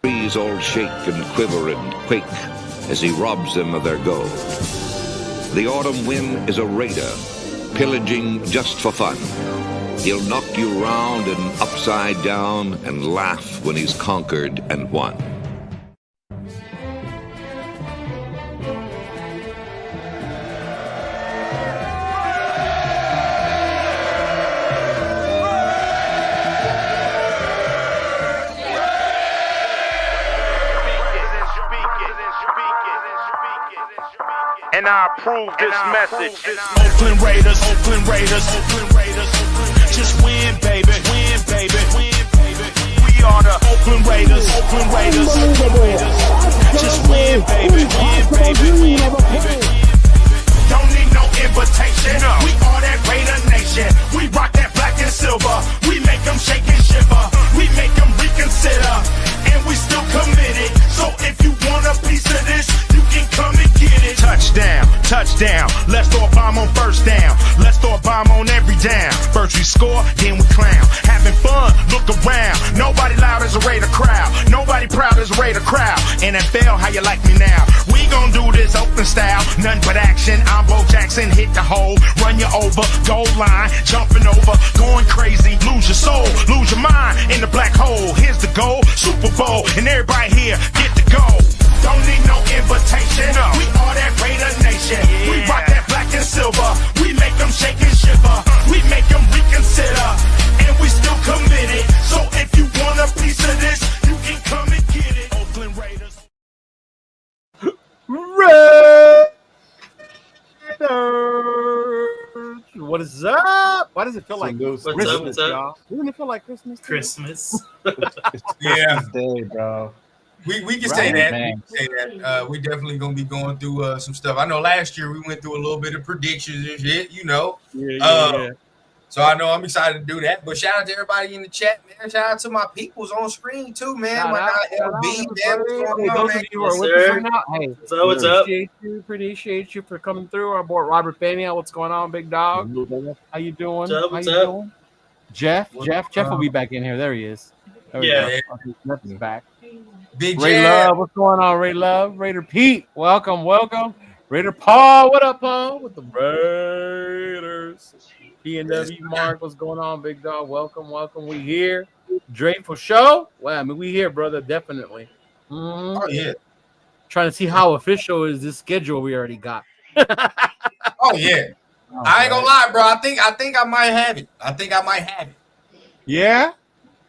Trees all shake and quiver and quake as he robs them of their gold. The autumn wind is a raider, pillaging just for fun. He'll knock you round and upside down and laugh when he's conquered and won. And I approve this message. Oakland Raiders, Oakland Raiders, Oakland Raiders. Just win, baby, win, baby, win, baby. We are the Oakland Raiders, Oakland Raiders, Oakland Raiders. Just win, baby, win, baby, win, baby. Don't need no invitation. We are that Raider Nation. We rock that black and silver. We make them shake and shiver. We make them reconsider. And we still committed. So if you want a piece of this, you can come and get it. Touchdown, touchdown. Let's throw a bomb on first down. Let's throw a bomb on every down. First we score, then we clown. Having fun, look around. Nobody loud as a Raider crowd. Nobody proud as a Raider crowd. NFL, how you like me now? We gon' do this open style. Nothing but action. I'm Bo Jackson, hit the hole. Run you over, goal line. Jumping over, going crazy. Lose your soul, lose your mind in the black hole. Here's the goal, Super Bowl. And everybody here, get the goal. Don't need no invitation. We are that Raider Nation. We rock that black and silver. We make them shake and shiver. We make them reconsider. And we still committed. So if you want a piece of this, you can come and get it. Oakland Raiders. Raiders. What is up? Why does it feel like Christmas, y'all? Doesn't it feel like Christmas? Christmas. Yeah, Day, bro. we can Right, say that. man. We can say that. We definitely gonna be going through some stuff. I know last year we went through a little bit of predictions and shit, you know. Yeah. So I know I'm excited to do that. But shout out to everybody in the chat, man. Shout out to my peoples on screen too, man. Shout My out, guy shout LB, out, man. What's going Hey, on, those man? of you who are Yes, with sir. us right now, hey, What's up? appreciate you for coming through. Our boy Robert Pena, what's going on, big dog? How you doing? What's up, How what's you up? doing? Jeff will be back in here. There he is. There we Yeah. go. Okay, Jeff is back. Big Ray Jab. Love, what's going on, Ray Love? Raider Pete, welcome. Raider Paul, what up, Paul? With the Raiders. P&W Mark, what's going on, big dog? Welcome. We here. Drake for show. Well, I mean, we here, brother, definitely. Mhm. Oh yeah. Trying to see how official is this schedule we already got. Oh yeah. I ain't gonna lie, bro. I think I might have it. Yeah,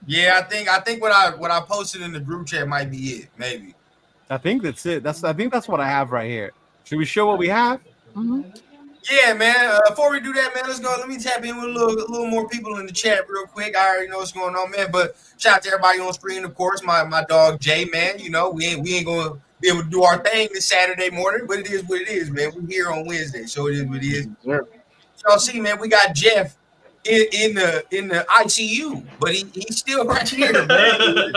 Yeah, I think what I posted in the group chat might be it. Maybe. I think that's it. I think that's what I have right here. Should we show what we have? Yeah, man. Before we do that, man, let's go. Let me tap in with a little more people in the chat real quick. I already know what's going on, man. But shout out to everybody on screen, of course. My dog Jay, man. You know, we ain't gonna be able to do our thing this Saturday morning, but it is what it is, man. We're here on Wednesday, so it is what it is. Sure. Y'all see, man, we got Jeff in the ICU, but he's still right here, man.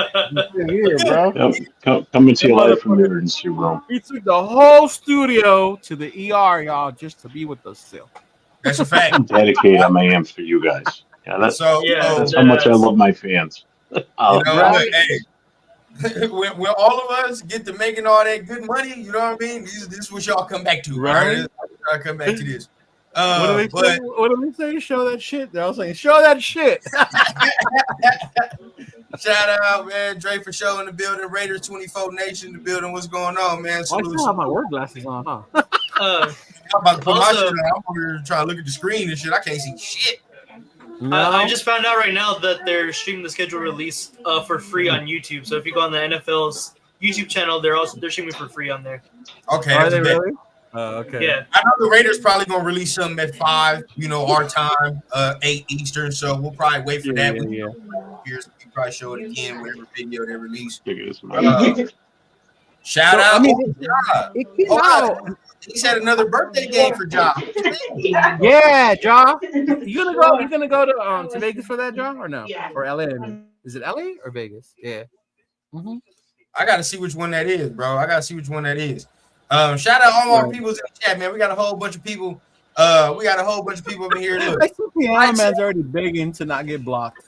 Here, bro. Coming to you live from the emergency room. We took the whole studio to the ER, y'all, just to be with us still. That's a fact. Dedicated I am for you guys. Yeah, that's So, that's how much I love my fans. you know, look, hey, when all of us get to making all that good money, you know what I mean? This is what y'all come back to, Right. right? I'll come back to this. What do they say? Show that shit. They're all saying, show that shit. Shout out, man. Dre for show in the building. Raiders 24 Nation in the building. What's going on, man? I still have my work glasses on, huh? I'm about to put my Also- shit on. I'm over here trying to look at the screen and shit. I can't see shit. I just found out right now that they're streaming the schedule release for free on YouTube. So if you go on the NFL's YouTube channel, they're streaming for free on there. Okay. Are that's they a bet. really? Okay. Yeah. I know the Raiders probably gonna release something at 5, you know, our time, 8 Eastern. So we'll probably wait for that. Yeah. We probably show it again, whatever video they release. Shout Shout So, out. I mean, Ja. It came Oh, out. He said another birthday game for Ja. Yeah, Ja. You gonna go to Vegas for that, Ja, or no? Or LA? I mean. Is it LA or Vegas? Yeah. Mm-hmm. I gotta see which one that is, bro. Shout out all our peoples in the chat, man. We got a whole bunch of people. Over here. Look. I see Piano Man's already begging to not get blocked.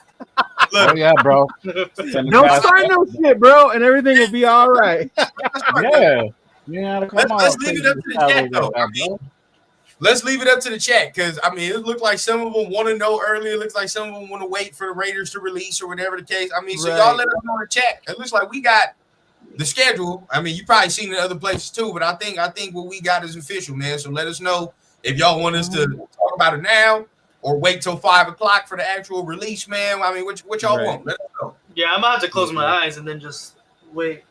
Oh yeah, bro. Don't start no shit, bro, and everything will be all right. Yeah. Yeah, Let's leave it up to the chat, though. Let's leave it up to the chat because I mean, it looked like some of them want to know earlier. It looks like some of them want to wait for the Raiders to release or whatever the case. I mean, so y'all let us know in the chat. It looks like we got the schedule. I mean, you probably seen it in other places too, but I think what we got is official, man. So let us know if y'all want us to talk about it now or wait till 5 o'clock for the actual release, man. I mean, what y'all want? Let us know. Yeah, I'm gonna have to close my eyes and then just wait.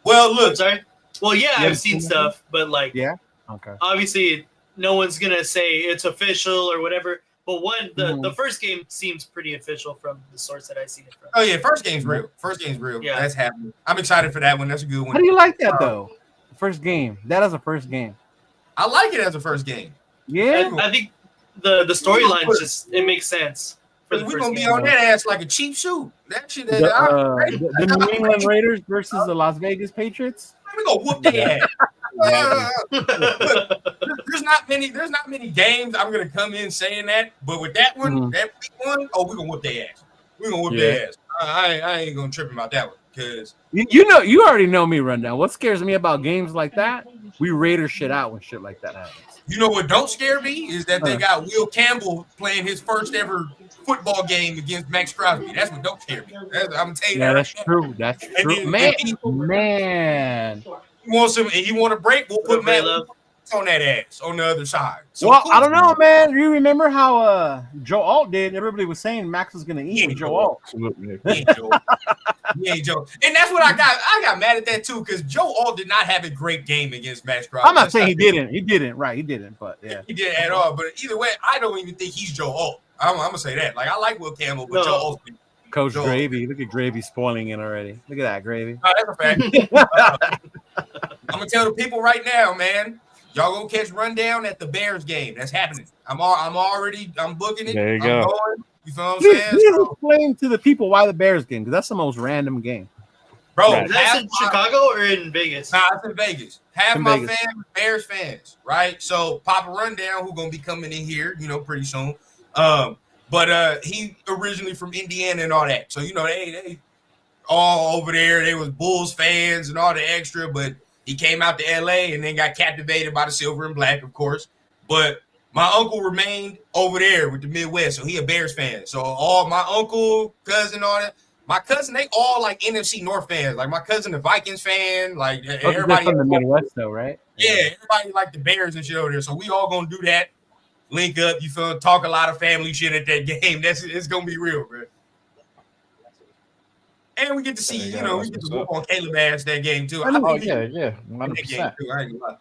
Well, look. I'm sorry. Well, yeah, I've seen stuff, but like, obviously, no one's gonna say it's official or whatever. But the first game seems pretty official from the source that I seen it from. Oh yeah, first game's real. Yeah, that's happening. I'm excited for that one. That's a good one. How do you like that though? First game. That is a first game. I like it as a first game. Yeah, I think the storyline it makes sense. We're gonna be on that ass like a cheap suit. That shit. The New England Raiders versus the Las Vegas Patriots. We gonna whoop their ass. There's not many games I'm gonna come in saying that, but with that one, that week one, we're gonna whoop their ass. We're gonna whoop their ass. I ain't gonna trip about that one because you already know me, Rundown. What scares me about games like that? We Raiders shit out when shit like that happens. You know what don't scare me is that they got Will Campbell playing his first ever football game against Max Crosby. That's what don't scare me. I'm telling you that. That's true. That's true. Man. He wants him. He want a break. We'll put Matt on that ass on the other side. So I don't know, man. You remember how Joe Alt did? Everybody was saying Max was going to eat Joe Alt. Absolutely. He ain't Joe. And that's what I got. I got mad at that too because Joe Alt did not have a great game against Max Crosby. I'm not saying he didn't. He didn't. Right. He didn't. But yeah, he didn't at all. But either way, I don't even think he's Joe Alt. I'm gonna say that. Like I like Will Campbell, but Joe Alt. Coach Gravy. Look at Gravy spoiling it already. Look at that, Gravy. That's a fact. I'm gonna tell the people right now, man. Y'all gonna catch Rundown at the Bears game. That's happening. I'm booking it. There you go. Going. You feel what I'm saying? Please explain to the people why the Bears game, because that's the most random game. Bro, that's in Chicago or in Vegas? Nah, it's in Vegas. Half my fans, Bears fans, right? So Papa Rundown, who's gonna be coming in here, pretty soon. But he originally from Indiana and all that. So they all over there. They was Bulls fans and all the extra, but he came out to LA and then got captivated by the silver and black, of course. But my uncle remained over there with the Midwest, so he a Bears fan. So all my uncle, cousin, all that. My cousin, they all like NFC North fans. Like my cousin, a Vikings fan. Like everybody from the Midwest, though, right? Yeah, everybody like the Bears and shit over there. So we all gonna do that. Link up, you feel? Talk a lot of family shit at that game. It's gonna be real, bro. And we get to see, we get to whoop on Caleb ass that game too. Yeah, 100%.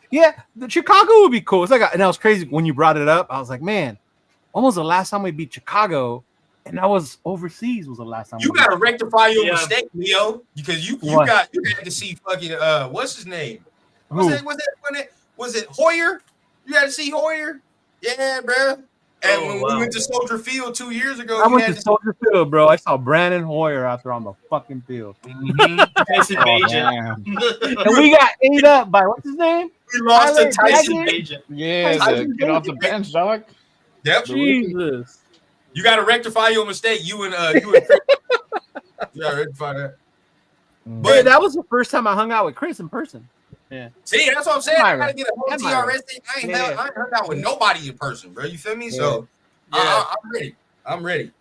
Yeah, the Chicago would be cool. It's like, and that was crazy when you brought it up. I was like, man, when was the last time we beat Chicago? And that was overseas. Was the last time you got to rectify your mistake, Leo, because you had to see fucking what's his name? Was it Hoyer? You had to see Hoyer? Yeah, bro. And when we went to Soldier Field 2 years ago, I went to Soldier Field, bro. I saw Brandon Hoyer out there on the fucking field. Mm-hmm. And we got ate up by what's his name? We lost to Tyson Bagent. Yeah, get off the bench, dog. Yep. Jesus. You got to rectify your mistake. You and Chris. You got to rectify that. But yeah, that was the first time I hung out with Chris in person. Yeah. See, that's what I'm saying. I gotta get a whole TRS thing. I ain't hung out with nobody in person, bro. You feel me? So I'm ready. I'm ready.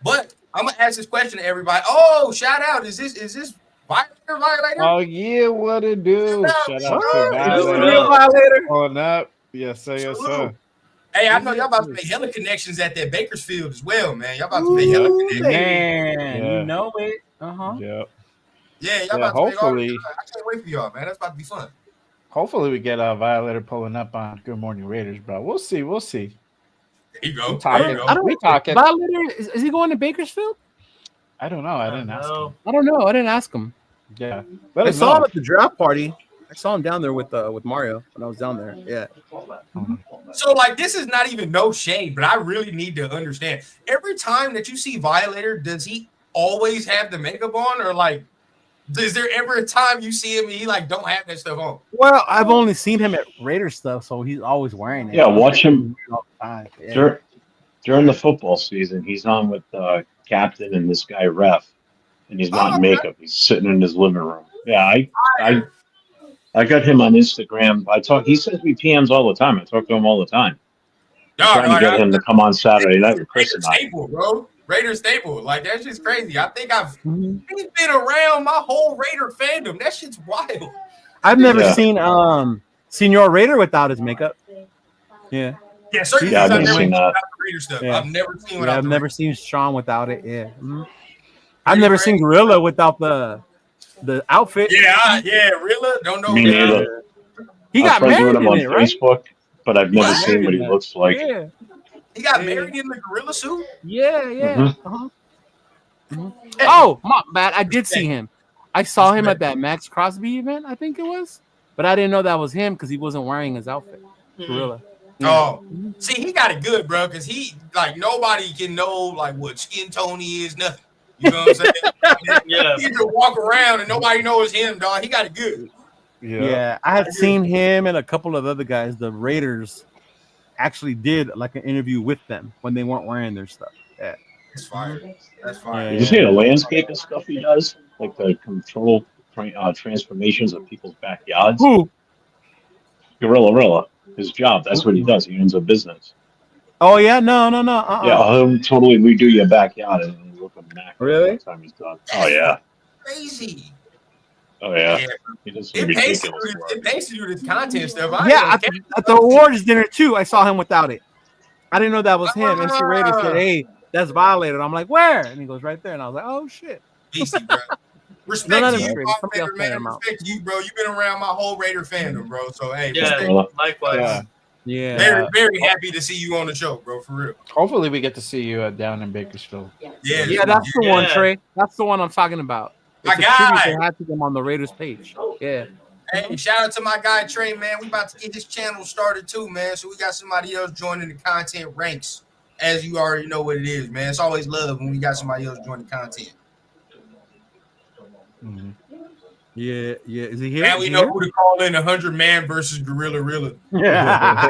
But I'm gonna ask this question to everybody. Oh, shout out. Is this Violator? Oh yeah, what it do? Shout out to Violator. Is this the real Violator? On up. Yes, sir, yes, sir. Hey, I know y'all about to make hella connections at that Bakersfield as well, man. Y'all about to make hella connections. Man, you know it. Yep. Yeah, y'all about to hopefully. I can't wait for y'all, man. That's about to be fun. Hopefully we get a Violator pulling up on Good Morning Raiders, bro. We'll see. There you go. We talking. Violator, is he going to Bakersfield? I don't know. I didn't ask him. I don't know. I didn't ask him. Yeah. I saw him at the draft party. I saw him down there with Mario when I was down there. Yeah. So like this is not even no shade, but I really need to understand. Every time that you see Violator, does he always have the makeup on, or like is there ever a time you see him and he like don't have that stuff on? Well, I've only seen him at Raiders stuff, so he's always wearing it. Yeah, watch him. All the time. Yeah. Sure. during the football season, he's on with captain and this guy ref, and he's not in makeup. He's sitting in his living room. Yeah, I got him on Instagram. He sends me PMs all the time. I talk to him all the time. I'm trying to get him to come on Saturday night with Chris and I. Staple, bro. Raider staple. Like, that's just crazy. I think he's been around my whole Raider fandom. That shit's wild. I've never seen Senor Raider without his makeup. Yeah. Yeah, certainly. I've never seen that. Raider stuff. Yeah. I've never seen I've never seen Sean without it. Yeah. Mm-hmm. I've never seen Gorilla without the outfit. Yeah, Gorilla. Don't know. Me neither. He got married in it, right? Facebook, but I've never seen what he looks like. Yeah. He got married in the gorilla suit? Yeah. Mm-hmm. Uh-huh. Mm-hmm. Oh, my bad. I did see him. I saw him at that Max Crosby event, I think it was. But I didn't know that was him because he wasn't wearing his outfit. Gorilla. Oh, see, he got it good, bro, because nobody can know, what skin tone he is, nothing. You know what I'm saying? Yeah. He just walk around and nobody knows him, dog. He got it good. Yeah, I have seen him and a couple of other guys. The Raiders actually did an interview with them when they weren't wearing their stuff. Yeah, that's fire. That's fire. Did you see the landscape and stuff he does? Like the control transformations of people's backyards? Who? Gorilla. His job. That's what he does. He owns a business. Oh, yeah? No. Yeah, he'll totally redo your backyard and look immaculate. Really? By the time he's done. Oh, yeah. Crazy. Oh, yeah. He does some ridiculous work. It pays to do this content stuff. At the awards dinner, too, I saw him without it. I didn't know that was him. MC Raider said, hey, that's violated. I'm like, where? And he goes, right there. And I was like, oh, shit. Easy, bro. Respect to you, man. Respect to you, bro. You've been around my whole Raider fandom, bro. So, hey, likewise. Yeah. Very, very happy to see you on the show, bro, for real. Hopefully we get to see you down in Bakersfield. Yeah, that's the one, Trey. That's the one I'm talking about. My guy. They had to them on the Raiders page. Yeah. Hey, shout out to my guy Trey, man. We about to get this channel started too, man. So we got somebody else joining the content ranks. As you already know what it is, man. It's always love when we got somebody else joining the content. Mm-hmm. Yeah. Is he here? And we know who to call in 100-man versus Gorilla Rilla. Yeah.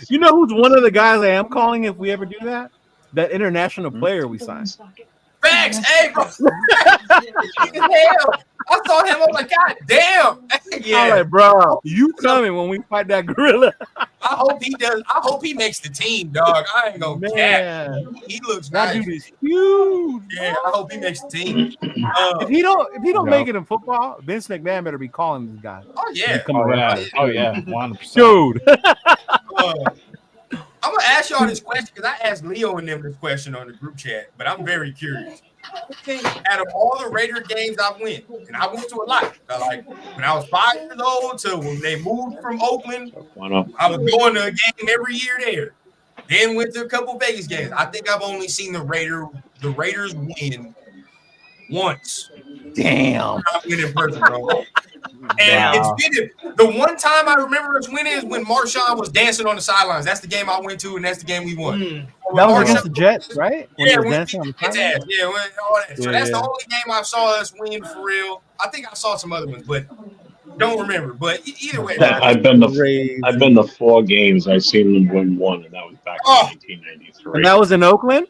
you know who's one of the guys I am calling if we ever do that? That international player we signed. Facts, hey, bro. I saw him. I'm like, God damn. I'm like, bro, you coming when we fight that gorilla? I hope he does. I hope he makes the team, dog. I ain't gonna cap. He looks that nice. Dude is huge. Yeah, I hope he makes the team. If he don't make it in football, Vince McMahon better be calling this guy. Oh yeah. 100%. Dude. I'm gonna ask y'all this question because I asked Leo and them this question on the group chat, but I'm very curious. Out of all the Raider games I went, and I went to a lot, like when I was 5 years old to when they moved from Oakland, I was going to a game every year there. Then went to a couple Vegas games. I think I've only seen the Raiders win once. Damn. I went in person, bro. And it's been the one time I remember us winning is when Marshawn was dancing on the sidelines. That's the game I went to, and that's the game we won. That was against the Jets, right? Yeah, we dancing on the sidelines. All that. So that's the only game I saw us win for real. I think I saw some other ones, but don't remember. But either way, I've been to 4 games. I've seen them win 1, and that was back in 1993. And that was in Oakland?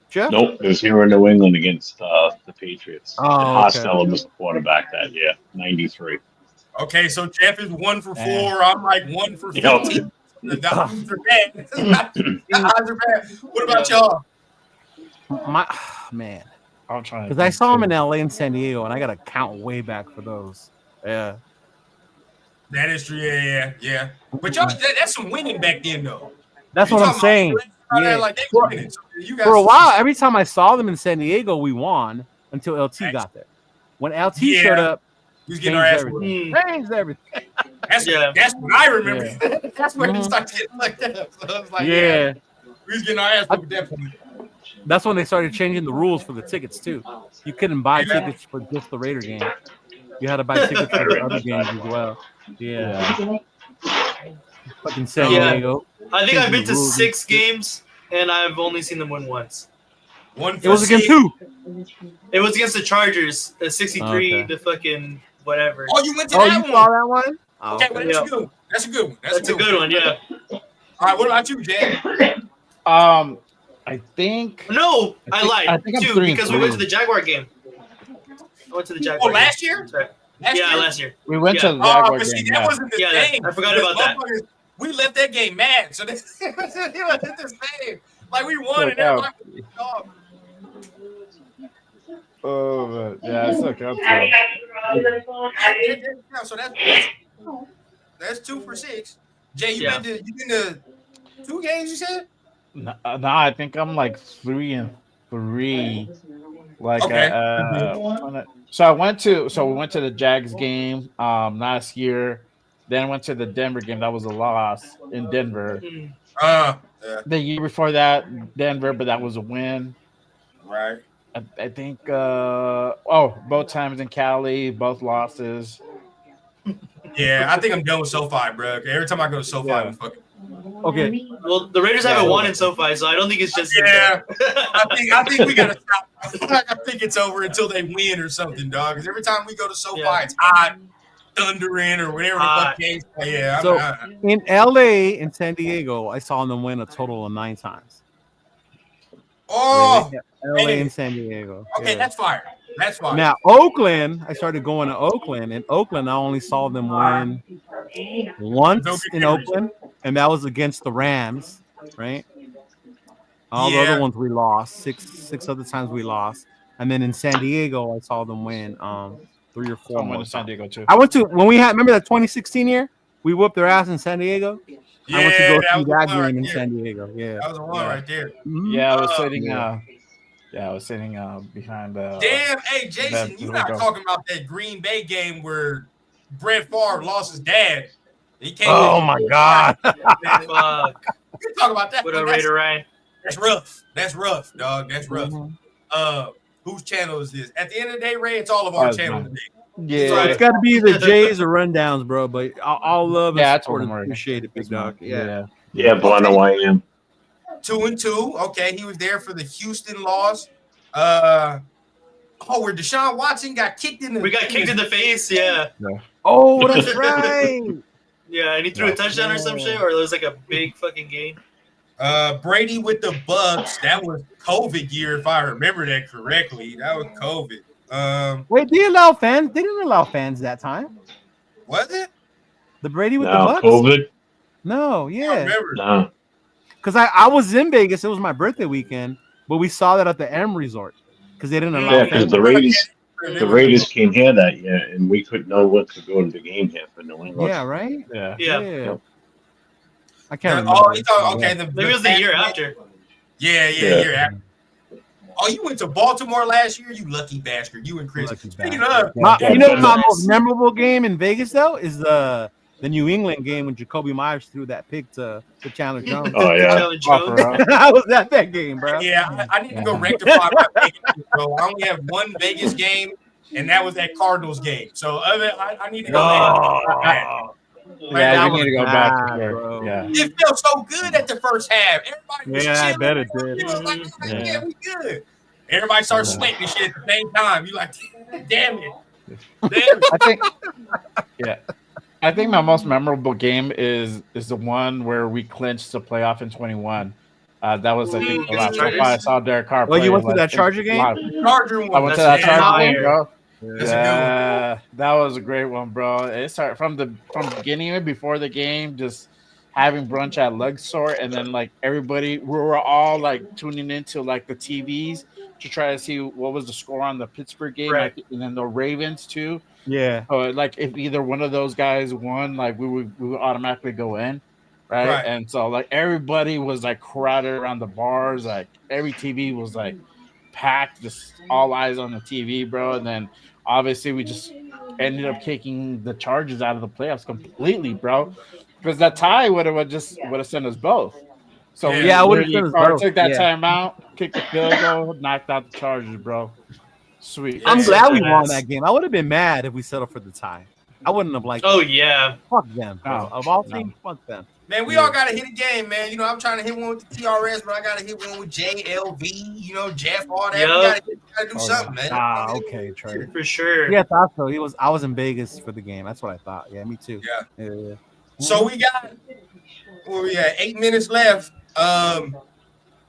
Jeff? Nope, it was here in New England against the Patriots. Oh, Hostetler was the quarterback that year, 93. Okay, so Jeff is 1 for 4. I'm like 1 for 15. The odds are bad. The odds are bad. What about y'all? Man, I'm trying because I saw him in LA and San Diego, and I got to count way back for those. Yeah, that is true. Yeah. But y'all, that's some winning back then, though. That's what I'm saying. Yeah. Like they winning. So for a while, every time I saw them in San Diego, we won until LT got there. When LT showed up, he was getting our ass changed everything. That's what I remember. Yeah. That's when it started getting like that. So I was like, we was getting our ass at that point. That's when they started changing the rules for the tickets too. You couldn't buy tickets for just the Raider game. You had to buy tickets for the other games as well. Yeah. Fucking San Diego. I think I've been to 6 games and I've only seen them win once. It was against who? It was against the Chargers. The 63 to fucking whatever. Oh, you went to that one? You saw that one? Okay, well, that's a good one. That's a good one. That's a good one, yeah. All right, what about you, Jay? I think. No, I lied. I think I'm too, 3-3. because we went to the Jaguar game. I went to the Jaguar. Oh, last year? Sorry. Last year? Last year. We went Yeah. to the Jaguar but see, game. that Yeah. wasn't the Yeah, same. I forgot about that. We left that game mad, so it wasn't the same. Like we won and Look out. everybody was off. Oh, but yeah, it's okay. So that's 2 for 6. Jay, you been to 2 games? You said? No, I think I'm like 3-3. Like, Okay. so we went to the Jags game last year. Then went to the Denver game. That was a loss in Denver. Yeah. The year before that, Denver, but that was a win. Right. I think both times in Cali, both losses. Yeah, I think I'm done with SoFi, bro. Every time I go to SoFi, I'm fucking. Okay. Well, the Raiders haven't won in SoFi, so I don't think it's just. Yeah, I think we gotta stop. I think it's over until they win or something, dog. Because every time we go to SoFi, it's hot, thundering, or whatever the fuck games. Yeah. So in LA and San Diego, I saw them win a total of 9 times. Oh, LA and San Diego. Okay, Yeah. that's fire. That's fire. Now Oakland, I started going to Oakland. In Oakland, I only saw them win once in Oakland, and that was against the Rams, right? All the other ones we lost. Six other times we lost, and then in San Diego, I saw them win 3 or 4 I went more. to San Diego too. I went to when we had. Remember that 2016 year? We whooped their ass in San Diego. I went to go see that game in San Diego. Yeah, that was the one right there. Yeah, I was sitting. I was sitting behind the. Damn, hey Jason, you're not talking about that Green Bay game where Brett Favre lost his dad. He came. Oh my God! Fuck. You talk about that? What a Raider Ryan. That's rough. That's rough, dog. That's rough. Whose channel is this? At the end of the day, Ray, it's all of our channels today. Yeah, it's got to be the Jays or rundowns, bro. But all love and support is appreciated, big dog. Yeah, but I know I am. 2-2. Okay, he was there for the Houston loss. Where Deshaun Watson got kicked in the. We got kicked in the face. Yeah. Oh, that's right. Yeah, and he threw a touchdown or some shit, or it was like a big fucking game. Brady with the Bucks. That was COVID year, if I remember that correctly. That was COVID. Wait, they allow fans? They didn't allow fans that time. Was it? The Brady with the Bucks? COVID? No, yeah. I remember. No. Because I was in Vegas. It was my birthday weekend, but we saw that at the M Resort because they didn't allow Yeah, because the Raiders can't hear that yet, and we couldn't know what to go to the game here for New England. Yeah, right? Yeah. Yep. I can't remember. Okay. Maybe it was the year after. Yeah, year after. Oh, you went to Baltimore last year? You lucky bastard. You and Chris. Speaking of, you know my most memorable game in Vegas though is the New England game when Jacoby Myers threw that pick to Chandler Jones. Oh yeah, I was at that game, bro. Yeah, I need to go rectify my Vegas, bro. I only have one Vegas game, and that was that Cardinals game. So I need to go. Yeah, you need to go back to there. Yeah. It felt so good at the first half. Everybody was chilling. I bet it did. It was like, yeah, we good. Everybody starts sweating and shit at the same time. You like, damn it. I think my most memorable game is the one where we clinched the playoff in 21. That was I think the last time I saw Derek Carr. Well, you went to that Charger game? Charger one. I went to that Charger game, bro. Yeah, that was a great one, bro. It started from the beginning before the game, just having brunch at Luxor, and then like everybody, we were all like tuning into like the TVs to try to see what was the score on the Pittsburgh game, right. And then the Ravens too. Yeah. So like if either one of those guys won, like we would automatically go in, right? And so like everybody was like crowded around the bars, like every TV was like packed, just all eyes on the TV, bro. And then obviously we just ended up kicking the Chargers out of the playoffs completely, bro. Because that tie would have sent us both. So I would have sent us both. Took that time out, kicked the field goal, knocked out the Chargers, bro. Sweet. I'm glad we won that game. I would have been mad if we settled for the tie. I wouldn't have liked. Oh yeah. Fuck them. Bro. Of all teams, fuck them. Man, we all gotta hit a game, man. You know, I'm trying to hit one with the TRS, but I gotta hit one with JLV. You know, Jeff, all that. Yep. We gotta do something, man. Okay, Trey. For sure. Yeah, I thought so. I was in Vegas for the game. That's what I thought. Yeah, me too. Yeah. So we got Well, we had 8 minutes left.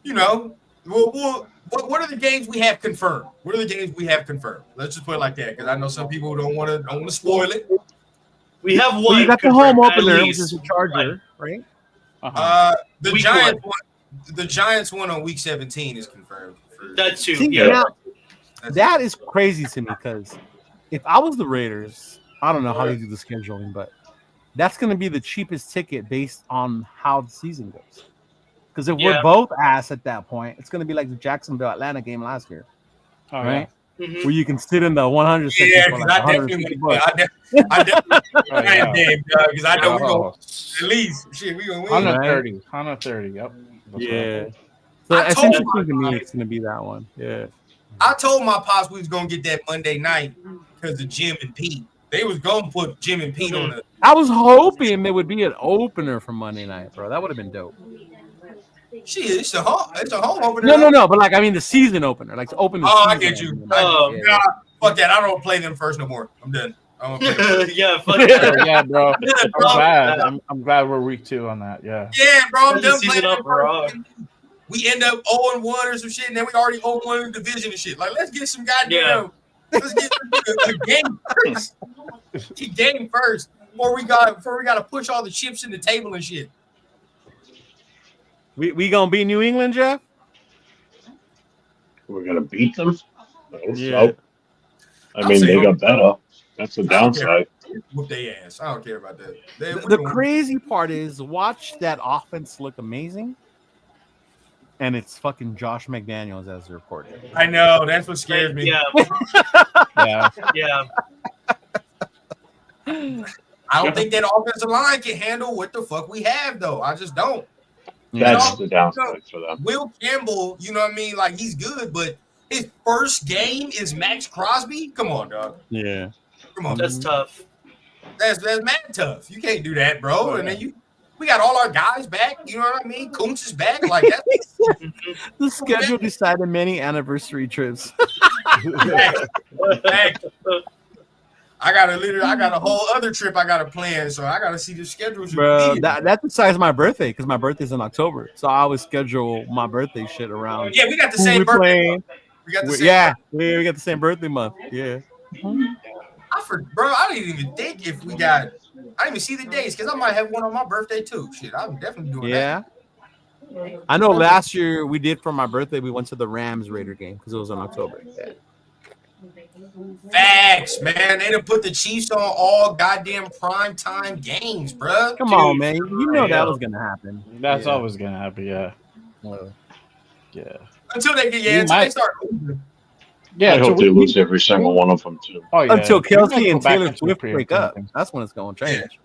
You know, what are the games we have confirmed? What are the games we have confirmed? Let's just put it like that, because I know some people don't want to spoil it. We have one. Well, you got the home confirmed, opener, at which is least. the Charger, right? The Week Giants one. The Giants one on week 17 is confirmed. That too. See, Yeah. now, that is crazy to me because if I was the Raiders, I don't know how they do the scheduling, but that's going to be the cheapest ticket based on how the season goes. Because if we're both ass at that point, it's going to be like the Jacksonville Atlanta game last year, right? Yeah. Where you can sit in the 100 section for like I definitely because I know we're going to at least shit. We're going to win. 130. Yep. Yeah. So it's interesting to me. It's going to be that one. Yeah. I told my pops we was going to get that Monday night because of Jim and Pete. They was going to put Jim and Pete on the. I was hoping there would be an opener for Monday night, bro. That would have been dope. Shit, it's a home opener. No. But like, I mean, the season opener, like to open. The season I get you. Opener. Nah, fuck that. I don't play them first no more. I'm done. Yeah, fuck that. Yeah, bro. I'm glad we're week 2 on that. Yeah. Yeah, bro. I'm done Season playing up raw. We end up 0-1 or some shit, and then we already 0-1 in the division and shit. Like, let's get some goddamn. Let's get a game first. Game first before we got to push all the chips in the table and shit. We gonna beat New England, Jeff? We're gonna beat them. Yeah. I mean, they got better. That's the downside. Whoop their ass. I don't care about that. The crazy part is watch that offense look amazing, and it's fucking Josh McDaniels as the reporter. I know that's what scares me. Yeah. Yeah. I don't think that offensive line can handle what the fuck we have, though. I just don't. That's the downside for them. Will Campbell, you know what I mean? Like, he's good, but his first game is Max Crosby? Come on, dog. Yeah. Come on. That's tough. That's mad tough. You can't do that, bro. And then we got all our guys back. You know what I mean? Kuntz is back. Like, that's the schedule decided many anniversary trips. I got a whole other trip I got to plan, so I got to see the schedule. Bro, that decides my birthday because my birthday's in October, so I always schedule my birthday shit around. Yeah, we got the same birthday month. We got the same birthday month. Yeah. I didn't even think if we got. I didn't even see the dates because I might have one on my birthday too. Shit, I'm definitely doing that. Yeah. I know last year we did for my birthday. We went to the Rams Raider game because it was in October. Yeah. Facts, man. They done put the Chiefs on all goddamn prime time games, bro. Come on, man. You know that was gonna happen. That's always gonna happen. Yeah. Yeah. Until they start losing. Yeah, I hope they lose every single one of them too. Oh, yeah. Until Kelsey and Taylor Swift break up, that's when it's gonna change.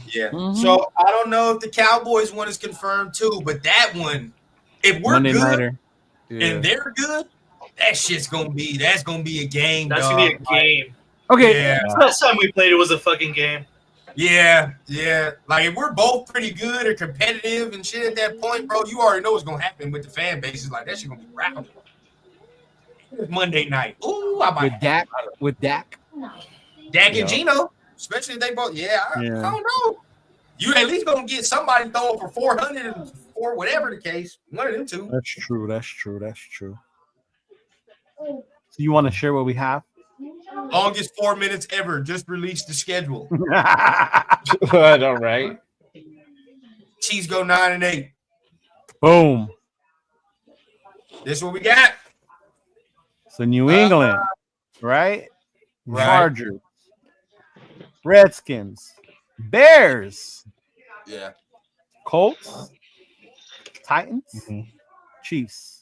Yeah. So I don't know if the Cowboys one is confirmed too, but that one, if we're Monday good nighter. and they're good, that's gonna be a game. That's gonna be a game. Okay. Yeah. Last time we played it was a fucking game. Yeah. Like if we're both pretty good or competitive and shit at that point, bro, you already know what's gonna happen with the fan bases. Like that shit gonna be rowdy. It's Monday night. Ooh, I might with Dak. Dak and Gino, especially if they both. I don't know. You at least gonna get somebody throwing for 400 or whatever the case. One of them two. That's true. So you want to share what we have? Longest 4 minutes ever. Just released the schedule. All right. Chiefs go 9-8. Boom. This is what we got. So New England, right? Chargers, Redskins, Bears, Colts, Titans, Chiefs.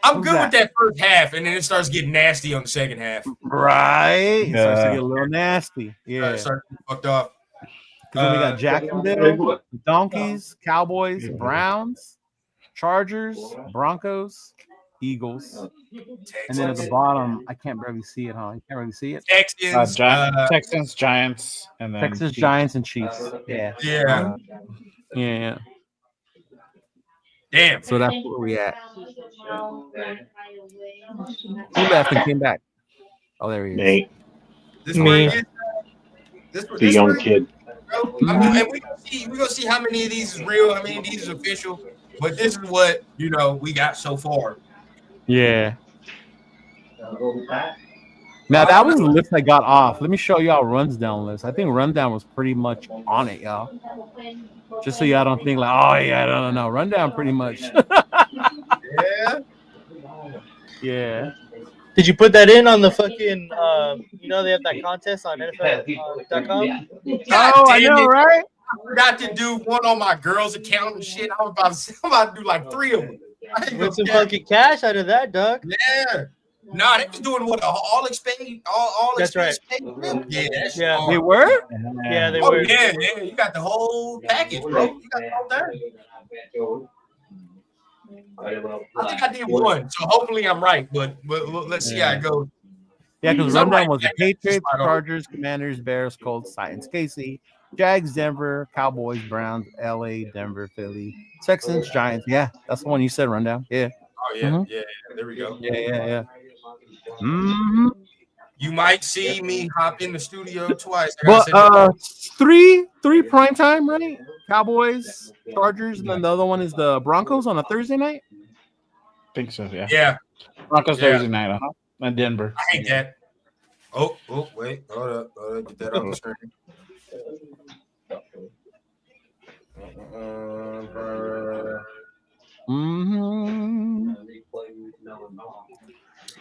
I'm good with that first half, and then it starts getting nasty on the second half. Right. It starts to get a little nasty. Yeah. Starts to get fucked up. Then we got Jacksonville, Donkeys, Cowboys, Browns, Chargers, Broncos, Eagles. And then at the bottom, I can't barely see it, huh? You can't really see it? Texans, Texans, Giants, and then Texas, Chiefs. Giants, and Chiefs. Yeah. Yeah. Damn. So that's where we at. Who left and came back? Oh, there he is. Nate. This way The young kid. And we're gonna see how many of these is real, how many of these is official. But this is what we got so far. Yeah. Now that was the list I got off. Let me show y'all runs down list. I think rundown was pretty much on it, y'all. Just so y'all don't think like, oh yeah, no. Rundown pretty much. Yeah. Yeah. Did you put that in on the fucking? They have that contest on NFL.com. Oh, I know, right? I forgot to do one on my girl's account and shit. I'm about to do like 3 of them. Get some fucking cash out of that, Doug. Yeah. Nah, they was doing what all expense. That's right. Yeah, that's Yeah. hard. They were? Yeah, they Oh were. yeah. You got the whole package, bro. You got the whole thing. I think I did one, so hopefully I'm right. But let's see how it goes. Yeah, because Some rundown right was the back, Patriots, spot on. Chargers, Commanders, Bears, Colts, Titans, KC, Jags, Denver, Cowboys, Browns, LA, Denver, Philly, Texans, Giants. Yeah, that's the one you said, rundown. Yeah. Oh yeah, yeah. There we go. Yeah. Mm-hmm. You might see me hop in the studio twice. But three primetime, right? Cowboys, Chargers, and then the other one is the Broncos on a Thursday night. Think so, yeah. Yeah. Broncos Thursday night, and Denver. I hate that. Oh, wait. Hold up. Get that on the screen. Mm-hmm.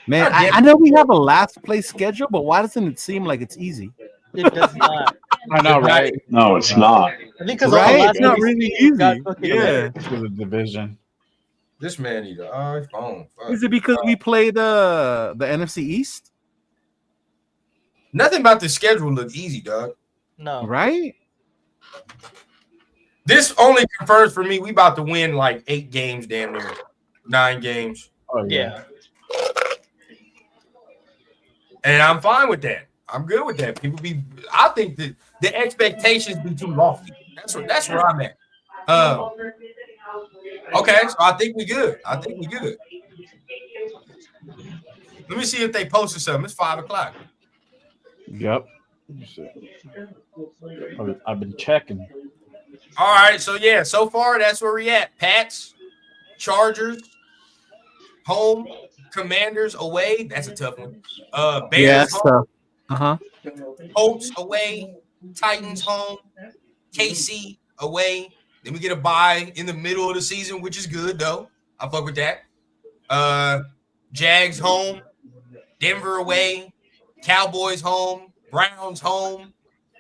Man, I know we have a last place schedule, but why doesn't it seem like it's easy? It does not. I know, right? No, it's not. I think because It's not really easy. Yeah, to the division. This man need an iPhone. Fuck. Is it because we play the NFC East? Nothing about the schedule look easy, dog. No. Right? This only confirms for me we about to win like 8 games, damn near 9 games. Oh Yeah. And I'm fine with that. I'm good with that. I think that the expectations be too lofty. That's where I'm at. Okay, so I think we good. Let me see if they posted something. It's 5:00. Yep. I've been checking. All right, so far that's where we at. Pats, Chargers, home, Commanders away. That's a tough one. Bears home. Colts away, Titans home, KC away. Then we get a bye in the middle of the season, which is good though. I fuck with that. Jags home, Denver away, Cowboys home, Browns home,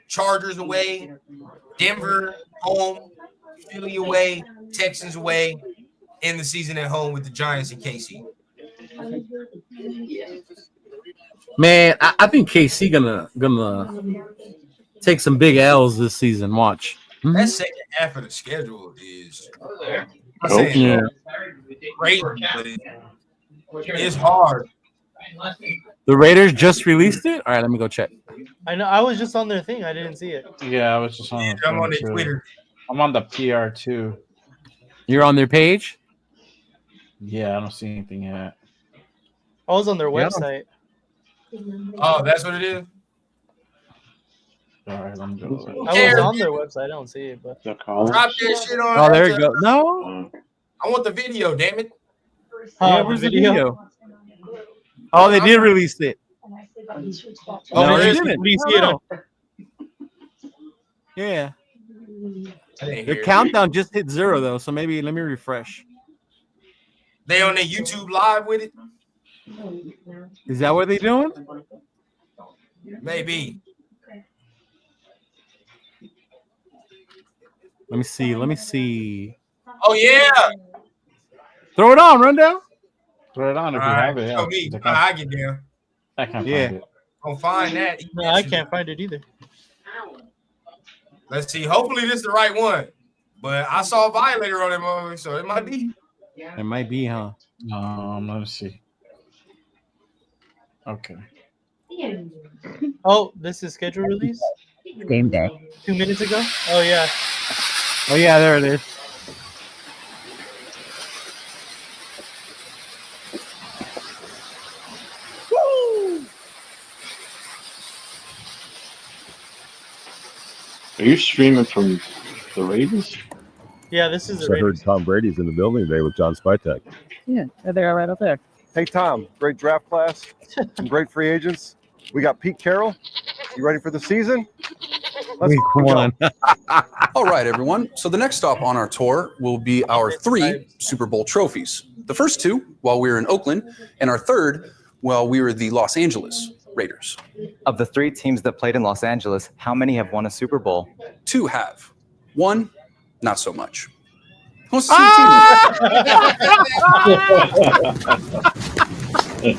Chargers away, Denver home, Philly away, Texans away, end the season at home with the Giants and KC. Man, I think KC gonna take some big L's this season. Watch. That second half of the schedule is great, but it's hard. The Raiders just released it. All right, let me go check. I know. I was just on their thing. I didn't see it. Yeah, I was just on. I'm on their Twitter. I'm on the PR too. You're on their page? Yeah, I don't see anything yet. I was on their website. Oh, that's what it is. All right, I'm going. I was on their website. I don't see it, but Drop that shit on. Oh, there you go. No. I want the video, damn it. Yeah, where's the video? Oh, they did release it. Oh, they they didn't. Please see it on. Yeah. I didn't The hear it. countdown just hit 0 though, so maybe let me refresh. They on their YouTube live with it? Is that what they doing? Maybe. Let me see. Oh yeah. Throw it on, rundown. Throw it on if you All right, have it. show me. I get down. I can't Yeah. find it. I'll find that. no, I can't find it either. Let's see. Hopefully this is the right one. But I saw a violator on that movie, so it might be. It might be, huh? Let's see. Okay. Oh, this is schedule release? Game day. 2 minutes ago? Oh, yeah. Oh yeah, there it is. Are you streaming from the Raiders? Yeah, this is. I heard Tom Brady's in the building today with John Spytek. Yeah, they are right up there. Hey, Tom, great draft class, some great free agents. We got Pete Carroll. You ready for the season? Let's go. All right, everyone. So the next stop on our tour will be our 3 Super Bowl trophies. The first 2 while we were in Oakland, and our third while we were the Los Angeles Raiders. Of the 3 teams that played in Los Angeles, how many have won a Super Bowl? 2 have. 1, not so much. What's That's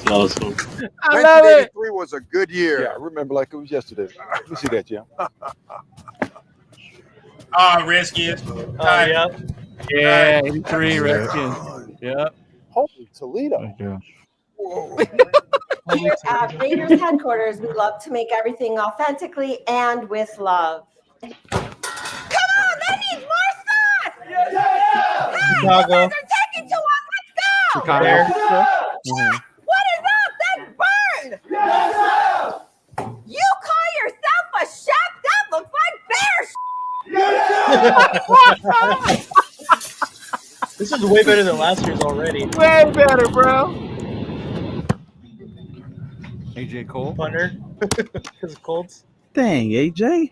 awesome. I love it. 1983 was a good year. Yeah, I remember like it was yesterday. Let me see that, Jim. Redskins. Yeah. Yeah, 83 Redskins. Yeah. Holy Toledo. Here at Raiders headquarters, we love to make everything authentically and with love. Come on, that needs more sauce! Hey, you guys are taking too long. Let's go! Chicago. What is up? That's burned! You call yourself a chef? That looks like bear. This is way better than last year's already. Way better, bro. AJ Cole. Punter. Because of Colts. Dang, AJ.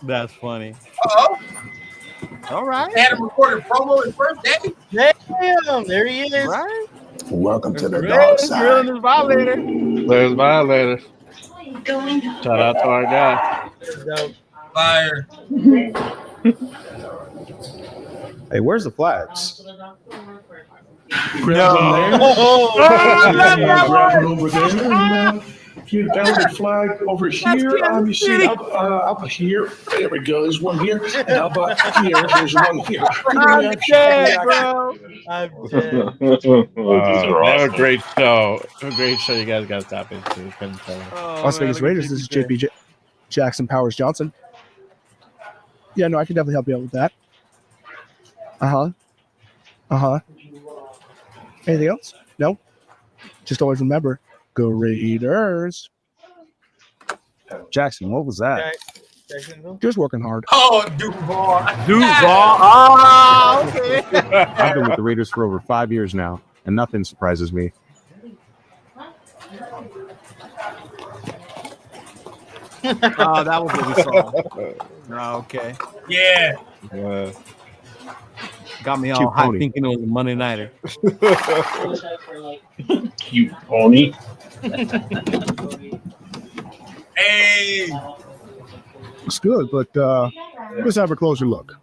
That's funny. Uh-oh. All right. Had him recorded promo his first day. Damn, there he is. Right. Welcome to the dark side. Drilling his violator. There's violators. Shout out to our guy. Fire. Hey, where's the flags? Grab one there. Grab one over there. And, here, down the flag over here. Let me see. Up here. There we go. There's one here. And how about here? There's one here. I'm dead, bro. I'm dead. What a great show. A great show you guys got to tap into. Las Vegas Raiders, this is JP Jackson Powers Johnson. Yeah, no, I can definitely help you out with that. Anything else? No? Just always remember, go Raiders. Jackson, what was that? Just working hard. Oh, Duval. Oh, okay. I've been with the Raiders for over 5 years now, and nothing surprises me. Oh, that was what we saw. Oh, okay. Yeah. Got me all Cute hot pony. thinking it was a Monday nighter. Cute pony. Hey. Looks good, but let's have a closer look.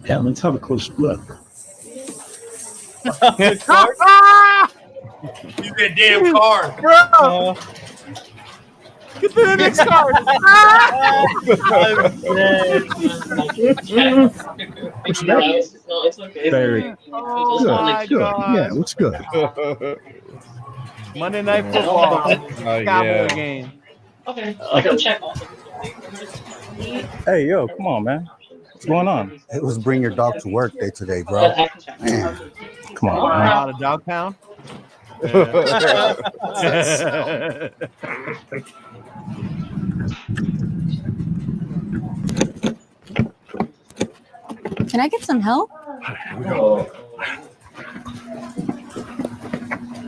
Yeah, let's have a closer look. Use that damn card. Bro. Get to the next card. Very Oh, good. my Good. God. Yeah, looks good. Monday Night Football. Cowboy yeah. game. Okay, I can check. Hey, yo, come on, man. What's going on? It was bring your dog to work day today, bro. Man, come on, man. Out of Dog Pound. Can I get some help?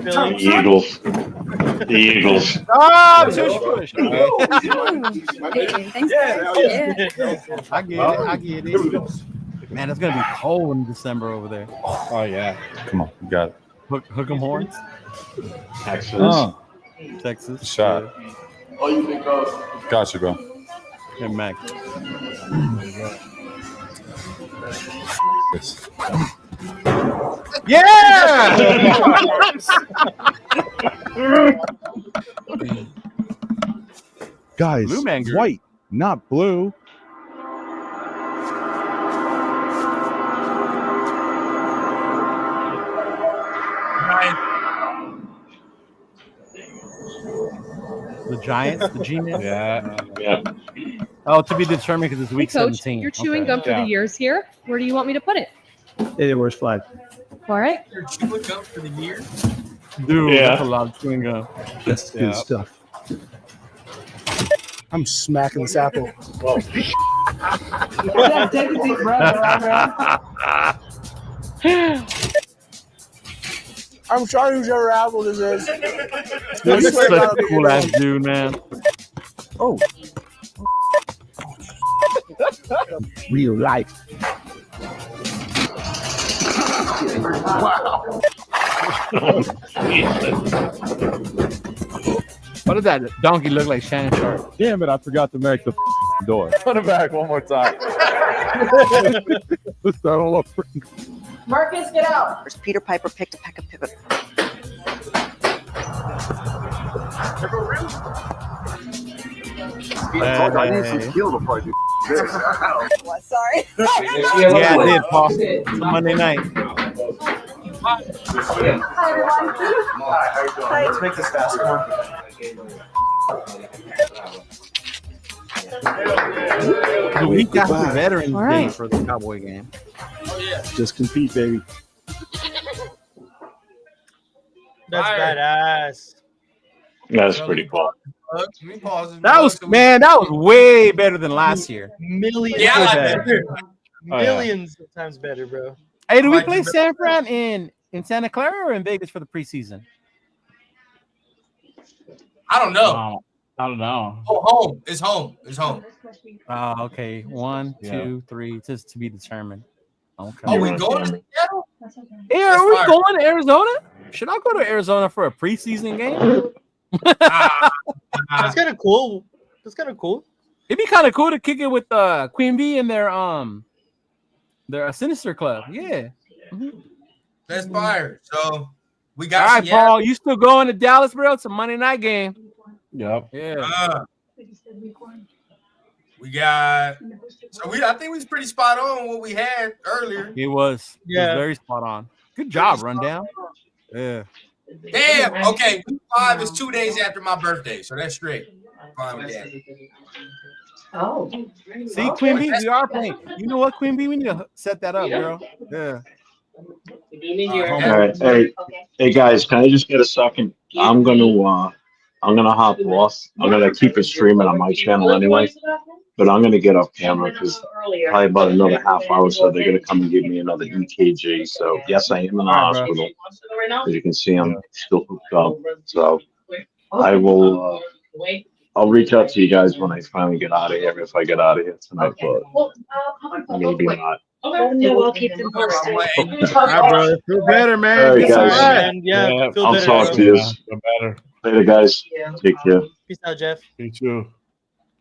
The Eagles. The Eagles. Oh, tush push. Thanks, guys. I get it. Man, it's gonna be cold in December over there. Oh, yeah. Come on, you got it. Hook 'em horns. Texas. Texas. Shot. Oh, you think Gotcha, bro. Hey, Mac. Yeah! Guys, Blue man group. white, not blue. The Giants, the G-Men. Yeah. Oh, to be determined because it's week Hey, Coach, 17. you're chewing Okay. gum for the years here. Where do you want me to put it? Where's flag? All right. You're chewing gum for the year. Dude, Yeah. that's a lot of chewing gum. That's good stuff. I'm smacking this apple. Yeah, take a deep breath, I'm sorry whose ever apple this is. You're such a cool ass dude, man. Oh. Real life. Wow. What did that donkey look like, Shannon Sharp? Damn it, I forgot to make the door. Put it back one more time. Let's start all over. Marcus, get out. First, Peter Piper picked a peck of pivot. I need some skill before I do this. What? Sorry. Yeah, I did, Paul. It's a Monday night. Hi, everyone. Hi. Let's make this fast. Come on. The week after Goodbye. Veterans All Day right. for the Cowboy game. Just compete, baby. That's badass. That's pretty cool. That was way better than last year. Millions. Yeah, of I better. Oh, yeah. Millions of times better, bro. Hey, do we play San Fran in Santa Clara or in Vegas for the preseason? I don't know. I don't know. Oh, home. It's home. It's home. Oh, okay. 1, 2, 3, just to be determined. Okay. Are we going to Seattle? Yeah, are we going to Arizona? Should I go to Arizona for a preseason game? That's kind of cool. That's kind of cool. It'd be kind of cool to kick it with Queen Bee and their Sinister Club. Yeah. That's fire. So we All got. right, Seattle. Paul. You still going to Dallas, bro? It's a Monday night game. Yep. Yeah. We got. So I think we was pretty spot on what we had earlier. It was. It Yeah. was very spot on. Good job, Rundown. Yeah. Damn. Okay. Week 5 is 2 days after my birthday, so that's straight. Fine with that. Oh. See, Queen Bee, we are playing. You know what, Queen Bee? We need to set that up, girl. Yeah. All right, hey guys, can I just get a second? I'm gonna hop off. I'm gonna keep it streaming on my channel anyway, but I'm gonna get off camera because probably about another half hour, so they're gonna come and give me another EKG. So yes, I am in the hospital. As you can see, I'm still hooked up. So I will. I'll reach out to you guys when I finally get out of here. If I get out of here tonight, but maybe not. We'll keep them posted. All right, brother. Feel better, man. All right, Get guys. some rest. Yeah, feel I'll better, talk bro. to you. Feel better. Later, guys. Take care. Peace out, Jeff. You too.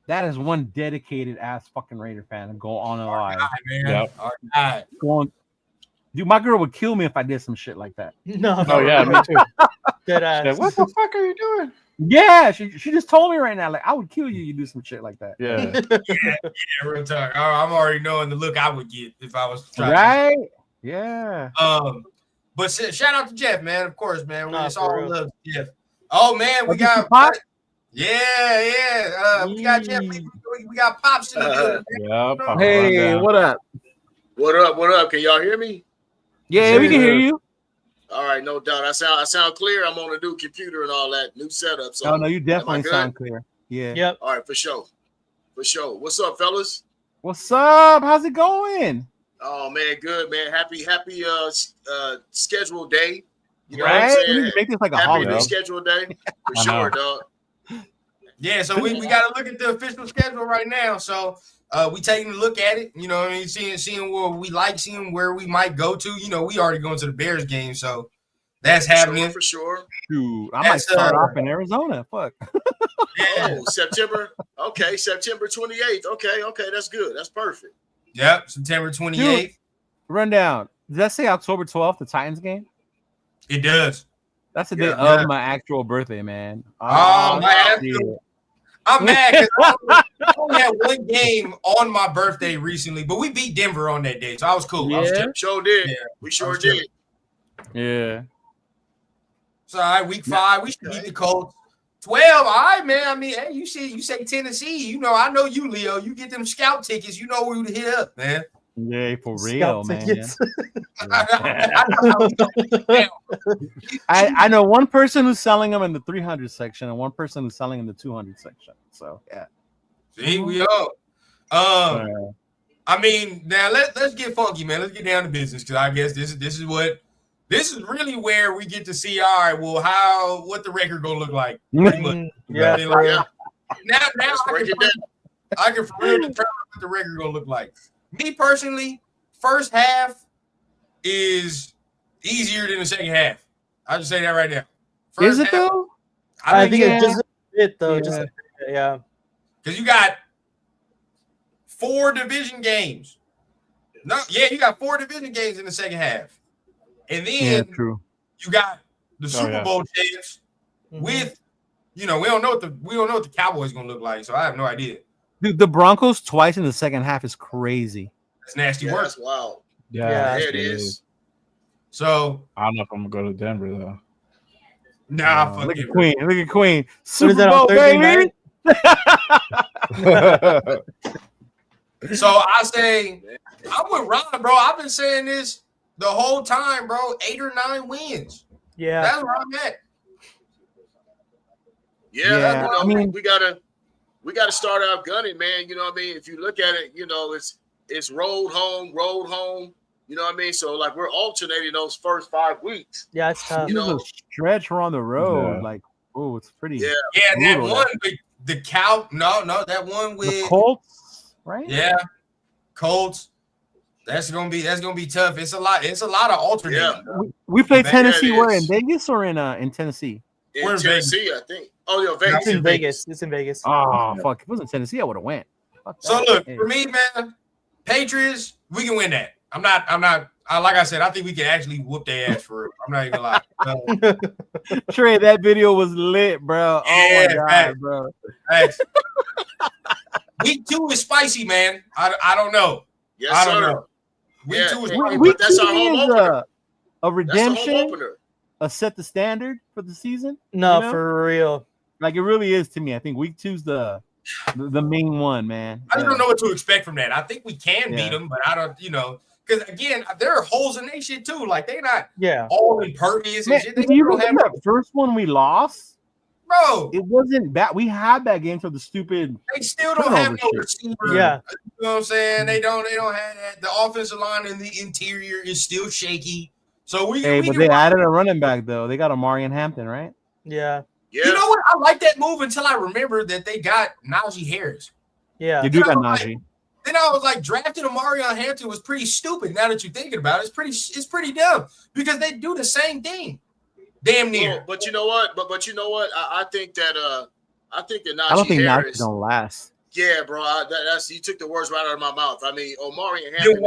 That is one dedicated ass fucking Raider fan to go on and live. Yep. All right. Going, dude, my girl would kill me if I did some shit like that. No. Oh yeah, me too. Dead ass. Yeah, what the fuck are you doing? Yeah, she just told me right now, like, I would kill you. You do some shit like that. Yeah. Yeah, real talk. I'm already knowing the look I would get if I was trying. Right? Yeah. But shout out to Jeff, man. Of course, man. Nah, It's for all real. love to Jeff. Oh man, we got Pop? Yeah. We got Jeff. We got Pops in the building. Yep. Hey, what up? What up? What up? Can y'all hear me? Yeah, we can hear you. All right, no doubt. I sound clear. I'm on a new computer and all that new setup. So Oh no, you am I definitely good? sound clear. Yeah. Yep. All right, for sure. For sure. What's up, fellas? What's up? How's it going? Oh man, good man. Happy scheduled day. You know Right? what I'm We saying? need to make this like a Happy holiday. new scheduled day. For I know. sure, dog. Yeah, so we got to look at the official schedule right now. So we taking a look at it. You know what I mean? Seeing where we like, seeing where we might go to. You know, we already going to the Bears game, so that's happening. For sure. Shoot, I might That's, start off in Arizona. Fuck. Oh, September. Okay, September 28th. Okay, that's good. That's perfect. Yep, September 28th. Dude, rundown. Does that say October 12th, the Titans game? It does. That's the day Yeah. of my actual birthday, man. Oh, my shit. I'm mad because I only had one game on my birthday recently, but we beat Denver on that day, so I was cool. I was Yeah. chilling. Sure did. Yeah, We sure was chilling. did. Yeah. So all right, week 5, we should beat the Colts. 12, all right, man. I mean, hey, you say Tennessee. You know, I know you, Leo. You get them scout tickets. You know who to hit up, man. Yeah, for real, Scalp man. tickets. I know one person who's selling them in the 300 section and one person who's selling in the 200 section. So yeah. See, we are. I mean, now let's get funky, man. Let's get down to business because I guess this is really where we get to see. All right, well, what the record gonna look like? Pretty much. Yeah. Now I can for real determine what the record gonna look like. Me personally, first half is easier than the second half. I'll just say that right now. Is it though? I think it's just a bit though. Yeah. Because you got 4 division games. You got 4 division games in the second half. And then true. You got the Super Bowl champs with, we don't know what the Cowboys gonna look like, so I have no idea. Dude, the Broncos twice in the second half is crazy. That's nasty work. That's wild. Yeah, it is. So I don't know if I'm gonna go to Denver though. Nah, look at Queen. Look at Queen. What is that on Thursday night? So I say, I'm with Ron, bro. I've been saying this the whole time, bro. 8 or 9 wins. Yeah, that's where I'm at. Yeah, I mean, we gotta start out gunning, man. You know what I mean? If you look at it, it's road home. You know what I mean? So like we're alternating those first 5 weeks. Yeah, it's tough. A stretch on the road, Yeah. like it's pretty. Yeah, that one with the that one with the Colts, right? Yeah, Colts. That's gonna be tough. It's a lot of alternating. Yeah. We played Tennessee. Yeah, Where in Vegas or in Tennessee? In Tennessee, I think. Oh, yeah, Vegas. It's in Vegas. It's in Vegas. Oh fuck! If it was in Tennessee, I would have went. So look, for me, man, Patriots, we can win that. I'm not. Like I said, I think we can actually whoop their ass for real. I'm not even gonna lie. Trey, that video was lit, bro. Oh my god, bro. Thanks. Week 2 is spicy, man. I don't know. Yes, I don't sir. know. Week 2 is spicy. Week that's 2 our home is opener. a redemption, That's the home opener. a set the standard for the season. No, for real. Like it really is to me. I think week 2's the main one, man. I don't know what to expect from that. I think we can beat them, but I don't, because again, there are holes in their shit too. Like they're not all impervious and shit. Do you remember that first one we lost? Bro, it wasn't bad. We had that game for the stupid. They still don't have no receiver. Yeah, you know what I'm saying? They don't have that. The offensive line in the interior is still shaky. So we they added a running back though. They got Amari and Hampton, right? Yeah. You know what? I like that move until I remembered that they got Najee Harris. Yeah, you do got Najee. Then I was like, drafting Amari on Hampton was pretty stupid. Now that you're thinking about it, it's pretty dumb because they do the same thing. Damn near. Well, but you know what? But you know what? I think that Najee I don't think Harris Najee's gonna last. Yeah, bro. That's you took the words right out of my mouth. I mean, Omari and Hampton.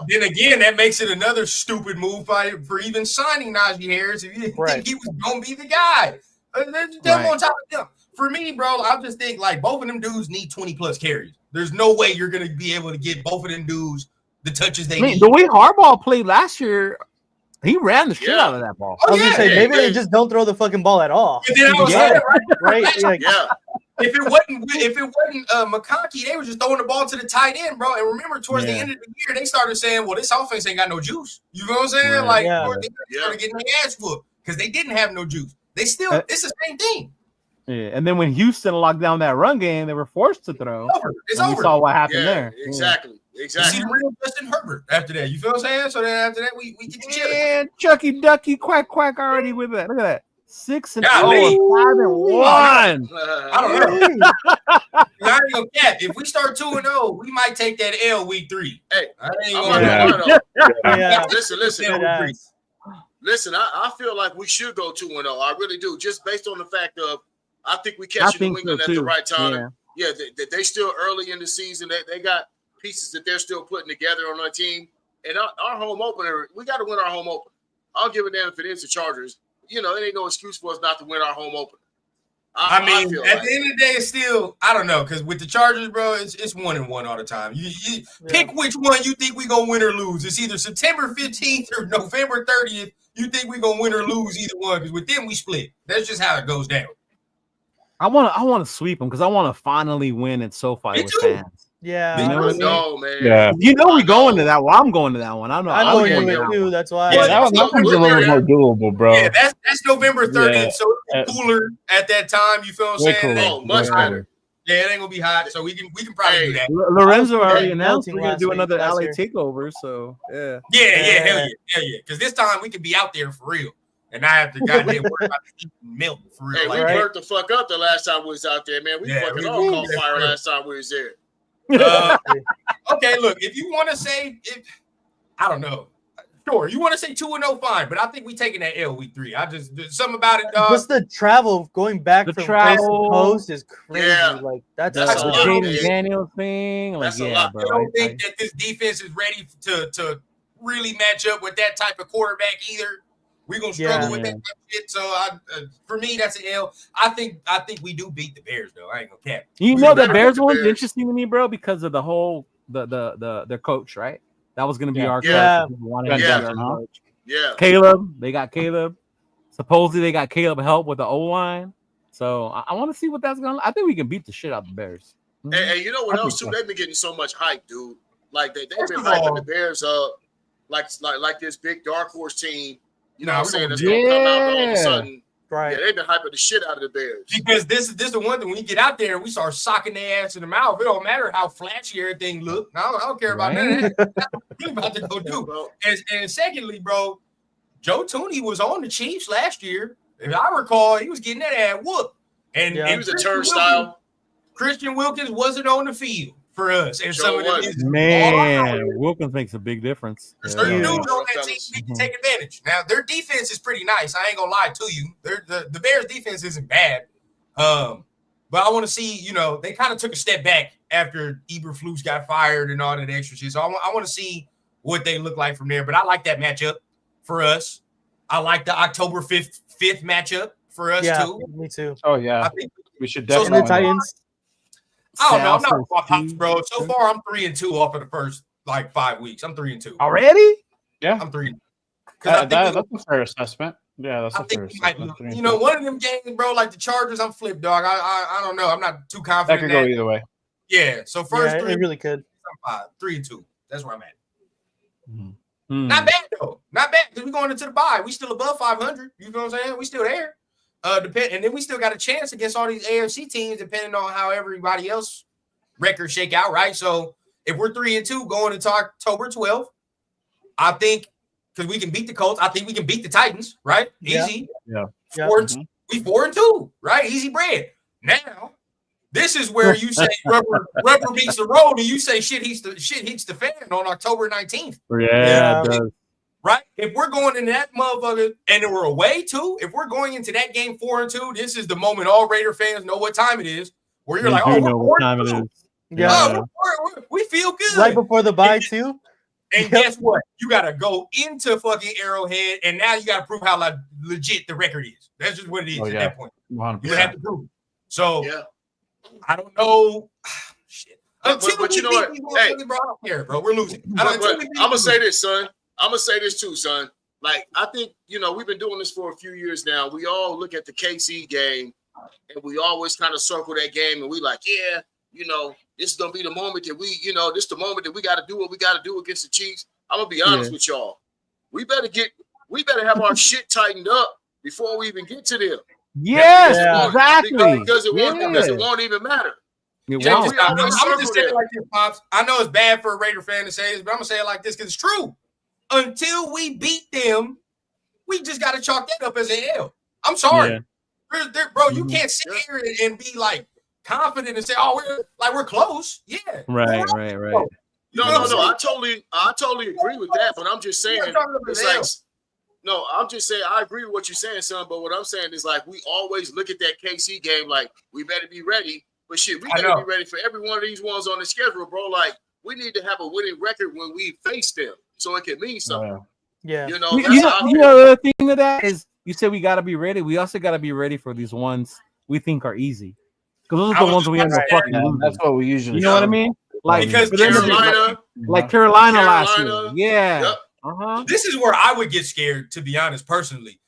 Then again, that makes it another stupid move for even signing Najee Harris if you didn't think he was gonna be the guy. Them on top of them. For me, bro, I just think like both of them dudes need 20+ carries. There's no way you're gonna be able to get both of them dudes the touches they need. The way Harbaugh played last year, he ran the shit out of that ball. I was gonna say maybe they just don't throw the fucking ball at all. And then I was right? Like, If it wasn't McConkey, they were just throwing the ball to the tight end, bro. And remember, towards the end of the year, they started saying, "Well, this offense ain't got no juice." You know what I'm saying? Like, towards the end, they started getting their ass whooped because they didn't have no juice. They still, it's the same thing. Yeah, and then when Houston locked down that run game, they were forced to throw. It's over. We saw what happened there. Exactly. You see the real Justin Herbert after that. You feel what I'm saying? So then after that, we get to chill. And Chucky Ducky quack already with that. Look at that. 6-0, 5-1. I don't know. I ain't gonna cap. If we start 2-0, we might take that L week 3. Hey, I ain't gonna Listen, I feel like we should go 2-0. I really do. Just based on the fact of I think we catch New England at the right time. Yeah, they still early in the season. They got pieces that they're still putting together on our team. And our home opener, we got to win our home opener. I'll give a damn if it is the Chargers. It ain't no excuse for us not to win our home opener. I mean, at the end of the day, it's still, I don't know, because with the Chargers, bro, it's 1-1 all the time. You pick which one you think we gonna win or lose. It's either September 15th or November 30th. You think we gonna win or lose either one? Because with them we split. That's just how it goes down. I want to sweep them because I want to finally win at SoFi with fans. Yeah. You know what I mean? No, man. Yeah. You know we going to that one. I'm going to that one. I'm going to that it one. too. That's why. Yeah, that one's a little more doable, bro. Yeah, that's November 30th, Yeah. so it's cooler at that time. You feel what I'm Way saying? cooler. Oh, much better. Yeah, it ain't gonna be hot, so we can probably do that. Lorenzo already Hey, announced melting we're gonna last do week, another last LA year. takeover. So yeah. Yeah, hell yeah. Because this time we can be out there for real, and I have to goddamn worry about the heat and milk for real. Hey, we like, burnt the fuck up the last time we was out there, man. We Yeah, fucking we all caught did. fire last time we was there. Okay, look, if you want to say, I don't know. Sure, you want to say 2-0, fine, but I think we taking that L week 3. I just something about it, dog. Just the travel going back The from travel, coast to coast is crazy. Yeah. Like that's The a lot, Jaden man. Daniels thing. Like, That's a yeah, lot. bro. I don't think that this defense is ready to really match up with that type of quarterback either. We're gonna struggle with that type of shit. So for me, that's an L. I think we do beat the Bears though. I ain't gonna cap. You We know do the better Bears beat the one's Bears. interesting to me, bro, because of the whole their coach, right? That was gonna be our Yeah. coach. People wanted him to Yeah. be our coach. Yeah. Caleb, they got Caleb. Supposedly they got Caleb help with the O line. So I want to see what that's gonna. I think we can beat the shit out of the Bears. And you know what I else think too? so. They've been getting so much hype, dude. Like they've First been of all- hyping the Bears up, like this big dark horse team. You know what I'm saying? That's Yeah. gonna come out and all of a sudden. right. Yeah, they've been hyping the shit out of the Bears. Because this is the one thing when you get out there and we start socking their ass in the mouth. It don't matter how flashy everything look. I don't care about none of that. That's what we about to go do. Bro. And secondly, bro, Joe Tooney was on the Chiefs last year. If I recall, he was getting that ass whooped. And, Yeah. and He was a Christian turnstile. Christian Wilkins wasn't on the field for us. And Sure some of them wasn't. is Man, Wilkins makes a big difference. certain Yeah. dudes on that team need to take advantage. Now, their defense is pretty nice. I ain't gonna lie to you. The Bears' defense isn't bad. But I want to see, they kind of took a step back after Eberflus got fired and all that extra shit. So I want to see what they look like from there. But I like that matchup for us. I like the October 5th matchup for us too. Me too. Oh yeah, I think we should So definitely. And the Titans. I don't know. I'm not South off hops, bro. So far, I'm 3-2 off of the first 5 weeks. I'm 3-2. Already? Yeah, I'm 3. Because that's a fair assessment. Yeah, that's I a fair think we might, assessment. one of them games, bro, like the Chargers, I'm flipped, dog. I don't know. I'm not too That confident. could in go that. either way. Yeah. So first Yeah, three, it really could. I'm 3-2. That's where I'm at. Hmm. Not bad though. Not bad because we're going into the bye. We still above 500. You know what I'm saying? We still there. And then we still got a chance against all these AFC teams, depending on how everybody else records shake out, right? So if we're 3-2 going into October 12th, I think because we can beat the Colts, I think we can beat the Titans, right? Yeah. Easy. Yeah. We 4-2, right? Easy bread. Now, this is where you say rubber meets the road, and you say shit hits the fan on October 19th. Yeah, it does. Right? If we're going into that motherfucker and we're away too, if we're going into that game 4-2, this is the moment all Raider fans know what time it is. Where you're We like, do oh, know what time it 4-2. is. Yeah. Oh, we feel good. Right before the bye too. And guess what? You got to go into fucking Arrowhead, and now you got to prove how legit the record is. That's just what it is Oh, at yeah. that point. 100%. You have to prove it. So Yeah. I don't know. Shit. But you know what? Hey. Bro, I don't care, bro. We're losing. I'm gonna say this, son. I'm gonna say this too, son. Like I think we've been doing this for a few years now. We all look at the KC game, and we always kind of circle that game, and we like, yeah, this is gonna be the moment that this is the moment that we got to do what we got to do against the Chiefs. I'm gonna be honest with y'all. We better have our shit tightened up before we even get to them. Yes, Because exactly. Because it won't even matter. It Check won't. this out. I'm gonna circle just say it there. like this, Pops. I know it's bad for a Raider fan to say this, but I'm gonna say it like this because it's true. Until we beat them, we just gotta chalk that up as an L. I'm sorry, bro. You can't sit here and be like confident and say, "Oh, we're close." Yeah, Right. No. I totally agree with that. But I'm just saying, it's like, no, I'm just saying I agree with what you're saying, son. But what I'm saying is like we always look at that KC game like we better be ready. But shit, we better be ready for every one of these ones on the schedule, bro. Like we need to have a winning record when we face them, so it can mean something. Yeah. You You know the thing to that is you said we got to be ready. We also got to be ready for these ones we think are easy because those are the ones we end up fucking losing. That's what we usually. You know what I mean? Like because Carolina last year. Yeah. Yep. This is where I would get scared, to be honest, personally.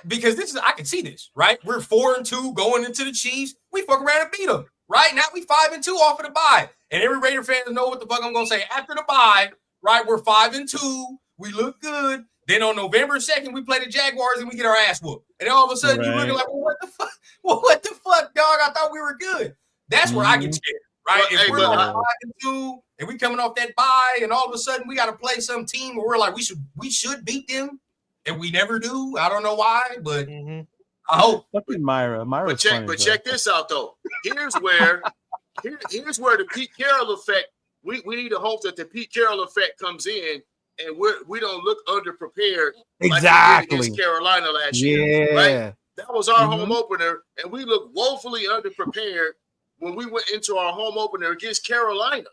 Because I can see this, right? We're 4-2 going into the Chiefs. We fuck around and beat them, right? Now we 5-2 off of the bye. And every Raider fan know what the fuck I'm gonna say. After the bye, right? We're 5-2. We look good. Then on November 2nd, we play the Jaguars and we get our ass whooped. And then all of a sudden, you're looking like, well, what the fuck? Well, what the fuck, dog? I thought we were good. That's where I get scared, right? If we're like 5-2 and we coming off that bye, and all of a sudden we got to play some team where we're like, we should beat them, and we never do. I don't know why, but I hope. Fucking Myra. But check this out though. Here's where the Pete Carroll effect. We need to hope that the Pete Carroll effect comes in, and we don't look underprepared like we did against Carolina last year. Right? That was our home opener, and we looked woefully underprepared when we went into our home opener against Carolina.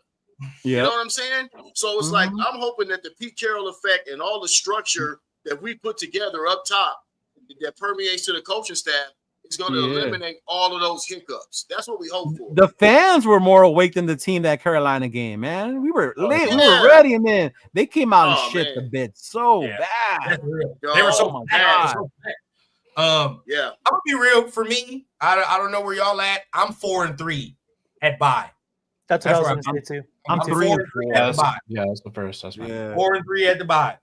You know what I'm saying? So it's like I'm hoping that the Pete Carroll effect and all the structure that we put together up top that permeates to the coaching staff is going to eliminate all of those hiccups. That's what we hope for. The fans were more awake than the team that Carolina game, man. We were late, we were ready, and then they came out and shit the bed so bad. They were so bad. I'm gonna be real. For me, I don't know where y'all at. I'm 4-3 at bye. That's what I was gonna say too. I'm 3-4 at the bye. Yeah, that's the first. That's right. 4-3 at the bye.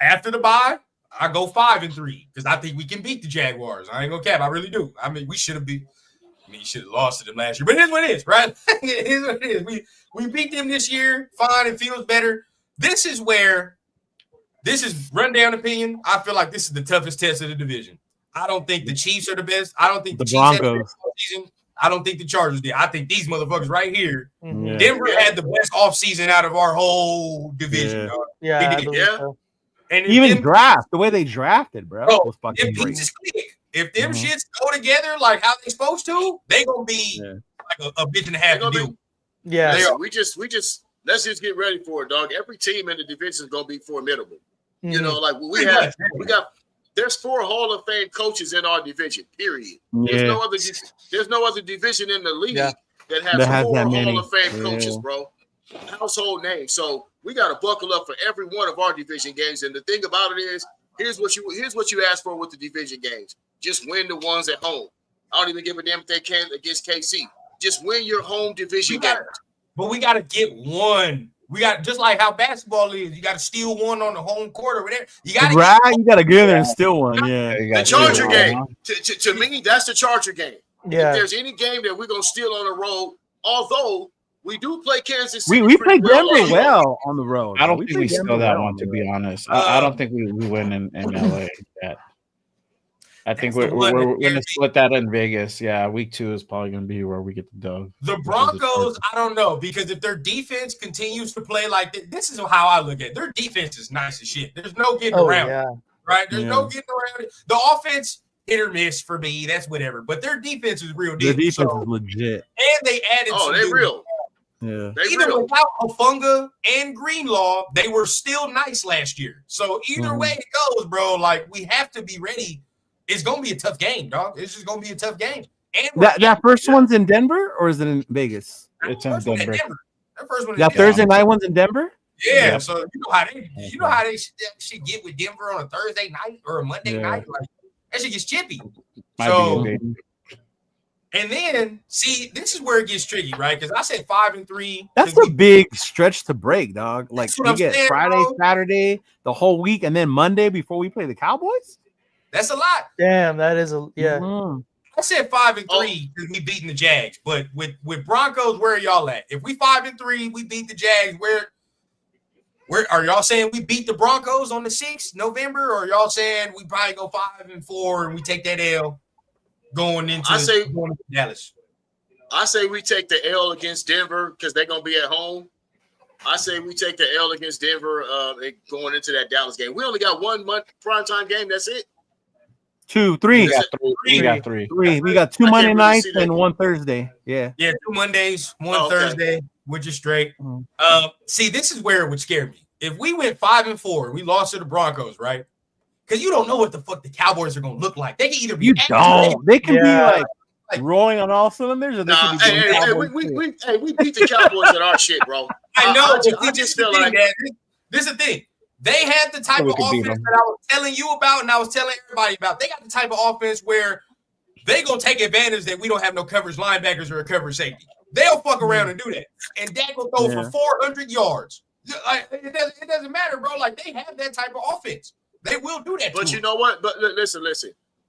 After the bye, I go 5-3 because I think we can beat the Jaguars. I ain't gonna cap. I really do. I mean, we should have beat. I mean, you should have lost to them last year, but it is what it is, right? It is what it is. We beat them this year. Fine, it feels better. This is rundown opinion. I feel like this is the toughest test of the division. I don't think the Chiefs are the best. I don't think the Chiefs had the best offseason. I don't think the Chargers did. I think these motherfuckers right here. Denver had the best offseason out of our whole division. And even draft, the way they drafted, bro. Was fucking great. If them shits go together like how they supposed to, they gonna be like a bitch and a half to do. Yeah, we just let's just get ready for it, dog. Every team in the division is gonna be formidable. You know, like we got. There's 4 Hall of Fame coaches in our division. Period. There's no other division in the league that has 4 Hall of Fame coaches, bro. Household names. So we got to buckle up for every one of our division games. And the thing about it is, here's what you ask for with the division games. Just win the ones at home. I don't even give a damn if they can against KC. Just win your home division games. But we got to get one. We got just like how basketball is. You got to steal one on the home court or whatever. You got to get in there and steal one. Yeah, the Charger game. To me, that's the Charger game. Yeah. If there's any game that we're gonna steal on the road, although we do play Kansas City. We play Denver well on the road. I don't think we steal that one, to be honest. I don't think we win in LA yet. I think we're going to split that in Vegas. Yeah, week 2 is probably going to be where we get the dub. The Broncos, I don't know, because if their defense continues to play like this is how I look at it. Their defense is nice as shit. There's no getting around it, right? There's no getting around it. The offense, hit or miss for me. That's whatever. But their defense is real deal. Their defense is legit. And they added they're real. Yeah. Even without Ofunga and Greenlaw, they were still nice last year. So either way it goes, bro, like we have to be ready. It's gonna be a tough game, dog. It's just gonna be a tough game. And that first one's in Denver, or is it in Vegas? It's in Denver. That first one. That Thursday night one's in Denver. Yeah. So you know how they should get with Denver on a Thursday night or a Monday night. Like that shit gets chippy. And then see, this is where it gets tricky, right? Because I said 5-3. That's a big stretch to break, dog. Like we get Friday, Saturday, the whole week, and then Monday before we play the Cowboys. That's a lot. Damn, that is I said 5-3 because we beating the Jags, but with Broncos, where are y'all at? If we 5-3, we beat the Jags. Where are y'all saying we beat the Broncos on the 6th November, or y'all saying we probably go 5-4 and we take that L going into Dallas? I say we take the L against Denver because they're gonna be at home. I say we take the L against Denver going into that Dallas game. We only got 1 month primetime game. That's it. 2, 3. We got 3. We got 2 Monday nights and 1 Thursday. Yeah. 2 Mondays, 1 Thursday, which is straight. See, this is where it would scare me. If we went 5-4, we lost to the Broncos, right? Because you don't know what the fuck the Cowboys are gonna look like. They can either be They can be like rolling on all cylinders, or they can be we beat the Cowboys at our shit, bro. I know. I just feel like this is the thing. They had the type of offense that I was telling you about and I was telling everybody about. They got the type of offense where they gonna take advantage that we don't have no coverage linebackers or a coverage safety. They'll fuck around and do that, and Dak will throw for 400 yards. Like, it doesn't matter, bro. Like they have that type of offense. They will do that. But you know what? But listen.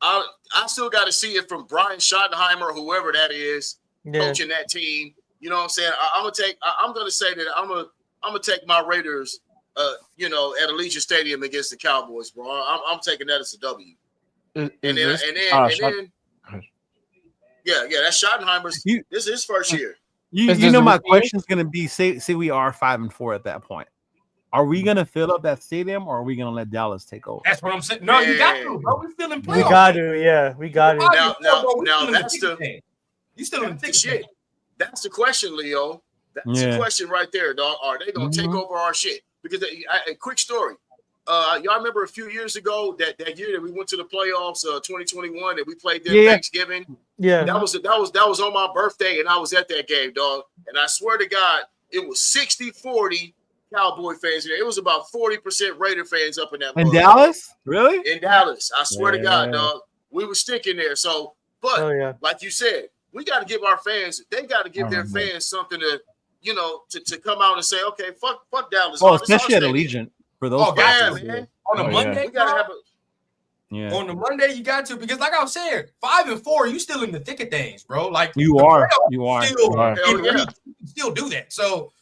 I still got to see it from Brian Schottenheimer or whoever that is coaching that team. You know what I'm saying? I'm gonna say that I'm gonna take my Raiders. At Allegiant Stadium against the Cowboys, bro. I'm taking that as a W. And then, that's Schottenheimer's. This is his first year. You know, my question is going to be: say we are 5-4 at that point. Are we going to fill up that stadium, or are we going to let Dallas take over? That's what I'm saying. No, you got to, bro. We're still in playoffs. We got to, yeah, we got to. Now that's you still in the thick shit. That's the question, Leo. That's the question right there, dog. Are they going to take over our shit? Because a quick story. Y'all remember a few years ago that year that we went to the playoffs, 2021, that we played there Thanksgiving. Yeah, that was on my birthday, and I was at that game, dog. And I swear to God, it was 60-40 Cowboy fans. It was about 40% Raider fans up in that. In Dallas, really? In Dallas, I swear to God, dog. We were sticking there. So, but like you said, we got to give our fans. They got to give their fans something to. To come out and say, okay, fuck Dallas. Oh, especially at Allegiant for those. Oh, man. On a Monday, we gotta have on the Monday, you got to, because like I was saying, 5-4, you still in the thick of things, bro. Like you are. Still do that. So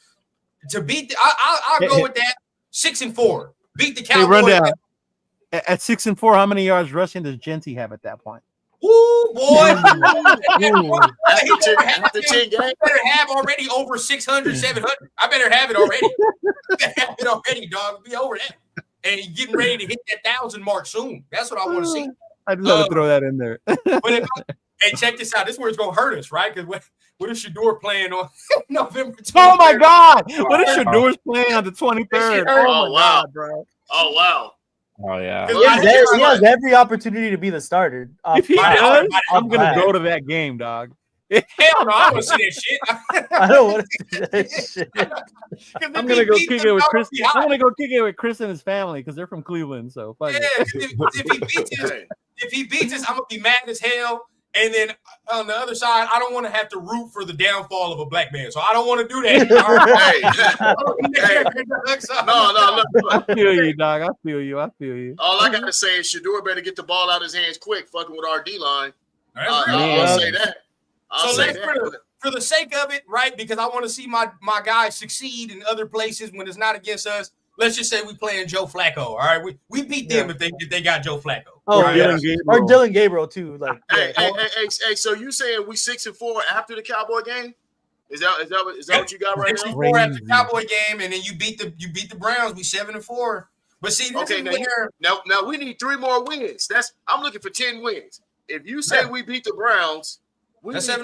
to beat, I'll go with that. 6-4, beat the Cowboys. Hey, run down. At 6-4, how many yards rushing does Genty have at that point? Ooh, boy. He better have already over 600, 700. I better have it already. Have it already, dog. Be over that. And he's getting ready to hit that 1,000 mark soon. That's what I want to see. I just had to throw that in there. Hey, check this out. This is where it's going to hurt us, right? Because what is Shador playing on November 23rd? Oh, my God. What is Shador's playing on the 23rd? Oh, wow. God, bro. Oh, wow. Oh, yeah. He has every opportunity to be the starter. If he does, I'm going to go to that game, dog. Hell no, I don't want to see that shit. I don't want to see that shit. I'm gonna go kick it with Chris. I'm gonna go kick it with Chris and his family because they're from Cleveland. So if he beats us, I'm gonna be mad as hell. And then on the other side, I don't want to have to root for the downfall of a black man. So I don't want to do that. No. I feel you, dog. I feel you. All I gotta say is Shador better get the ball out of his hands quick, fucking with our D line. I'll say that. For the sake of it, right? Because I want to see my guys succeed in other places when it's not against us. Let's just say we playing Joe Flacco. All right, we beat them if they got Joe Flacco. Oh, right? Or Dylan Gabriel too. Like, hey, so you saying we 6-4 after the Cowboy game? Is that what you got right now? 6-4 after the Cowboy game, and then you beat the Browns. We 7-4. But see, now we need 3 more wins. I'm looking for 10 wins. If you say we beat the Browns, we need 3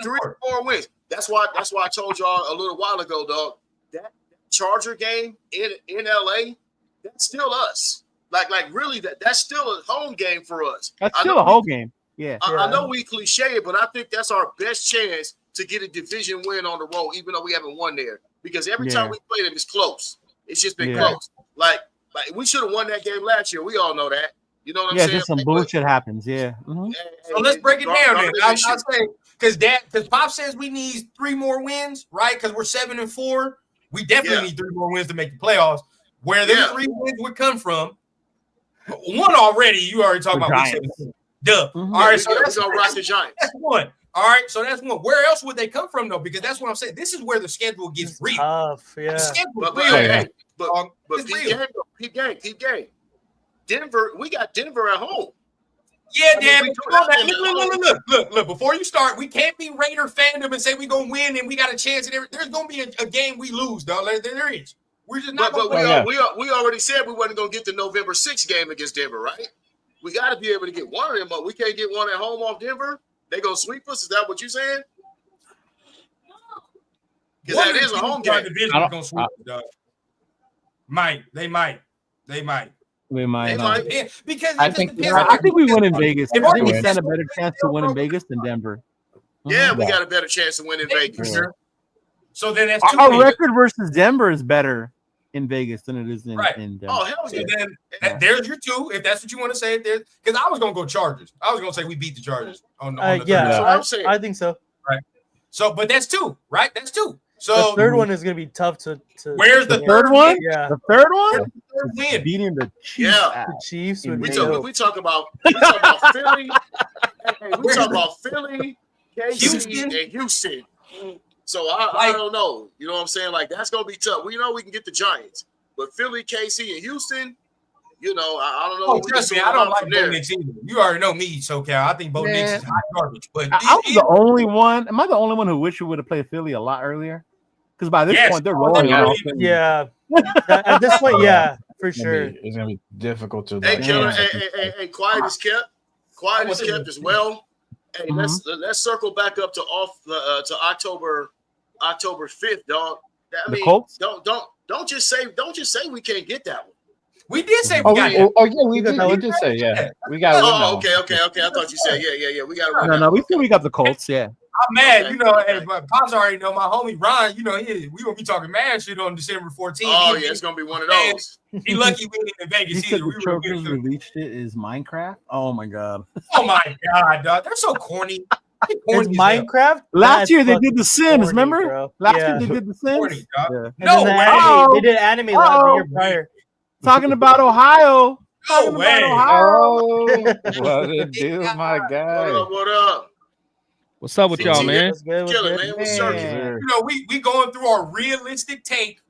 more wins. That's why I told y'all a little while ago, dog. That Charger game in LA, that's still us. Like really, that's still a home game for us. That's still a home game. Yeah. I know we cliche it, but I think that's our best chance to get a division win on the road, even though we haven't won there. Because every time we play them, it's close. It's just been close. Like we should have won that game last year. We all know that. You know what I'm saying? Yeah, just some bullshit happens. Yeah. Mm-hmm. So let's break it down then. I'll say because Pop says we need 3 more wins, right? Because we're 7-4. We definitely need 3 more wins to make the playoffs. Where those 3 wins would come from? One already. You already talked about. Duh. Mm-hmm. All right, so that's gonna rock the Giants. That's one. All right, so that's one. Where else would they come from though? Because that's what I'm saying. This is where the schedule gets real. Tough, yeah. The schedule but peep game. Denver, we got Denver at home. Yeah, damn it. Look, before you start, we can't be Raider fandom and say we're going to win and we got a chance. There's going to be a game we lose, dog. There is. We're just not going to win. We already said we wasn't going to get the November 6th game against Denver, right? We got to be able to get one of them, but we can't get one at home off Denver. They going to sweep us? Is that what you're saying? Because that is a home game. Going to sweep us, dog. They might. We might. Because I think we win in Vegas. I think we stand a better chance to win in Vegas than Denver. Yeah, we got a better chance to win in Vegas. So then that's our record versus Denver is better in Vegas than it is in. Right. In oh hell yeah! Then there's your two, if that's what you want to say. There, because I was gonna go Chargers. I was gonna say we beat the Chargers on the third. I think so. Right. So, but that's two, right? That's two. So the third one is gonna be tough to where's the third one? Yeah, the third one. Third win. Beating the Chiefs. Yeah, the Chiefs. We talk about Philly. We talk about Philly, KC, and Houston. So I don't know. You know what I'm saying? Like that's gonna be tough. We know we can get the Giants, but Philly, KC, and Houston. You know, I don't know. Oh, trust me, I don't like Bo Nix either. You already know me, SoCal. I think Bo Nix is hot garbage. But I was the only one. Am I the only one who wish we would have played Philly a lot earlier? Because by this point, they're rolling. Yeah. At this point, yeah, for sure. It's gonna be difficult to. Hey, Killer, hey, quiet is kept. Quiet is kept as well. Hey, let's circle back up to October 5th, dog. I mean, don't just say we can't get that one. We did say we got it. Oh yeah, we did say yeah. We got it. Oh, okay. I thought you said yeah. We got it. No, we feel we got the Colts. Yeah. I'm mad, you know. Hey, but Pops already know my homie Ron. You know, we gonna be talking mad shit on December 14th. Oh yeah, it's gonna be one of those. He lucky we ain't in Vegas. He said the Chargers released it is Minecraft. Oh my god. Oh my god, dog. They're so corny. It's Minecraft. Last year they did The Sims. Remember? Last year they did The Sims. Corny, yeah. No, they did anime the year prior. Talking about Ohio. No way. Oh, what it do, my guy? What up? What's up with y'all, man? Killing, man. What's up? You know, we going through our realistic take.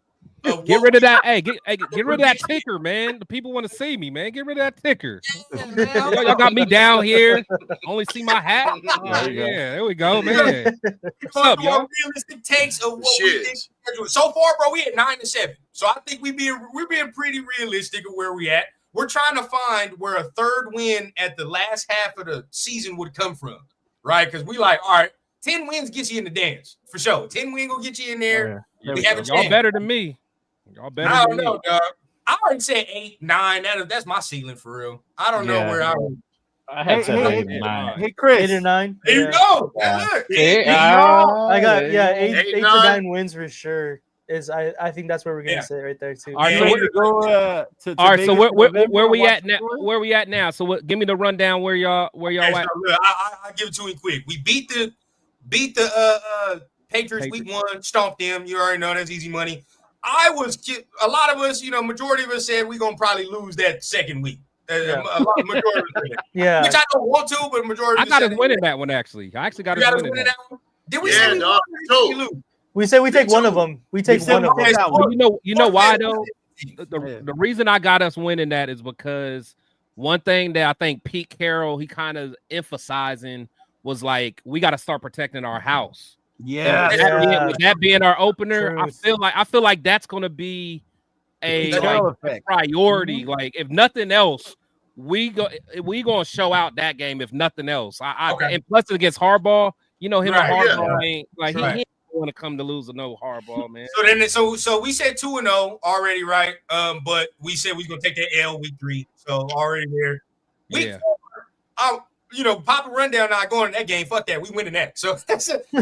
Get rid of that. Hey, get rid of that ticker, man. The people want to see me, man. Get rid of that ticker. Y'all got me down here. Only see my hat. There we go, man. What's up, y'all? Realistic takes of what we think. So far, bro, we at 9-7. So I think we're being pretty realistic of where we at. We're trying to find where a third win at the last half of the season would come from, right? Because we like, all right, 10 wins gets you in the dance for sure. 10 wins will get you in there. We have a chance. Y'all better than me. Y'all better. I don't know, dog. I already said 8, 9. That's my ceiling for real. I don't know where I had 7, 8, 9. Hey, Chris. 8 or 9. There you go. I got 8 to 9 wins for sure. I think that's where we're gonna sit right there too. All right, so where we at now? Where we at now? So give me the rundown where y'all at. I'll give it to you quick. We beat the Patriots week 1, stomped them. You already know that's easy money. A lot of us, you know, majority of us said we're gonna probably lose that second week. Majority of us said yeah, which I don't want to, but majority. I got us winning that one actually. I actually got us winning that one. Did we say we won or did we lose? We say we take one of them. We take one of them. You know why though? The reason I got us winning that is because one thing that I think Pete Carroll he kind of emphasizing was like we got to start protecting our house. Yeah, with that being our opener, I feel like that's going to be a priority. Like if nothing else, we gonna show out that game. If nothing else, and plus against Harbaugh, you know him and Harbaugh ain't like he want to come to lose or no Harbaugh, man. So we said 2-0 already, right? But we said we gonna take that L week 3, so already there. Week 4, you know, Papa Rundown not going to that game. Fuck that. We winning that. So that's it. So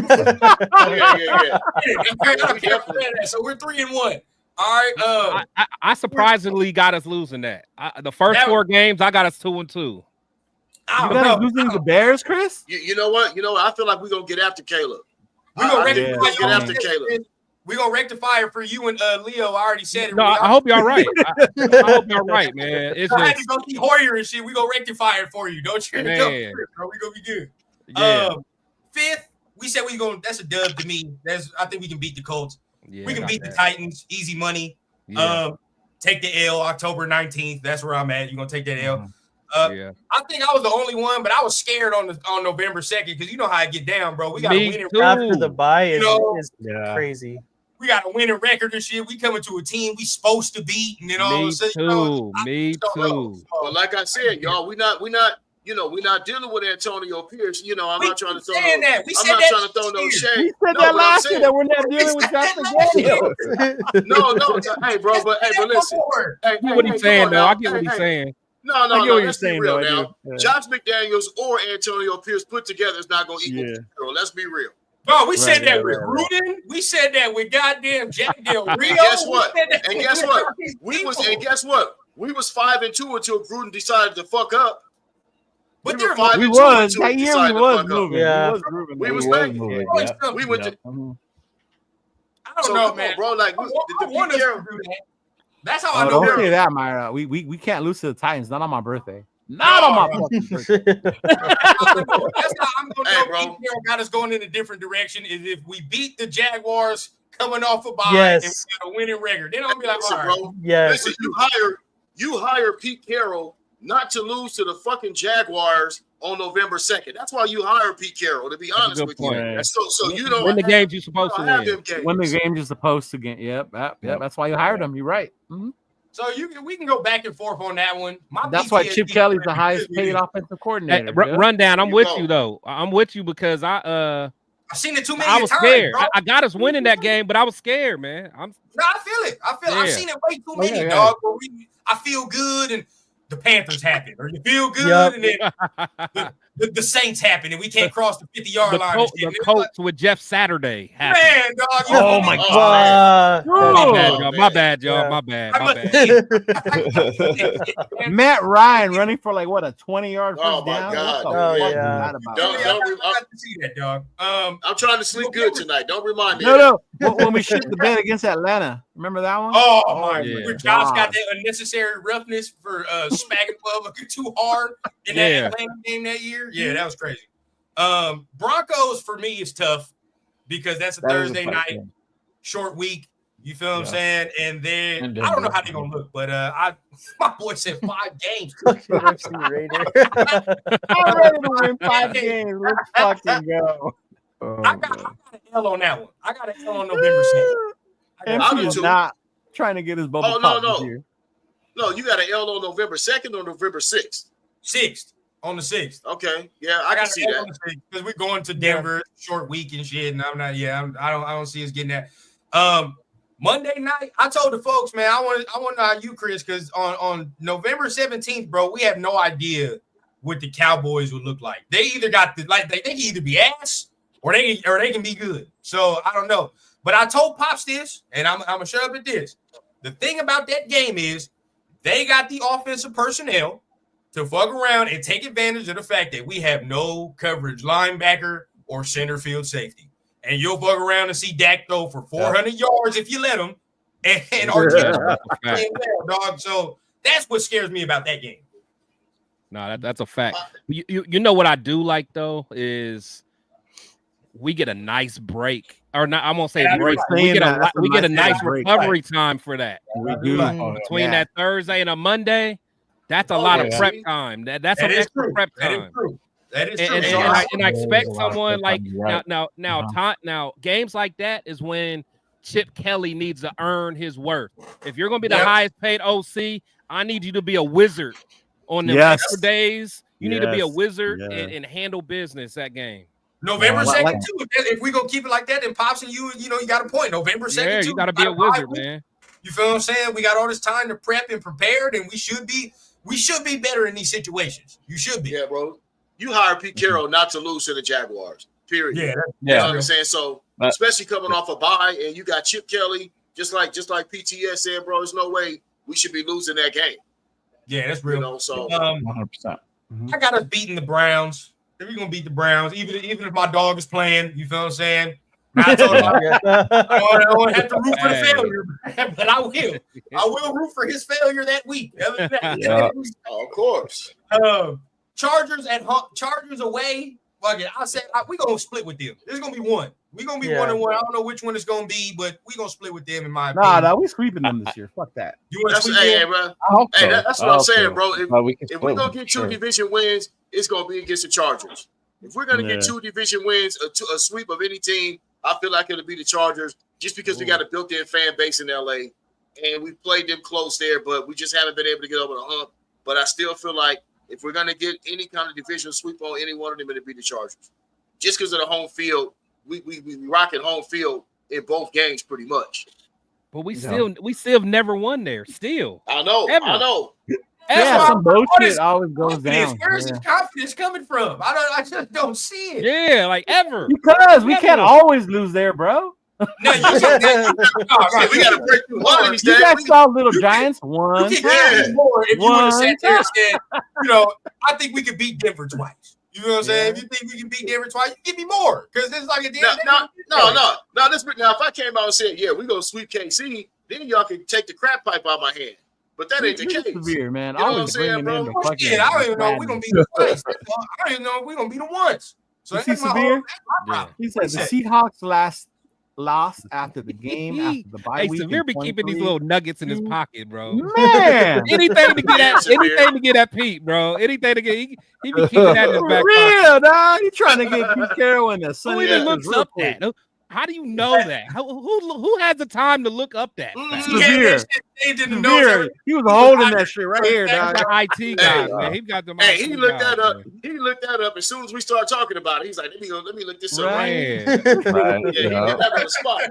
we're 3-1. All right. I surprisingly got us losing that. The first 4 games, I got us 2-2. You got us losing the Bears, Chris? You know what? I feel like we're gonna get after Caleb. We're gonna rectify it for you and Leo. I already said it. No, I hope y'all right. I hope y'all right, man. It's I had to go see Hoyer and shit. We gonna rectify it for you. Don't you know? We gonna be good. Yeah. 5th, we said we gonna. That's a dub to me. I think we can beat the Colts. Yeah, we can beat the Titans. Easy money. Yeah. Take the L October 19th. That's where I'm at. You're gonna take that L. I think I was the only one, but I was scared on November 2nd because you know how I get down, bro. We got to win it after the bye. Is crazy. We got a winning record and shit. We coming to a team we supposed to beat, and then all of a sudden, me too. Well, like I said, y'all, we're not dealing with Antonio Pierce. You know, I'm not trying to throw no shade. We said that last year that we're not dealing with Justin Daniels. No, hey, bro, but listen. I get what he's saying, though. I get what he's saying. No. Let's be real now. Josh McDaniels or Antonio Pierce put together is not going to equal. Let's be real. Bro, we said that with Gruden. We said that with goddamn Jack Del Rio. And guess what? And guess what? We was 5-2 until Gruden decided to fuck up. But we were 5-2 that year. We was moving. Yeah. We was moving. We went to. I don't know, man, bro. Like I want us to do that. That's how I know. Don't say that, Myra. We can't lose to the Titans. Not on my birthday. Not on my fucking birthday. That's how I'm gonna know. Pete Carroll got us going in a different direction. Is if we beat the Jaguars coming off a bye and we got a winning record, then I'll be like, all right, bro. Yes. Listen, you hire Pete Carroll not to lose to the fucking Jaguars on November 2nd. That's why you hire Pete Carroll, to be honest with you. So you don't win the games you're supposed to win. Win the games you're supposed to get. Yep. That's why you hired him. You're right. Mm-hmm. So we can go back and forth on that one. That's why Chip Kelly's the highest paid offensive coordinator. Hey, rundown. I'm with you though. I'm with you because I seen it too many times. I was scared. Bro. I got us winning that game, but I was scared, man. I feel it. I've seen it way too many, dog. Where I feel good and the Panthers happen, or you feel good and then the Saints happen, and we can't cross the 50-yard line. The Colts with Jeff Saturday happened. Man, dog. Oh my God. My bad, y'all. My bad. Matt Ryan running for like what, a 20-yard first down? God. Oh yeah. Don't see that, dog. I'm trying to sleep good tonight. Don't remind me. No. When we shit the bed against Atlanta, remember that one? Oh my! Where Josh got that unnecessary roughness for smacking Bubba too hard in that Atlanta game that year. Yeah, that was crazy. Broncos for me is tough because that's a Thursday night, short week. You feel what I'm saying? And then I don't know how they're gonna look, but my boy said 5 games. I'm ready to win 5 games. Let's fucking go. I got an L on that one. I got an L on November 2nd. I'm not trying to get his bubble pop this year. No, you got an L on November 2nd or November 6th? 6th. On the 6th. Okay. Yeah, I can see that. Because we're going to Denver, short week and shit. And I'm not, I don't see us getting that. Monday night, I told the folks, man, I want to know how you, Chris, because on November 17th, bro, we have no idea what the Cowboys would look like. They either got they can either be ass or they can be good. So I don't know. But I told Pops this, and I'm gonna shut up at this. The thing about that game is they got the offensive personnel to fuck around and take advantage of the fact that we have no coverage linebacker or center field safety. And you'll fuck around and see Dak throw for 400 yards if you let him. And our team's playing well, dog. So that's what scares me about that game. No, that's a fact. You know what I do like though is we get a nice break, or not. I won't say break. We get a nice recovery time for that. We do between that Thursday and a Monday. That's a lot of prep time. That's some extra prep time. That is true. And I expect someone like now games like that is when Chip Kelly needs to earn his worth. If you're going to be the highest paid OC, I need you to be a wizard on them extra days. You need to be a wizard and handle business that game. November 2nd, too. If we go keep it like that, then Pops and you got a point. November 2nd, yeah, too. You got to be a wizard, man. You feel what I'm saying? We got all this time to prep and prepared, and we should be better in these situations. You should be. Yeah, bro. You hire Pete Carroll not to lose to the Jaguars. Period. Yeah. You know what I'm saying? So, especially coming off a bye, and you got Chip Kelly, just like PTS said, bro, there's no way we should be losing that game. Yeah, that's real. You know, so 100%. I got us beating the Browns. If we're gonna beat the Browns, even if my dog is playing, you feel what I'm saying? I told him I don't have to root for the failure, but I will. I will root for his failure that week. Of course. Chargers at home, Chargers away. Fuck it. I said we're gonna split with them. There's gonna be one. We're gonna be 1-1. I don't know which one it's gonna be, but we're gonna split with them in my opinion. Nah, we sweeping them this year. Fuck that. You want to sweep them? Bro. That's what I'm saying, bro. If we're gonna get 2 division wins, it's gonna be against the Chargers. If we're gonna get 2 division wins, a sweep of any team, I feel like it'll be the Chargers, just because we got a built-in fan base in LA, and we played them close there, but we just haven't been able to get over the hump. But I still feel like if we're gonna get any kind of division sweep on any one of them, it'll be the Chargers, just because of the home field. We rocking home field in both games pretty much. But we still have never won there. Still, I know. Some bullshit always goes down. Where's his confidence coming from? I just don't see it. Yeah, like ever. Because we can't always lose there, bro. No, we got to break through one of these days. You guys saw Little Giants one. You can more if you would have sat there and said, I think we could beat Denver twice. You know what I'm saying? If you think we can beat Denver twice, give me more. Because it's like a damn. Now, if I came out and said, yeah, we're going to sweep KC, then y'all can take the crap pipe out of my hand. But that ain't the case. Severe, man. You know what I'm saying, bro? I don't even know if we're going to beat them twice. I don't even know if we're going to beat them once. So that's my Severe? problem. He said the Seahawks lost after the game, after the bye week. Severe be keeping these little nuggets in his pocket, bro. Man, anything to get at Pete, bro. Anything to get, he be keeping that in his back real, pocket. dog. You trying to get Pete Carroll in the Who Sunday? even looks up that? How do you that? Who has the time to look up that? Severe. He was holding that shit right here, dog. The IT guy, man. He got the. Hey, he looked that up. He looked that up as soon as we started talking about it. He's like, let me look this up right here. Yeah, he did that on the spot.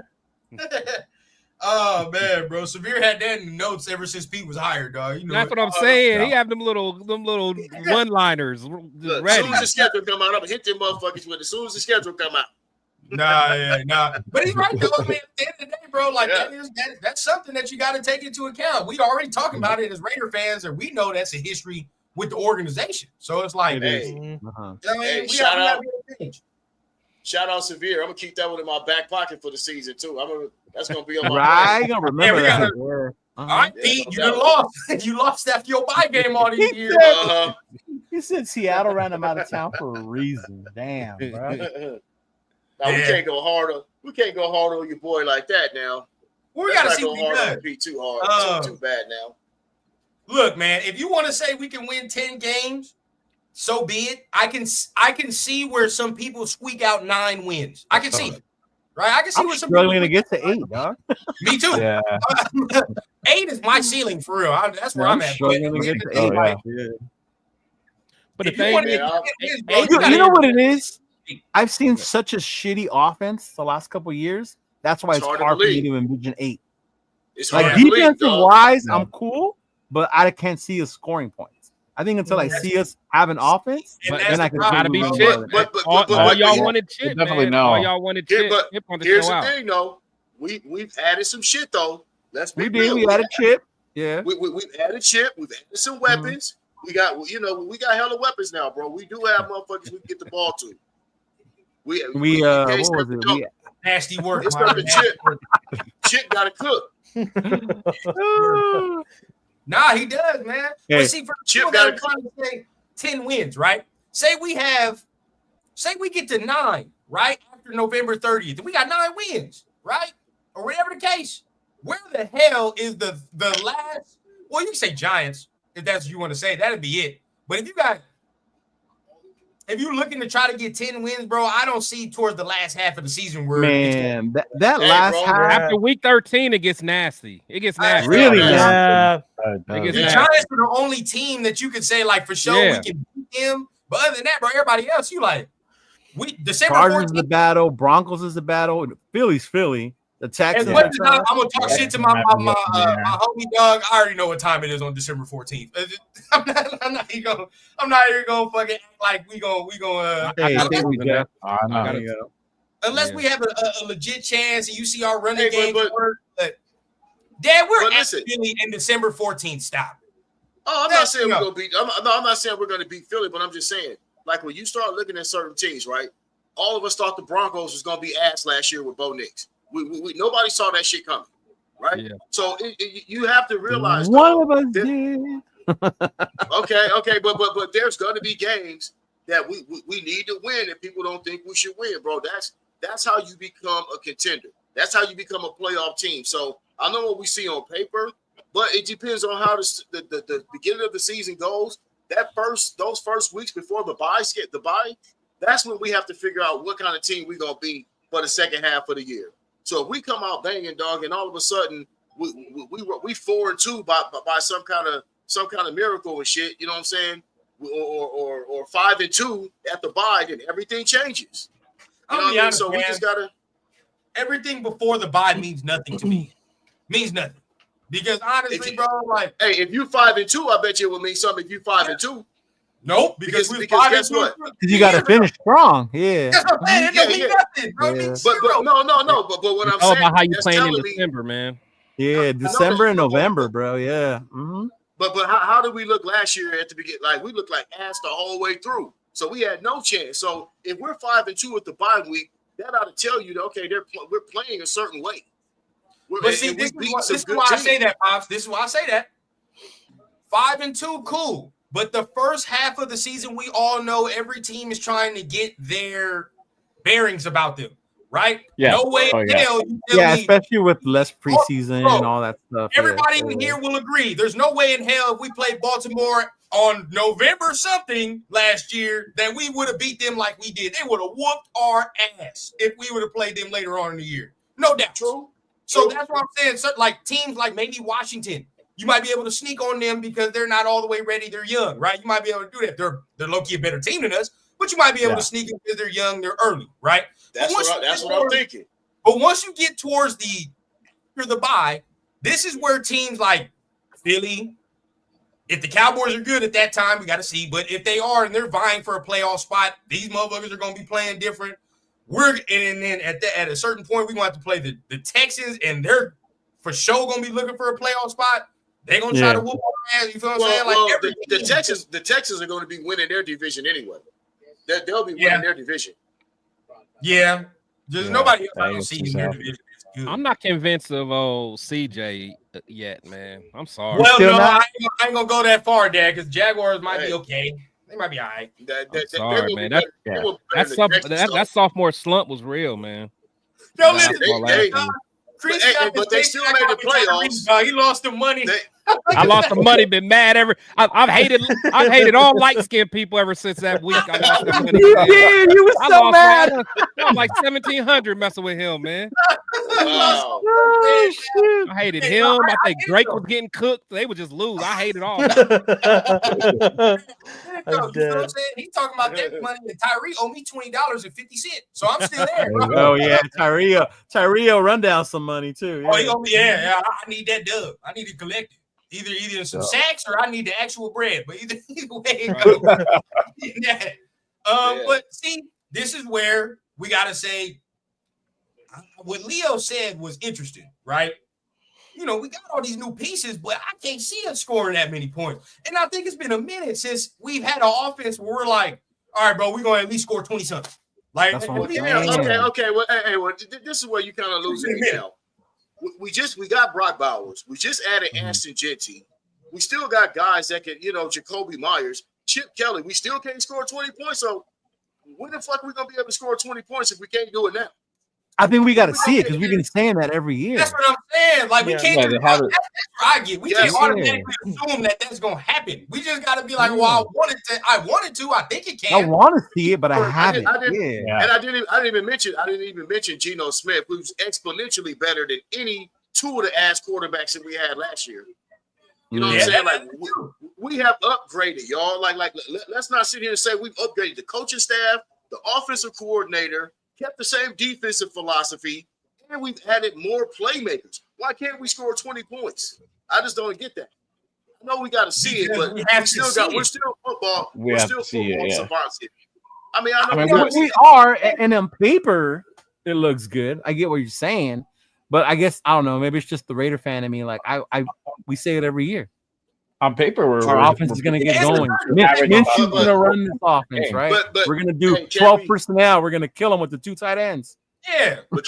Oh man, bro, Severe had that in the notes ever since Pete was hired, dog. You know that's what I'm saying. He have them little one-liners ready. As soon as the schedule come out, I'm gonna hit them motherfuckers with it. As soon as the schedule come out. Nah. But he's right though. I mean, at the end of the day, bro, like that's something that you got to take into account. We already talking about it as Raider fans, and we know that's a history with the organization. So it's like, shout out Severe. I'm gonna keep that one in my back pocket for the season too. That's gonna be on my right. You gonna remember that? All right, Pete, you lost. You lost after your bye game all these years. He said Seattle ran him out of town for a reason. Damn, bro. Now we can't go harder. We can't go harder on your boy like that. Now we gotta see go what hard he on does. Pete too hard. Too bad now. Look, man, if you want to say we can win 10 games, so be it. I can see where some people squeak out 9 wins. I can see it. Right? I can see where some struggling to get to 8, dog. Me too. Yeah. 8 is my ceiling for real. That's where I'm at. Struggling to get to 8. But the thing is, you know what it is? I've seen such a shitty offense the last couple of years. That's why it's hard for me to envision 8. It's like defensive wise, I'm cool, but I can't see us scoring points. I think until I see us have an offense, then I can gotta be shit. But all y'all wanted shit. Definitely no. All y'all wanted shit. But here's the thing, though. We've added some shit though. We added chip. Yeah. We've added chip. We've added some weapons. We got hella weapons now, bro. We do have motherfuckers we can get the ball to. We what was it? Nasty work. It's not the chip. Chip got to cook. Nah, he does, man. Hey. But see, for people that are trying to say 10 wins, right? Say we get to 9, right? After November 30th, we got 9 wins, right? Or whatever the case. Where the hell is the last? Well, you can say Giants if that's what you want to say. That'd be it. But if you're looking to try to get 10 wins, bro, I don't see towards the last half of the season where that last half after week 13, it gets nasty. It gets nasty. Really nasty. The Giants are the only team that you could say, like, for sure we can beat them. But other than that, bro, everybody else, you like December 14th. Chargers is the battle, Broncos is the battle, Philly's Philly. The Texans. I'm gonna talk shit to my homie dog. I already know what time it is on December 14th. I'm not even gonna fucking act like we gonna. Unless we have a legit chance and you see our running game work. But Dad, we're at Philly in December 14th. Stop. Oh, I'm not saying we're gonna beat. I'm not saying we're gonna beat Philly, but I'm just saying, like, when you start looking at certain teams, right? All of us thought the Broncos was gonna be ass last year with Bo Nix. We nobody saw that shit coming, right? Yeah. So you have to realize one of us did. Okay, but there's gonna be games that we need to win, and people don't think we should win, bro. That's how you become a contender. That's how you become a playoff team. So I know what we see on paper, but it depends on how the beginning of the season goes. Those first weeks before the bye, that's when we have to figure out what kind of team we're gonna be for the second half of the year. So if we come out banging, dog, and all of a sudden we 4-2 by some kind of miracle and shit, you know what I'm saying? Or 5-2 at the bye, then everything changes. You know what I mean? So we just gotta. Everything before the bye means nothing to me. Means nothing. Because honestly, bro, like, hey, if you 5-2, I bet you it will mean something. If you 5-2, nope, because guess what? You got to finish strong. Yeah. That's what I'm saying. It don't mean nothing, bro. It Yeah. means But zero. no. But what I'm All saying, about how you that's playing in telling me. December, man. Yeah, December and November, bro. Yeah. Mm-hmm. But how did we look last year at the beginning? Like, we looked like ass the whole way through. So we had no chance. So if we're 5-2 at the bye week, that ought to tell you that, okay, we're playing a certain way. But see, this is why I say that, Pops. This is why I say that. 5-2, cool. But the first half of the season, we all know every team is trying to get their bearings about them, right? Yeah. No way in hell you tell me, especially with less preseason and all that stuff. everybody in here will agree. There's no way in hell if we played Baltimore on November something last year that we would have beat them like we did. They would have whooped our ass if we would have played them later on in the year. No doubt. True. So that's what I'm saying. So, like teams like maybe Washington, you might be able to sneak on them because they're not all the way ready. They're young, right? You might be able to do that. They're low-key a better team than us, but you might be able to sneak them because they're young, they're early, right? That's what I'm thinking. But once you get towards the bye, this is where teams like Philly, if the Cowboys are good at that time, we got to see. But if they are and they're vying for a playoff spot, these motherfuckers are going to be playing different. And then at a certain point, we're going to have to play the Texans, and they're for sure going to be looking for a playoff spot. They're going to try to whoop our ass. You feel what I'm saying? Like the Texans are going to be winning their division anyway. They'll be winning their division. Yeah. There's nobody else I don't see in their division. I'm not convinced of CJ yet, man. I'm sorry. Well, no, I ain't gonna go that far, Dad, because Jaguars might be okay. They might be all right. Sorry, man. That sophomore slump was real, man. No, listen, Chris, but they still made the playoffs. He lost the money. I lost the money. Been mad ever. I've hated all light skinned people ever since that week. I lost the money. You were so mad. I was like 1,700 messing with him, man. Wow. I hated him. I think Drake was getting cooked. They would just lose. I hated all. You know what I'm saying? He's talking about that money, and Tyree owe me $20.50. So I'm still there. Bro. Oh yeah, Tyree run down some money too. Oh, he owe me. Yeah. I need that dub. I need to collect it. Either some sacks or I need the actual bread. But either way, But see, this is where we gotta say what Leo said was interesting, right? You know, we got all these new pieces, but I can't see us scoring that many points. And I think it's been a minute since we've had an offense where we're like, all right, bro, we're gonna at least score 20-something. Like, okay. Well, this is where you kind of losing me now. We got Brock Bowers. We just added Ashton Jeanty. We still got guys that can, Jacoby Myers, Chip Kelly. We still can't score 20 points. So when the fuck are we gonna be able to score 20 points if we can't do it now? I think we got to see it because we've been saying that every year. That's what I'm saying. Like we can't. That's what I get. We can't automatically assume that that's gonna happen. We just got to be like, well, I wanted to. I think it can. I want to see it, but I haven't. And I didn't even mention Geno Smith, who's exponentially better than any two of the ass quarterbacks that we had last year. You know what I'm saying? Like we have upgraded, y'all. Like let's not sit here and say we've upgraded the coaching staff, the offensive coordinator, kept the same defensive philosophy, and we've added more playmakers. Why can't we score 20 points? I just don't get that. I know we got to see it, but we're still football. We're still football. I mean, we are, and on paper, it looks good. I get what you're saying, but I guess I don't know. Maybe it's just the Raider fan in me. Like we say it every year. On paper, our offense is going to get going. Minshew's going to run this offense, right? We're going to do 12 personnel. We're going to kill them with the 2 tight ends. Yeah, but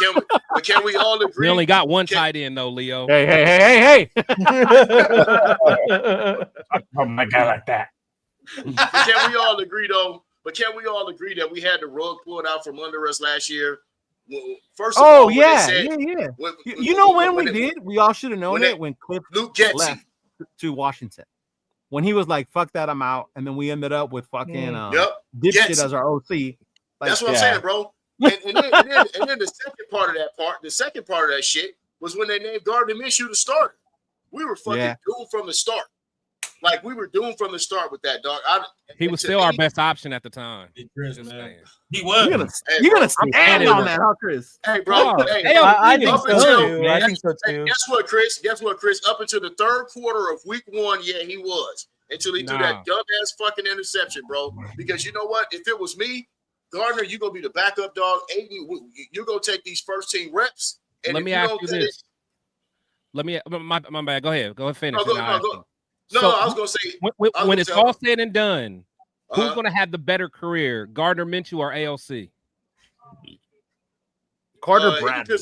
can we all agree? We only got 1 tight end though, Leo. Hey! Oh my God, like that. Can we all agree though? But can we all agree that we had the rug pulled out from under us last year? Well, first of all, yeah. When we did? We all should have known it when Cliff left to Washington. When he was like, fuck that, I'm out. And then we ended up with fucking dipshit as our OC. Like, that's what I'm saying, bro. And then the second part of that shit was when they named Gardner Minshew the starter. We were fucking doomed from the start. Like we were doomed from the start with that, dog. He was still our best option at the time. He was. You're gonna stand on that, huh, Chris? Hey, bro. I think so too. I think so too. Guess what, Chris? Up until the third quarter of week 1, yeah, he was. Until he threw that dumbass fucking interception, bro. Because you know what? If it was me, Gardner, you're gonna be the backup dog. Aiden, you're gonna take these first team reps. And let me ask you this. Let me my bad. Go ahead. Finish. No, I was gonna say when it's all said and done, who's gonna have the better career, Gardner Minshew or AOC? Carter Bradley.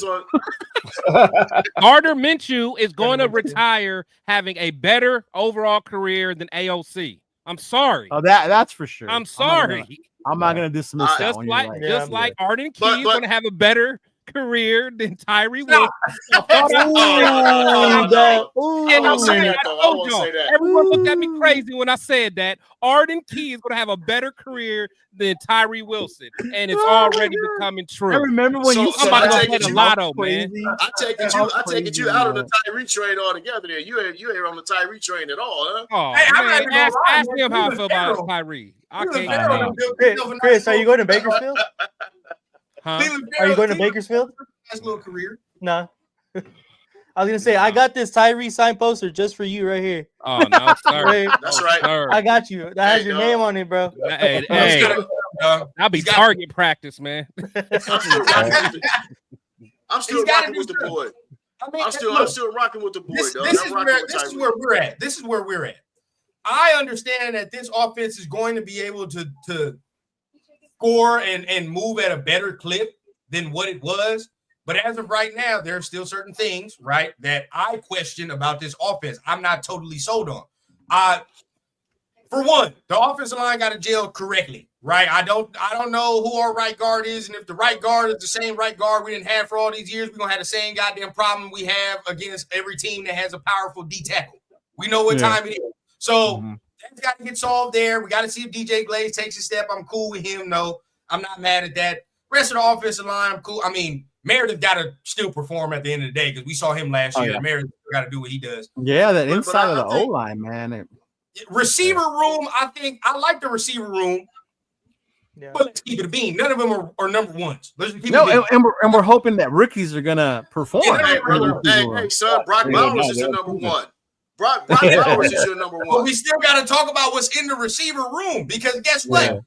Gardner Minshew is going to retire having a better overall career than AOC. I'm sorry. Oh, that's for sure. I'm sorry. I'm not gonna dismiss that one. Just like Arden Key is going to have a better career than Tyree Wilson. Everyone looked at me crazy when I said that. Arden Key is going to have a better career than Tyree Wilson, and it's already becoming true. I remember when you said I'm about to play the lotto, man. I take it you out of the Tyree train altogether. There, you ain't on the Tyree train at all, huh? Oh, man, ask him how I feel about Tyree. I can't. Chris, are you going to Bakersfield? Huh? Are you going to Bakersfield? Nice little career. No. I was gonna say I got this Tyree sign poster just for you right here. Oh no, sir. Right. That's right. Sir. I got you. That has your name on it, bro. Hey, I'll be target practice, man. I'm still rocking with the boy. I'm still rocking with the boy. This is where we're at. This is where we're at. I understand that this offense is going to be able to score and move at a better clip than what it was. But as of right now, there are still certain things, right, that I question about this offense. I'm not totally sold on. For one, the offensive line got to gel correctly, right? I don't know who our right guard is, and if the right guard is the same right guard we didn't have for all these years, we're gonna have the same goddamn problem we have against every team that has a powerful D tackle. We know what time it is. So that's got to get solved there. We got to see if DJ Glaze takes a step. I'm cool with him. No, I'm not mad at that. Rest of the offensive line, I'm cool. I mean, Meredith got to still perform at the end of the day because we saw him last year. Yeah. Meredith got to do what he does. Yeah, that inside of the O-line, man. Receiver room, I think I like the receiver room. Yeah. But let's keep it a bean. None of them are number ones. And we're hoping that rookies are gonna perform. Hey, brother. Hey, son, Brock Bowers is your number one. Brock Bowers is your number one. But we still got to talk about what's in the receiver room because guess what? Yeah.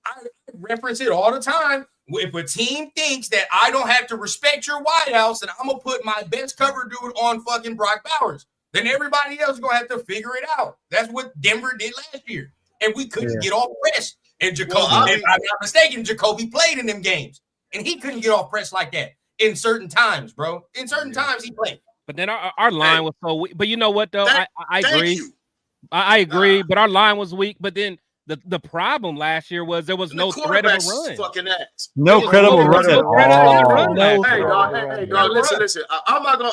I reference it all the time. If a team thinks that I don't have to respect your wideouts, then I'm gonna put my best cover dude on fucking Brock Bowers. Then everybody else is gonna have to figure it out. That's what Denver did last year, and we couldn't get off press. And Jacoby, if I'm not mistaken, Jacoby played in them games, and he couldn't get off press like that in certain times, bro. In certain times, he played. But then our line was so weak. But you know what, though? I agree. I agree, but our line was weak. But then the problem last year was there was no threat of a run. Fucking ass. No credible run at all. Hey, dog, listen. I'm not gonna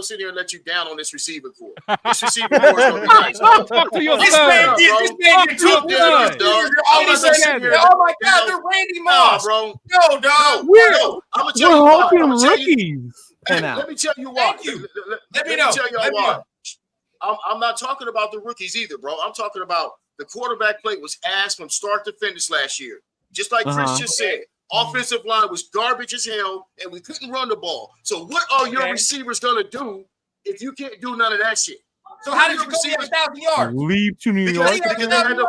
sit here and let you down on this receiver core. This receiver core is gonna be nice. Talk to your son. This man get too good. Oh my God, they're Randy Moss, bro. No, dog. We're hoping rookies. Let me tell you why. Let me know. Tell you why. I'm not talking about the rookies either, bro. I'm talking about the quarterback play was ass from start to finish last year. Just like Chris just said, offensive line was garbage as hell, and we couldn't run the ball. So what are your receivers going to do if you can't do none of that shit? So how did you go 1,000 yards? Leave to New York. Because they had to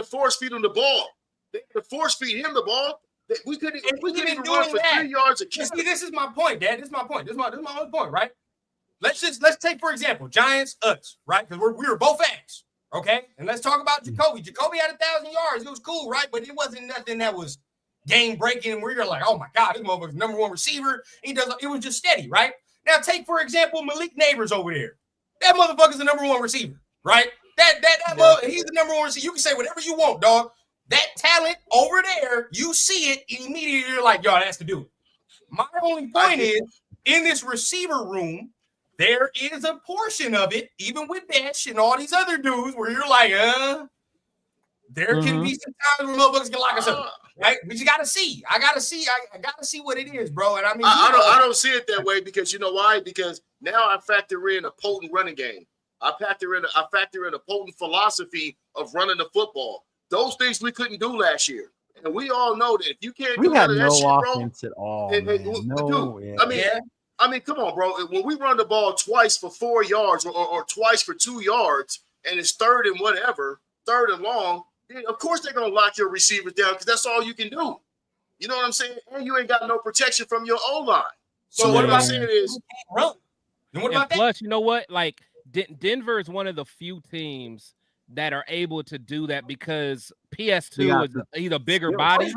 force feed him the ball. They had to force feed him the ball. We couldn't even run for 3 yards a kick. See, this is my point, Dad. This is my point. This is my only point, right? Let's take, for example, Giants, us, right? Because we were both fans. Okay, and let's talk about Jacoby. Jacoby had 1,000 yards. It was cool, right? But it wasn't nothing that was game breaking where you're like, oh my God, this motherfucker's number one receiver. It was just steady, right? Now take, for example, Malik Neighbors over there. That motherfucker's the number one receiver, right? He's the number one receiver. You can say whatever you want, dog. That talent over there, you see it, and immediately you're like, yo, that's to do it. My only point is, in this receiver room, there is a portion of it, even with Dash and all these other dudes, where you're like, there can be some times where motherfuckers can lock us up, right? But you gotta see. I gotta see what it is, bro. And I mean, I don't see it that way because you know why? Because now I factor in a potent running game. I factor in a potent philosophy of running the football. Those things we couldn't do last year. And we all know that if you can't do none of that shit, bro. Offense at all. I mean, come on, bro. When we run the ball twice for 4 yards or twice for 2 yards, and it's third and long, then of course they're gonna lock your receivers down because that's all you can do. You know what I'm saying? And you ain't got no protection from your O-line. So what I'm saying is, run. And what about that? Plus, you know what? Like Denver is one of the few teams that are able to do that because PS2 is he's a bigger body.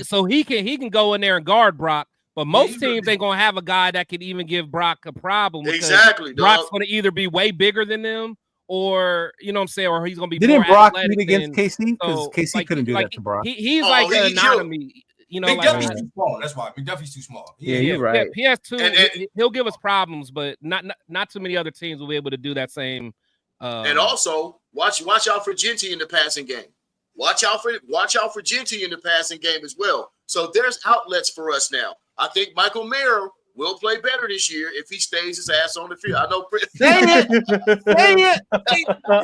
So he can go in there and guard Brock. But most teams ain't gonna have a guy that could even give Brock a problem. Exactly. Brock's gonna either be way bigger than them, or you know what I'm saying, or he's gonna be. Didn't Brock beat against KC? Because KC couldn't do that to Brock. He's like an anatomy. You know, McDuffie's too small. That's why McDuffie's too small. Yeah, you're right. Yeah, PS2, he'll give us problems, but not too many other teams will be able to do that same. And also watch out for Genty in the passing game. Watch out for Genty in the passing game as well. So there's outlets for us now. I think Michael Mayer will play better this year if he stays his ass on the field. I know. Say it.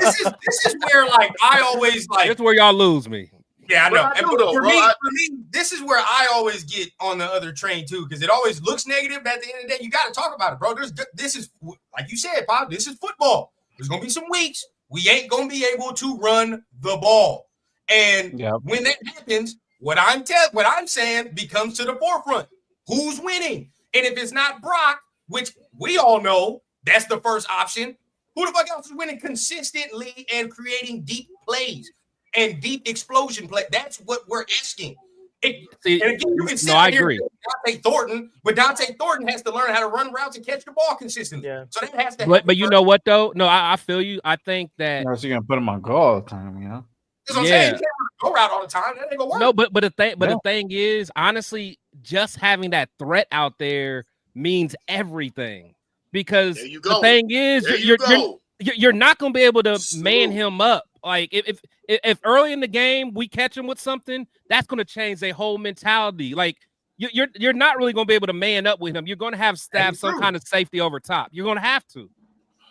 This is where like I always like. That's where y'all lose me. Yeah, I know. And for me, this is where I always get on the other train too, because it always looks negative. But at the end of the day, you got to talk about it, bro. This is like you said, Pop. This is football. There's gonna be some weeks we ain't gonna be able to run the ball, and when that happens, what I'm saying becomes to the forefront. Who's winning? And if it's not Brock, which we all know that's the first option, who the fuck else is winning consistently and creating deep plays and deep explosion play? That's what we're asking. I agree. Dante Thornton, but Dante Thornton has to learn how to run routes and catch the ball consistently. Yeah. So that has to happen. But you know what though? No, I feel you. I think that you're gonna put him on goal all the time, you know. That's what I'm saying. You can't go route all the time. That ain't gonna work. No, but the thing is, honestly, just having that threat out there means everything. Because the thing is, you're not gonna be able to man him up. Like if early in the game we catch him with something, that's gonna change their whole mentality. Like you're not really gonna be able to man up with him. You're gonna have some kind of safety over top. You're gonna have to.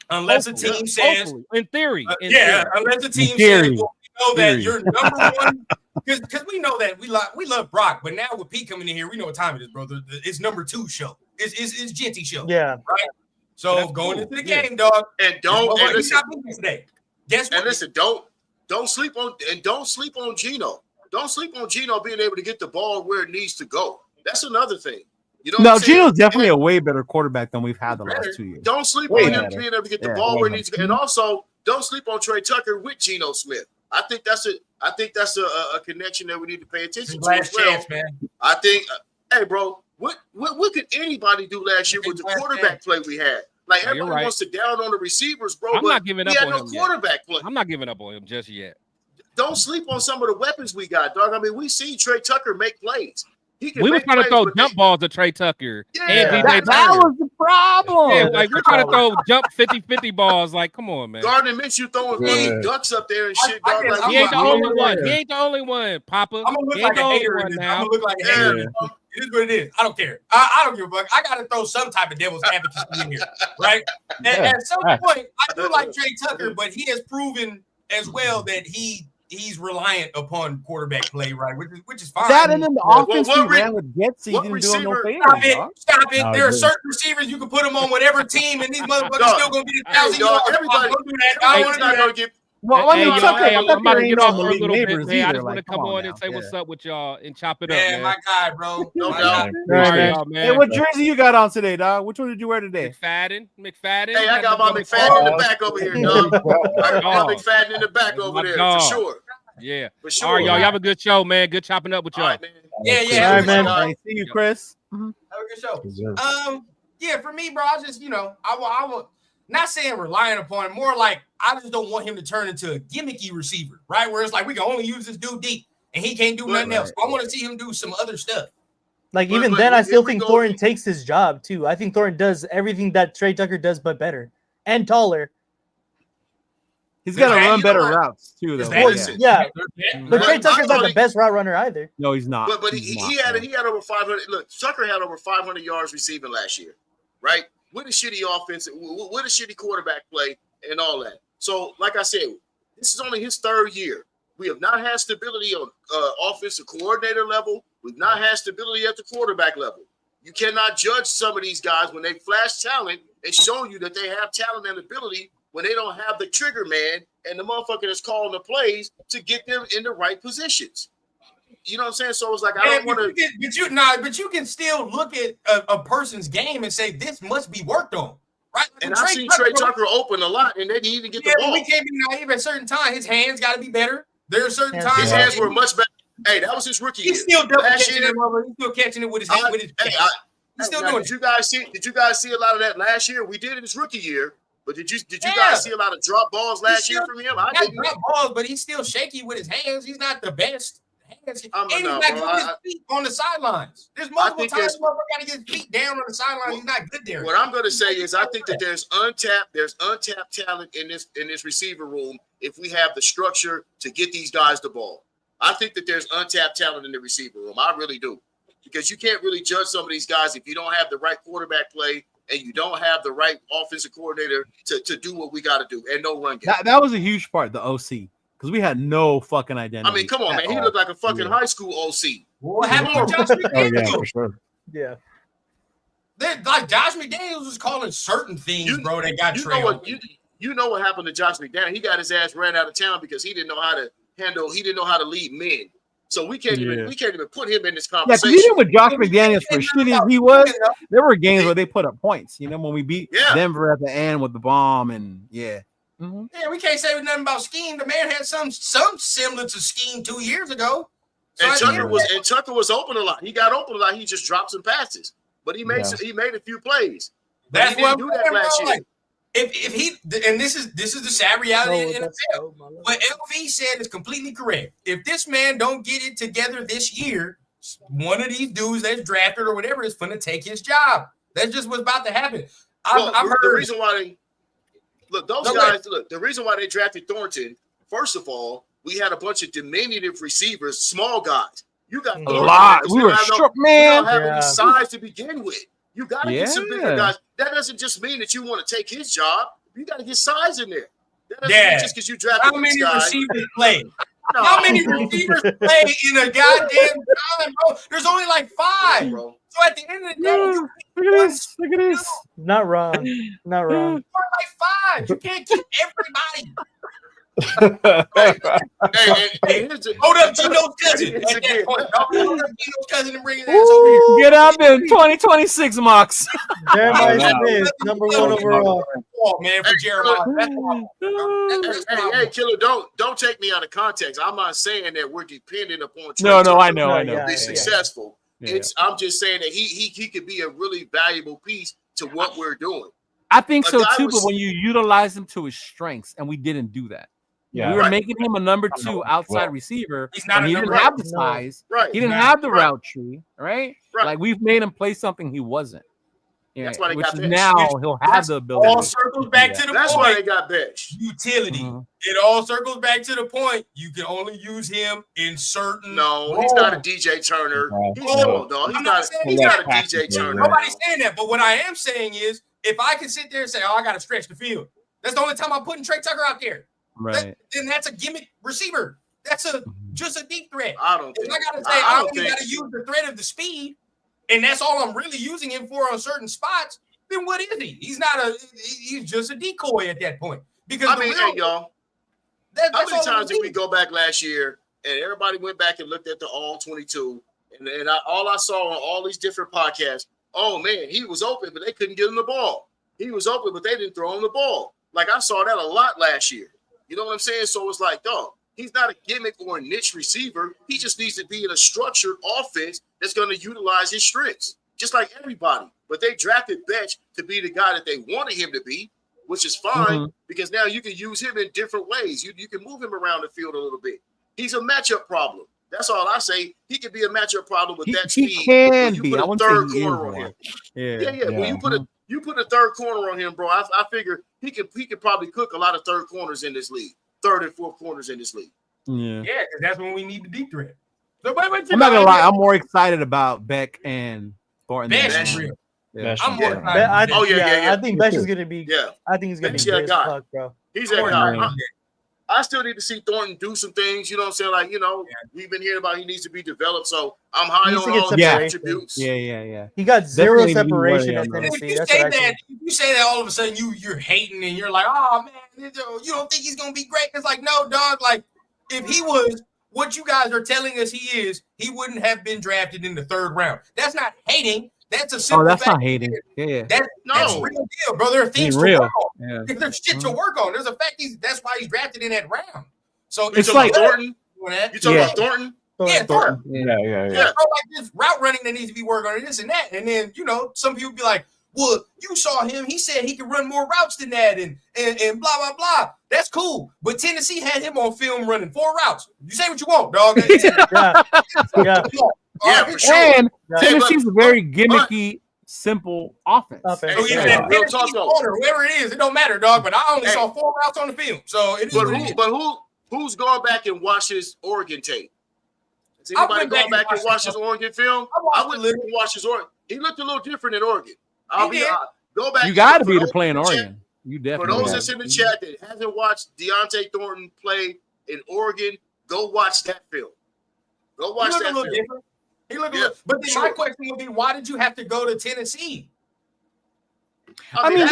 Unless a team says, in theory, unless the team says, well, we know that you're number one, because we know that we love Brock, but now with Pete coming in here, we know what time it is, brother. It's number 2 show. It's Genty show. Yeah, right. So going into the game, dog, and listen, today. Guess what? And listen, don't sleep on Geno. Don't sleep on Geno being able to get the ball where it needs to go. That's another thing. You know, no, Geno's definitely a way better quarterback than we've had the last 2 years. Don't sleep on him being able to get the ball where it needs to go, and also don't sleep on Trey Tucker with Geno Smith. I think that's a connection that we need to pay attention to as well. Man. I think, hey, bro, what could anybody do last year with the quarterback play we had? Like everybody wants to down on the receivers, bro. I'm not giving up on him. Quarterback play. I'm not giving up on him just yet. Don't sleep on some of the weapons we got, dog. I mean, we see Trey Tucker make plays. We were trying to throw jump balls to Trey Tucker. Yeah, that was the problem. Yeah, like we're trying to throw jump 50-50 balls. Like, come on, man. Gardner Minshew throwing big ducks up there and shit. He ain't the only one. He ain't the only one, Papa. I'm gonna look like a hater in this. I'm gonna look like a hater. It is what it is. I don't care. I don't give a fuck. I gotta throw some type of devil's advocacy in here, right? And at some point, I do like Trey Tucker, but he has proven as well that he's reliant upon quarterback play, right? Which is fine. That and then the offense he ran with Getsy didn't do him no favor. Stop it. There are certain receivers you can put them on whatever team, and these motherfuckers still gonna get 1,000 yards. Everybody, don't do that. I don't not gonna get. Well, I'm about to get off for a little bit. I just want to come on and say what's up with y'all and chop it up. Man, my guy, bro. No doubt. Hey, what jersey you got on today, dog? Which one did you wear today? McFadden. Hey, I got my McFadden in the back over here, dog. I got my McFadden in the back over there for sure. Yeah. For sure. All right, y'all. You have a good show, man. Good chopping up with y'all. Right, man. Yeah. All right, man. See you, Chris. Have a good show. Yeah, for me, bro, I just, I will not saying relying upon, more like I just don't want him to turn into a gimmicky receiver, right? Where it's like we can only use this dude deep and he can't do nothing else. I want to see him do some other stuff. Like even then, I still think Thornton takes his job too. I think Thornton does everything that Trey Tucker does, but better and taller. He's got to run better routes too, though. Yeah, but Trey Tucker's not the best route runner either. No, he's not. But he had over 500. Look, Tucker had over 500 yards receiving last year, right? With a shitty offense, with a shitty quarterback play, and all that. So, like I said, this is only his third year. We have not had stability on offensive coordinator level. We've not had stability at the quarterback level. You cannot judge some of these guys when they flash talent and show you that they have talent and ability when they don't have the trigger man and the motherfucker that's calling the plays to get them in the right positions. You know what I'm saying? So it's like, I don't want to. But you can still look at a person's game and say, this must be worked on. Right? And I've seen Trey Tucker open a lot and they didn't even get the ball. We can't be naive at certain times. His hands got to be better. There are certain times. His hands were much better. Hey, that was his rookie year. He's still catching it with his hand. He's still doing it. Did you guys see a lot of that last year? We did in his rookie year, but did you guys see a lot of drop balls last year from him? I didn't. Drop balls, but he's still shaky with his hands. He's not the best. And he's not good with his feet on the sidelines. There's multiple times where we're got to get his feet down on the sidelines. He's not good there. What I'm going to say is, I think that there's untapped talent in this receiver room if we have the structure to get these guys the ball. I think that there's untapped talent in the receiver room. I really do, because you can't really judge some of these guys if you don't have the right quarterback play and you don't have the right offensive coordinator to do what we got to do and no run game. That was a huge part, the OC. Because we had no fucking identity. I mean, come on, man. He looked like a fucking high school OC. What happened with Josh McDaniels? Yeah, for sure. Yeah. Like Josh McDaniels was calling certain things, bro, that got trailed. You know what happened to Josh McDaniels? He got his ass ran out of town because he didn't know how to lead men. So we can't even put him in this conversation. Yeah, even with Josh McDaniels, for shitty as he was, there were games where they put up points. You know, when we beat Denver at the end with the bomb Mm-hmm. Yeah, we can't say nothing about scheme. The man had some semblance of scheme 2 years ago. So and Tucker was open a lot. He got open a lot. He just dropped some passes, but he made a few plays. That's he didn't do that last year. Like, if he, and this is the sad reality in the NFL. What LV said is completely correct. If this man don't get it together this year, one of these dudes that's drafted or whatever is going to take his job. That's just what's about to happen. I've heard the reason why the reason why they drafted Thornton, first of all, we had a bunch of diminutive receivers, small guys. You got a lot. We were short, man. We don't have any size to begin with. You got to get some bigger guys. That doesn't just mean that you want to take his job. You got to get size in there. That doesn't mean just because you drafted how many receivers play? No. How many receivers play in a goddamn college, bro? There's only like 5. Bro. So at the end of the day, look at this. Not wrong. Like 5. You can't keep everybody. Hold up, Gino's cousin. Hold up, Gino's cousin and bring his ass over here. Get out there, 2026 mocks. Jeremiah Smith, number 1 overall. Man, for Jeremiah. Hey, Killer, don't take me out of context. I'm not saying that we're dependent upon No, I know. To be successful. Yeah. I'm just saying that he could be a really valuable piece to what we're doing. I think so too, but when you utilize him to his strengths, and we didn't do that. Yeah, we were making him a number 2 outside receiver. He's not he didn't have the size. Right. He didn't have the route tree. Right. Like we've made him play something he wasn't. Yeah. That's why they got benched. Now he'll have the ability. All circles back to the point. That's why they got benched. Utility. Mm-hmm. It all circles back to the point. You can only use him in certain. No, he's not a DJ Turner. He's not a DJ Turner. Nobody's saying that. But what I am saying is, if I can sit there and say, "Oh, I got to stretch the field," that's the only time I'm putting Trey Tucker out there. Right. Then that's a gimmick receiver. That's just a deep threat. I don't think. If I got to say, I only got to use the threat of the speed, and that's all I'm really using him for on certain spots. Then what is he? He's just a decoy at that point. Because hey, y'all. How many times did we go back last year and everybody went back and looked at the all 22, and all I saw on all these different podcasts, oh man, he was open, but they couldn't get him the ball. He was open, but they didn't throw him the ball. Like I saw that a lot last year. You know what I'm saying? So it's like, dog, he's not a gimmick or a niche receiver. He just needs to be in a structured offense that's going to utilize his strengths, just like everybody. But they drafted Betch to be the guy that they wanted him to be, which is fine because now you can use him in different ways. You can move him around the field a little bit. He's a matchup problem. That's all I say. He could be a matchup problem with that speed. He can be. Put I a want third to corner on him. Yeah. When you put a third corner on him, bro, I figure he could probably cook a lot of third corners in this league, 3rd and 4th corners in this league. Yeah, because that's when we need the deep threat. So, I'm not gonna lie, I'm more excited about Beck and Thornton. Beck's real. I'm more I think Besh is gonna be. Yeah, I think he's gonna be Besh, good as fuck, bro. He's that guy. I still need to see Thornton do some things. You know what I'm saying? Like, we've been hearing about he needs to be developed. So I'm high on all the attributes. Yeah. He got zero separation at Tennessee. If you say that all of a sudden you're hating and you're like, oh man, you don't think he's gonna be great? It's like, no, dog. Like, if he was what you guys are telling us he is, he wouldn't have been drafted in the 3rd round. That's not hating. That's a simple that's fact. not hating. Yeah. That's real deal, bro. There are things to work on. Yeah. There's shit to work on. There's a fact that's why he's drafted in that round. So it's like Thornton. You talking about Thornton? Yeah, Thornton. Yeah. Bro, like this route running that needs to be worked on, and this and that. And then, some people be like, well, you saw him. He said he could run more routes than that and blah, blah, blah. That's cool. But Tennessee had him on film running 4 routes. You say what you want, dog. Yeah, for sure. And Tennessee's a very gimmicky, simple offense. So even whoever it is, it don't matter, dog. But I only saw 4 routes on the film. So it is. But who's gone back and watched his Oregon tape? Has anybody gone back and watched his Oregon film? I wouldn't watch his Oregon. He looked a little different in Oregon. Go back. You got to be to play in Oregon. You definitely. For those that's in the chat that hasn't watched Deontay Thornton play in Oregon, go watch that film. Go watch that film. Different. He looked a little. But then my question would be, why did you have to go to Tennessee? I mean,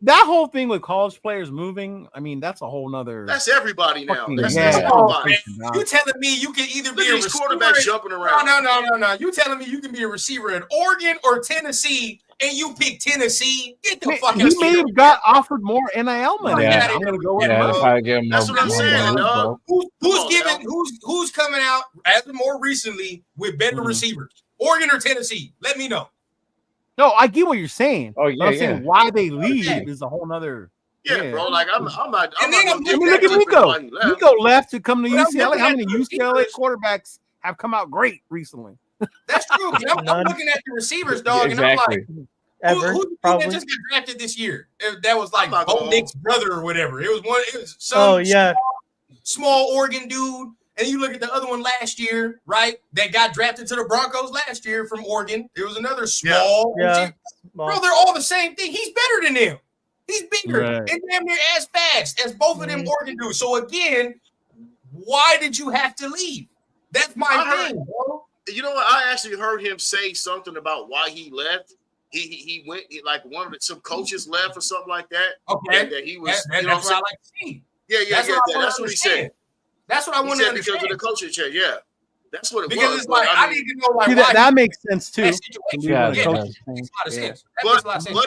that whole thing with college players moving, I mean, that's a whole nother. That's everybody now. That's everybody. You telling me you can either be a receiver? Quarterbacks jumping around. No. You telling me you can be a receiver in Oregon or Tennessee, and you pick Tennessee? Get the fuck out. He may have got offered more NIL money. I'm gonna go with that's what I'm saying, dog. Who's coming out as of more recently with better receivers? Oregon or Tennessee? Let me know. No, I get what you're saying. Oh, yeah, I'm saying why they leave is a whole nother. Yeah, bro. Like I'm not. Look at Nico. Nico left to come to UCLA. How many UCLA quarterbacks have come out great recently? That's true. I'm looking at the receivers, dog, and I'm like, who that just got drafted this year? That was like Bo Nick's brother or whatever. It was some small Oregon dude. And you look at the other one last year, right? That got drafted to the Broncos last year from Oregon. There was another small. Bro, they're all the same thing. He's better than them. He's bigger and damn near as fast as both of them Oregon dudes. So again, why did you have to leave? That's my thing, bro. You know what? I actually heard him say something about why he left. He went like some coaches left or something like that. Okay, and that he was. That's what I like to see. Yeah. That's what he said. That's what I want to understand. Because of the coaching change, Because it was. It's like I need to know why that makes sense too. Yeah, but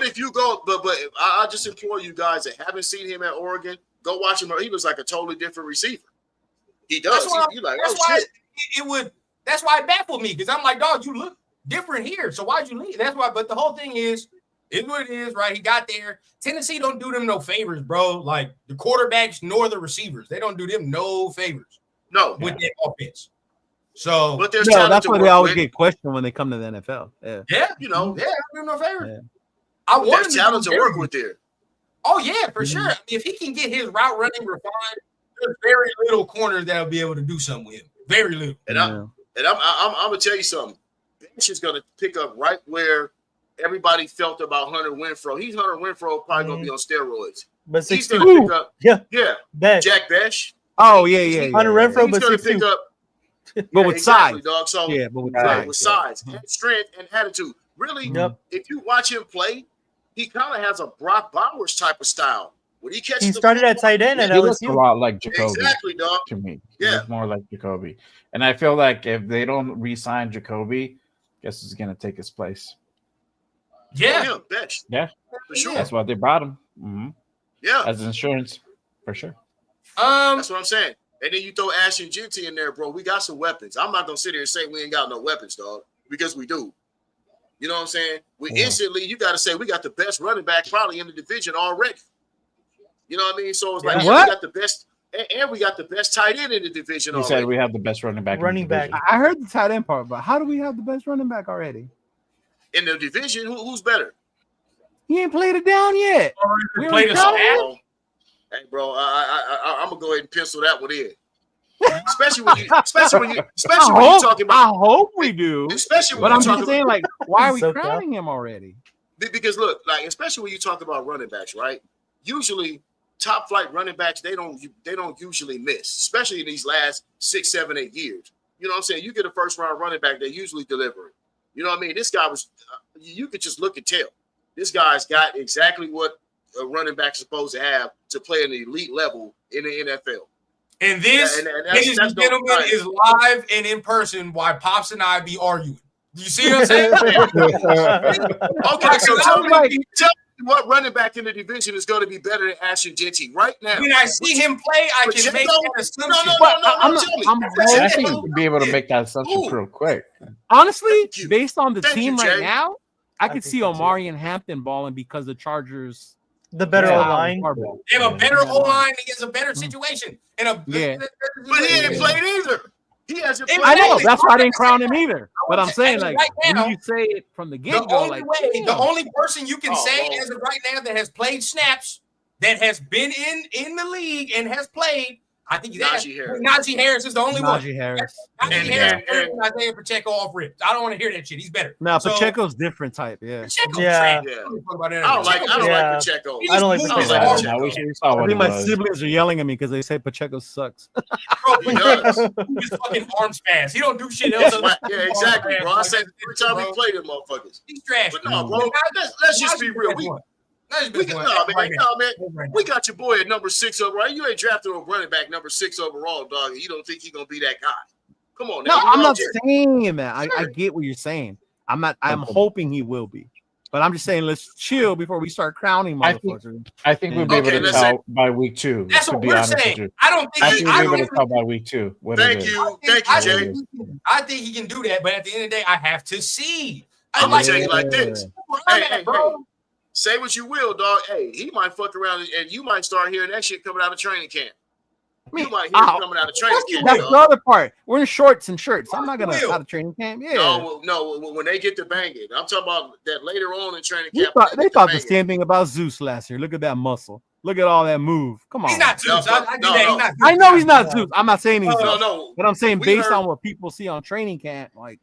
if you go, but I just implore you guys that haven't seen him at Oregon, go watch him. He looks like a totally different receiver. He does. That's why it baffled me because I'm like, dog, you look different here. So why'd you leave? That's why. But the whole thing is what it is, right? He got there. Tennessee don't do them no favors, bro. Like the quarterbacks nor the receivers, they don't do them no favors. No, with their offense. So, but there's that's why they always get questioned when they come to the NFL. Yeah, I don't do them no favors. Yeah. I want there's talent to work with there. Oh yeah, for sure. I mean, if he can get his route running refined, there's very little corners that'll be able to do something with him. Very little. And I'm gonna tell you something. Bench is gonna pick up right where everybody felt about Hunter Renfrow. Hunter Renfrow probably gonna be on steroids. But he's gonna pick up. Besh. Jack Besh. Oh yeah. Hunter Renfrow, he's gonna pick up. But with size, dog. So with size and strength and attitude. Really, if you watch him play, he kind of has a Brock Bowers type of style. When he catches, he started at tight end at LSU. He looks a lot like Jacoby. Exactly, dog. To me, yeah, more like Jacoby. And I feel like if they don't re-sign Jacoby, guess who's gonna take his place? Yeah, Besh. Yeah, for sure. That's why they brought him. Mm-hmm. Yeah, as insurance for sure. That's what I'm saying. And then you throw Ashton Genty in there, bro. We got some weapons. I'm not gonna sit here and say we ain't got no weapons, dog, because we do. You know what I'm saying? Instantly, you got to say we got the best running back probably in the division already. You know what I mean? So it's like we got the best, and we got the best tight end in the division. You said we have the best running back. I heard the tight end part, but how do we have the best running back already in the division? Who's better? He ain't played it down yet. We played it. Hey, bro, I'm gonna go ahead and pencil that one in. Especially when you talking about. I hope we do. Especially when but I'm talking just saying, like, why are we crowning him already? Because look, like especially when you talk about running backs, right? Usually, top flight running backs they don't usually miss, especially in these last 6, 7, 8 years. You know what I'm saying? You get a first round running back, they usually deliver it. You know what I mean? This guy was, you could just look and tell. This guy's got exactly what a running back is supposed to have to play at an elite level in the NFL. And this, ladies and gentlemen, is live and in person while Pops and I be arguing. Do you see what I'm saying? Okay, so tell me what running back in the division is going to be better than Ashton Jeanty right now. When I see him play, I can make that assumption. I think you can be able to make that assumption real quick. Honestly, based on the team right now, I could see Omari and Hampton balling because the Chargers. The better O-line. They have a better O-line against a better situation. But he ain't played either. He hasn't played. I know. That's why I didn't crown him either. But I'm saying, like, when you say it from the get-go, the only person you can say as of right now that has played snaps, that has been in the league and has played, I think Najee Harris is the only one. Najee Harris. Najee Harris and Isaiah Pacheco off ripped. I don't want to hear that shit. He's better. No, Pacheco's different type. Yeah. I don't like Pacheco. I don't like Pacheco. I think my siblings are yelling at me because they say Pacheco sucks. Bro, he does. His fucking arms fast. He don't do shit else. Yeah, exactly, bro. I said every time we play them motherfuckers. He's trash. But no, bro. Let's just be real. We got your boy at number 6 overall. You ain't drafted a running back number 6 overall, dog. And you don't think he's gonna be that guy? Come on, now. No, I'm not saying that. I get what you're saying. I'm hoping he will be, but I'm just saying let's chill before we start crowning motherfuckers. I think we'll be able to tell by week 2. That's what we're saying. I don't think we'll be able to tell by week 2. Thank you, Jay. I think he can do that, but at the end of the day, I have to see. I'm gonna tell you like this. Hey, say what you will, dog. Hey, he might fuck around and you might start hearing that shit coming out of training camp. You might hear it coming out of training camp. That's the other part. We're in shorts and shirts. I'm not gonna out of training camp. Yeah. No. When they get to banging, I'm talking about that later on in training camp. They thought the same thing about Zeus last year. Look at that muscle. Look at all that move. Come on. He's not Zeus. I know he's not Zeus. I'm not saying he's Zeus. No. But I'm saying based on what people see on training camp, like.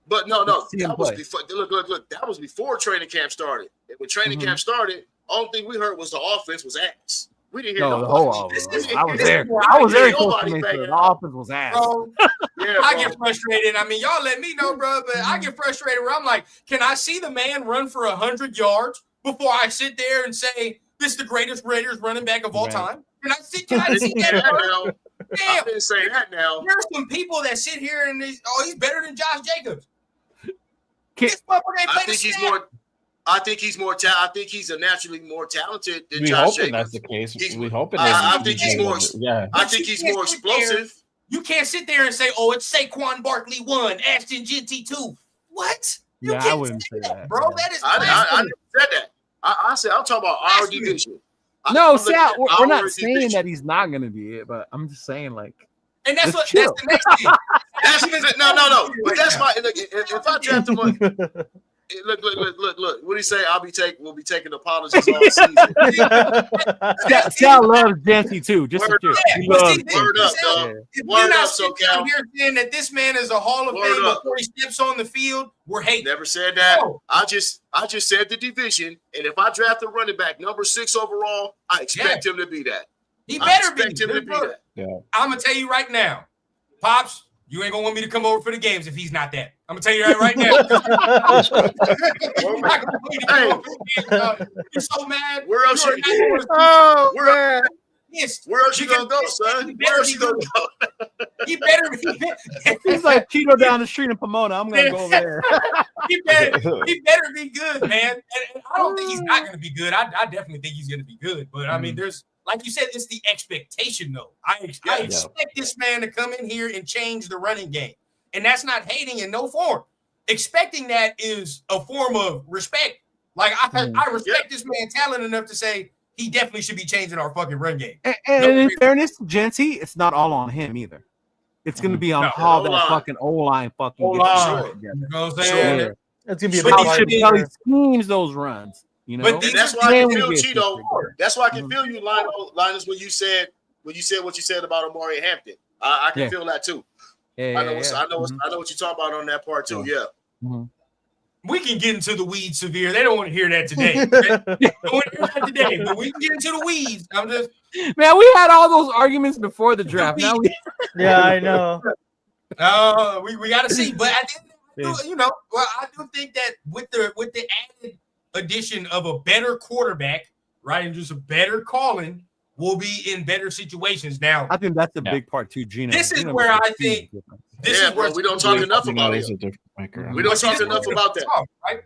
But no. That was before. Look. That was before training camp started. And when training camp started, all thing we heard was the offense was ass. We didn't hear the whole offense. I was there. I was very close to make sure the offense was ass. Bro, I get frustrated. I mean, y'all let me know, bro, but I get frustrated where I'm like, can I see the man run for 100 yards before I sit there and say this is the greatest Raiders running back of all time? Can I see that? Damn. I didn't say that now. There's some people that sit here and he's better than Josh Jacobs. I think he's naturally more talented than Josh Jacobs. Hoping that's the case. We hoping I think he's more. Yeah. I think he's more explosive. You can't sit there and say, "Oh, it's Saquon Barkley 1, Ashton Jeanty 2." What? I wouldn't say that, bro. That is. I never said that. I said I'm talking about our division. No, we're not saying that he's not going to be it, but I'm just saying like. And that's the next thing. No. But that's my. If I draft him, look. What do you say? We'll be taking apologies all season. Cal loves Jancy too. Just word up, dog. If we're not sitting down here saying that this man is a Hall of Fame before he steps on the field, we're hating. Never said that. No. I just said the division, and if I draft a running back number 6 overall, I expect him to be that. He better be. Yeah. I'm gonna tell you right now, Pops. You ain't gonna want me to come over for the games if he's not that. I'm gonna tell you that right now. You're so mad. Where else you gonna go, son? Where else you gonna go? He better be. He's like Cheeto down the street in Pomona. I'm gonna go over there. He better be good, man. And I don't think he's not gonna be good. I definitely think he's gonna be good. But I mean, there's. Like you said, it's the expectation, though. I expect this man to come in here and change the running game. And that's not hating in no form. Expecting that is a form of respect. Like, I respect this man talent enough to say he definitely should be changing our fucking run game. And in fairness to Jancy, it's not all on him either. It's going to be on how that fucking O-line fucking gets together. You know what I'm saying? It's going to be how he schemes those runs. You know, and that's why I can feel Cheeto. That's why I can feel you, Linus, when you said what you said about Omari Hampton. I can feel that too. I know what you're talking about on that part too. Yeah. We can get into the weeds severe. They don't want to hear that today. They don't want to hear that today, but we can get into the weeds. I'm just man. We had all those arguments before the draft. Now yeah, I know. We got to see, but I do think that with the added addition of a better quarterback, right, and just a better calling, we'll be in better situations. Now, I think that's a big part too, Gino. This is where I think this is where we don't talk enough about it. We don't talk enough about that. Right?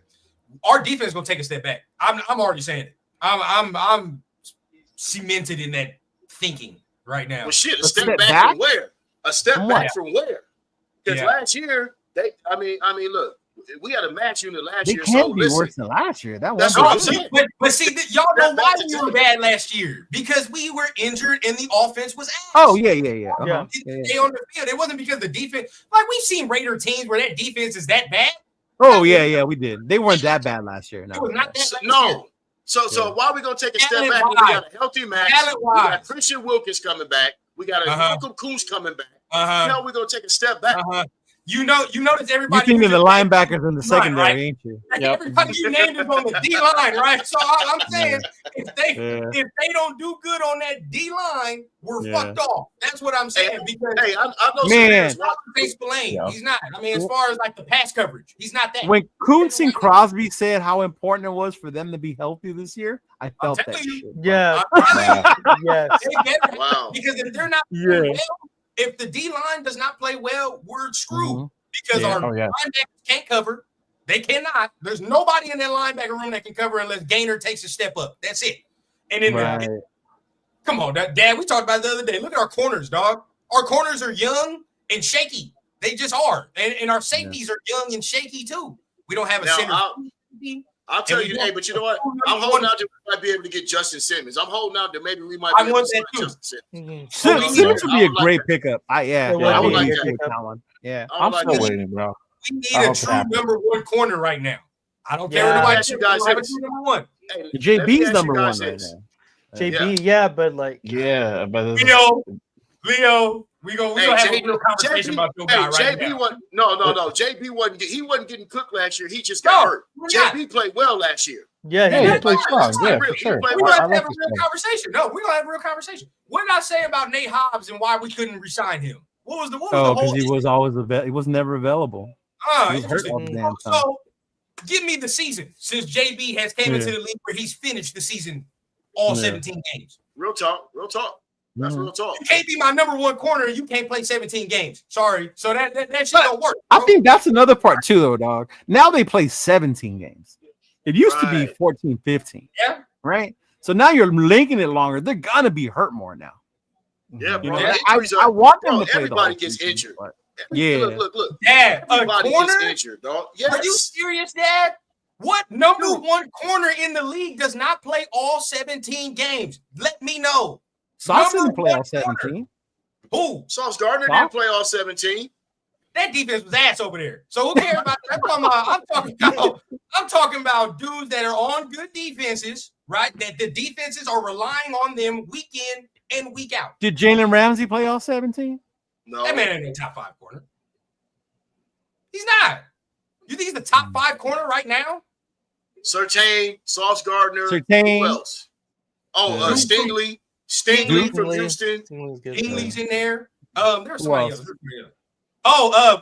Our defense is gonna take a step back. I'm already saying it. I'm cemented in that thinking right now. Well, shit, a step back from where? A step back from where? Because last year, I mean, look, we had a match unit last year. They can't be worse than last year. That's what I'm saying. But see, y'all know why we were bad last year? Because we were injured and the offense was ass. Oh, yeah. Uh-huh. They on the field. It wasn't because the defense. Like, we've seen Raider teams where that defense is that bad. Oh, yeah, we did. They weren't that bad last year. No. It was not that bad. No. So why are we gonna take a step back? We got a healthy match. We got Christian Wilkins coming back. We got a Malcolm Coons coming back. Now we're gonna take a step back. You notice everybody. You thinking the linebackers in the secondary, right? Ain't you? Everybody you named is on the D line, right? So I'm saying if they don't do good on that D line, we're fucked off. That's what I'm saying. Because I know man, he's not. I mean, as far as like the pass coverage, he's not that. When Kuntz and Crosby said how important it was for them to be healthy this year, I felt that shit. Yeah. Yes. Wow. Because if they're not well, if the D line does not play well, we're screwed because our linebackers can't cover. They cannot. There's nobody in that linebacker room that can cover unless Gaynor takes a step up. That's it. And then, come on, Dad. We talked about it the other day. Look at our corners, dog. Our corners are young and shaky. They just are. And our safeties are young and shaky too. We don't have a center. I'll tell you, hey, but you know what? I'm holding out that we might be able to get Justin Simmons. I'm holding out that maybe we might be able to get Justin Simmons. Simmons would be a great pickup. I would like that. Yeah, I'm still waiting, bro. We need a true number one corner right now. I don't care what nobody you guys have a true number one. JB's number one right now. JB, but like Leo, we gonna have a real conversation about your guy right JB now. No. JB wasn't getting cooked last year. He just got hurt. JB played well last year. Yeah, he played strong. Yeah, for sure. We're gonna have a real conversation. No, we're gonna have a real conversation. What did I say about Nate Hobbs and why we couldn't resign him? What was the whole? Because he was always he was never available. He was hurt all the damn time. So give me the season since JB has came into the league where he's finished the season all 17 games. Real talk. That's real talk. You can't be my number one corner and you can't play 17 games. Sorry. So that shit don't work. I think that's another part too, though, dog. Now they play 17 games. It used to be 14, 15. Yeah. Right? So now you're linking it longer. They're gonna be hurt more now. Yeah, bro. I want them to play. Everybody gets injured. Yeah. Look. Dad, everybody corner gets injured, dog. Yes. Are you serious, Dad? What number one corner in the league does not play all 17 games? Let me know. Sauce didn't play all 17. Who? Sauce Gardner didn't play all 17. That defense was ass over there. So who cares about that? I'm talking about dudes that are on good defenses, right? That the defenses are relying on them week in and week out. Did Jalen Ramsey play all 17? No. That man ain't a top 5 corner. He's not. You think he's the top 5 corner right now? Surtain, Sauce Gardner. Who else? Oh, Stingley. Stingley from Houston. Stingley's in there. There's somebody else.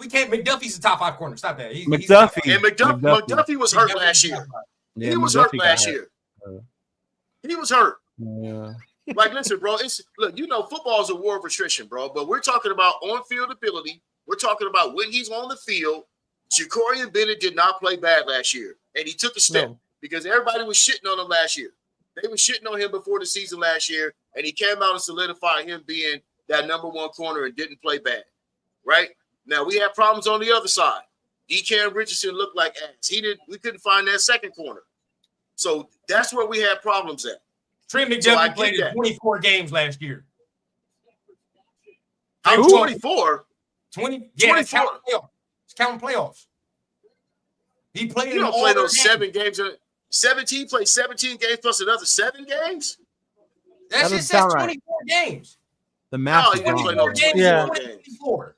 We can't. McDuffie's the top 5 corner. Stop that. McDuffie was hurt last year. Yeah, he was hurt last year. He was hurt. Yeah. Like, listen, bro. Football is a war of attrition, bro. But we're talking about on-field ability. We're talking about when he's on the field. Ja'Cory Bennett did not play bad last year, and he took a step because everybody was shitting on him last year. They were shitting on him before the season last year, and he came out and solidified him being that number one corner and didn't play bad. Right? Now, we have problems on the other side. DeCam Richardson looked like ass. We couldn't find that second corner. So that's where we had problems at. Trent McDuffie played in 24 games last year. I'm 24. 20? Yeah, it's counting playoffs. He played You don't play those 7 games. 17 play 17 games plus another 7 games? That shit says 24 games. The math is didn't play wrong. no 24 games.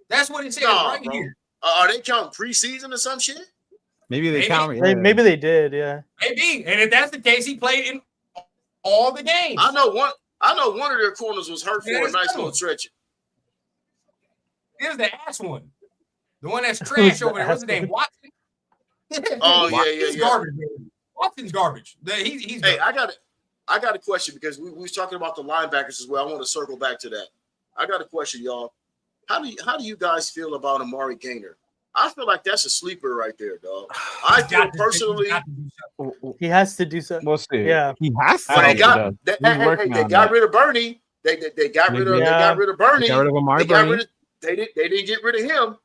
That's what it says right here. Are they counting preseason or some shit? Maybe they count. Maybe they did. Yeah. Maybe, and if that's the case, he played in all the games. I know one of their corners was hurt for a nice little stretch. Here's the ass one. The one that's trash over there. What's his name? Watson? Oh, Watson's garbage, man. Watson's garbage. He's hey, I got a question because we was talking about the linebackers as well. I want to circle back to that. I got a question, y'all. How do you guys feel about Amari Gaynor? I feel like that's a sleeper right there, dog. I feel personally he has to do something. We'll see. Yeah, he has to. They got rid of Bernie. They got rid of Bernie. They got rid of Amari Bernie. They didn't get rid of him.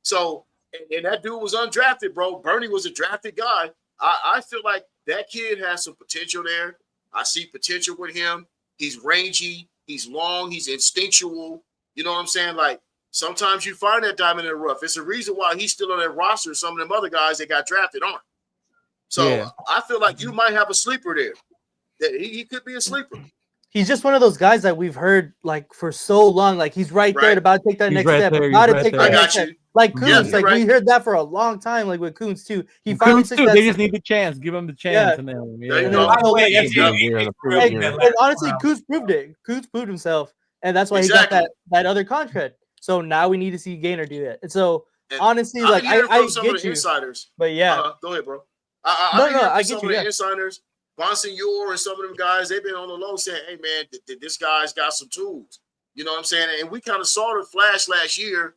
So and that dude was undrafted, bro. Bernie was a drafted guy. I feel like that kid has some potential there. I see potential with him. He's rangy. He's long. He's instinctual. You know what I'm saying? Like, sometimes you find that diamond in the rough. It's a reason why he's still on that roster. Some of them other guys that got drafted on. So I feel like you might have a sleeper there. That he could be a sleeper. He's just one of those guys that we've heard like for so long. Like he's right there about to take that next step. About to take that next step. Like Coons, we heard that for a long time. Like with Coons too. He finally took that. They just need the chance. Give him the chance. And honestly, Coons proved it. Coons proved himself, and that's why he got that other contract. So now we need to see Gaynor do that. And so honestly, like I get you. Insiders. But yeah, go ahead, bro. I get some you. Of the insiders, Bonsignor and some of them guys, they've been on the low saying, "Hey man, this guy's got some tools." You know what I'm saying? And we kind of saw the flash last year,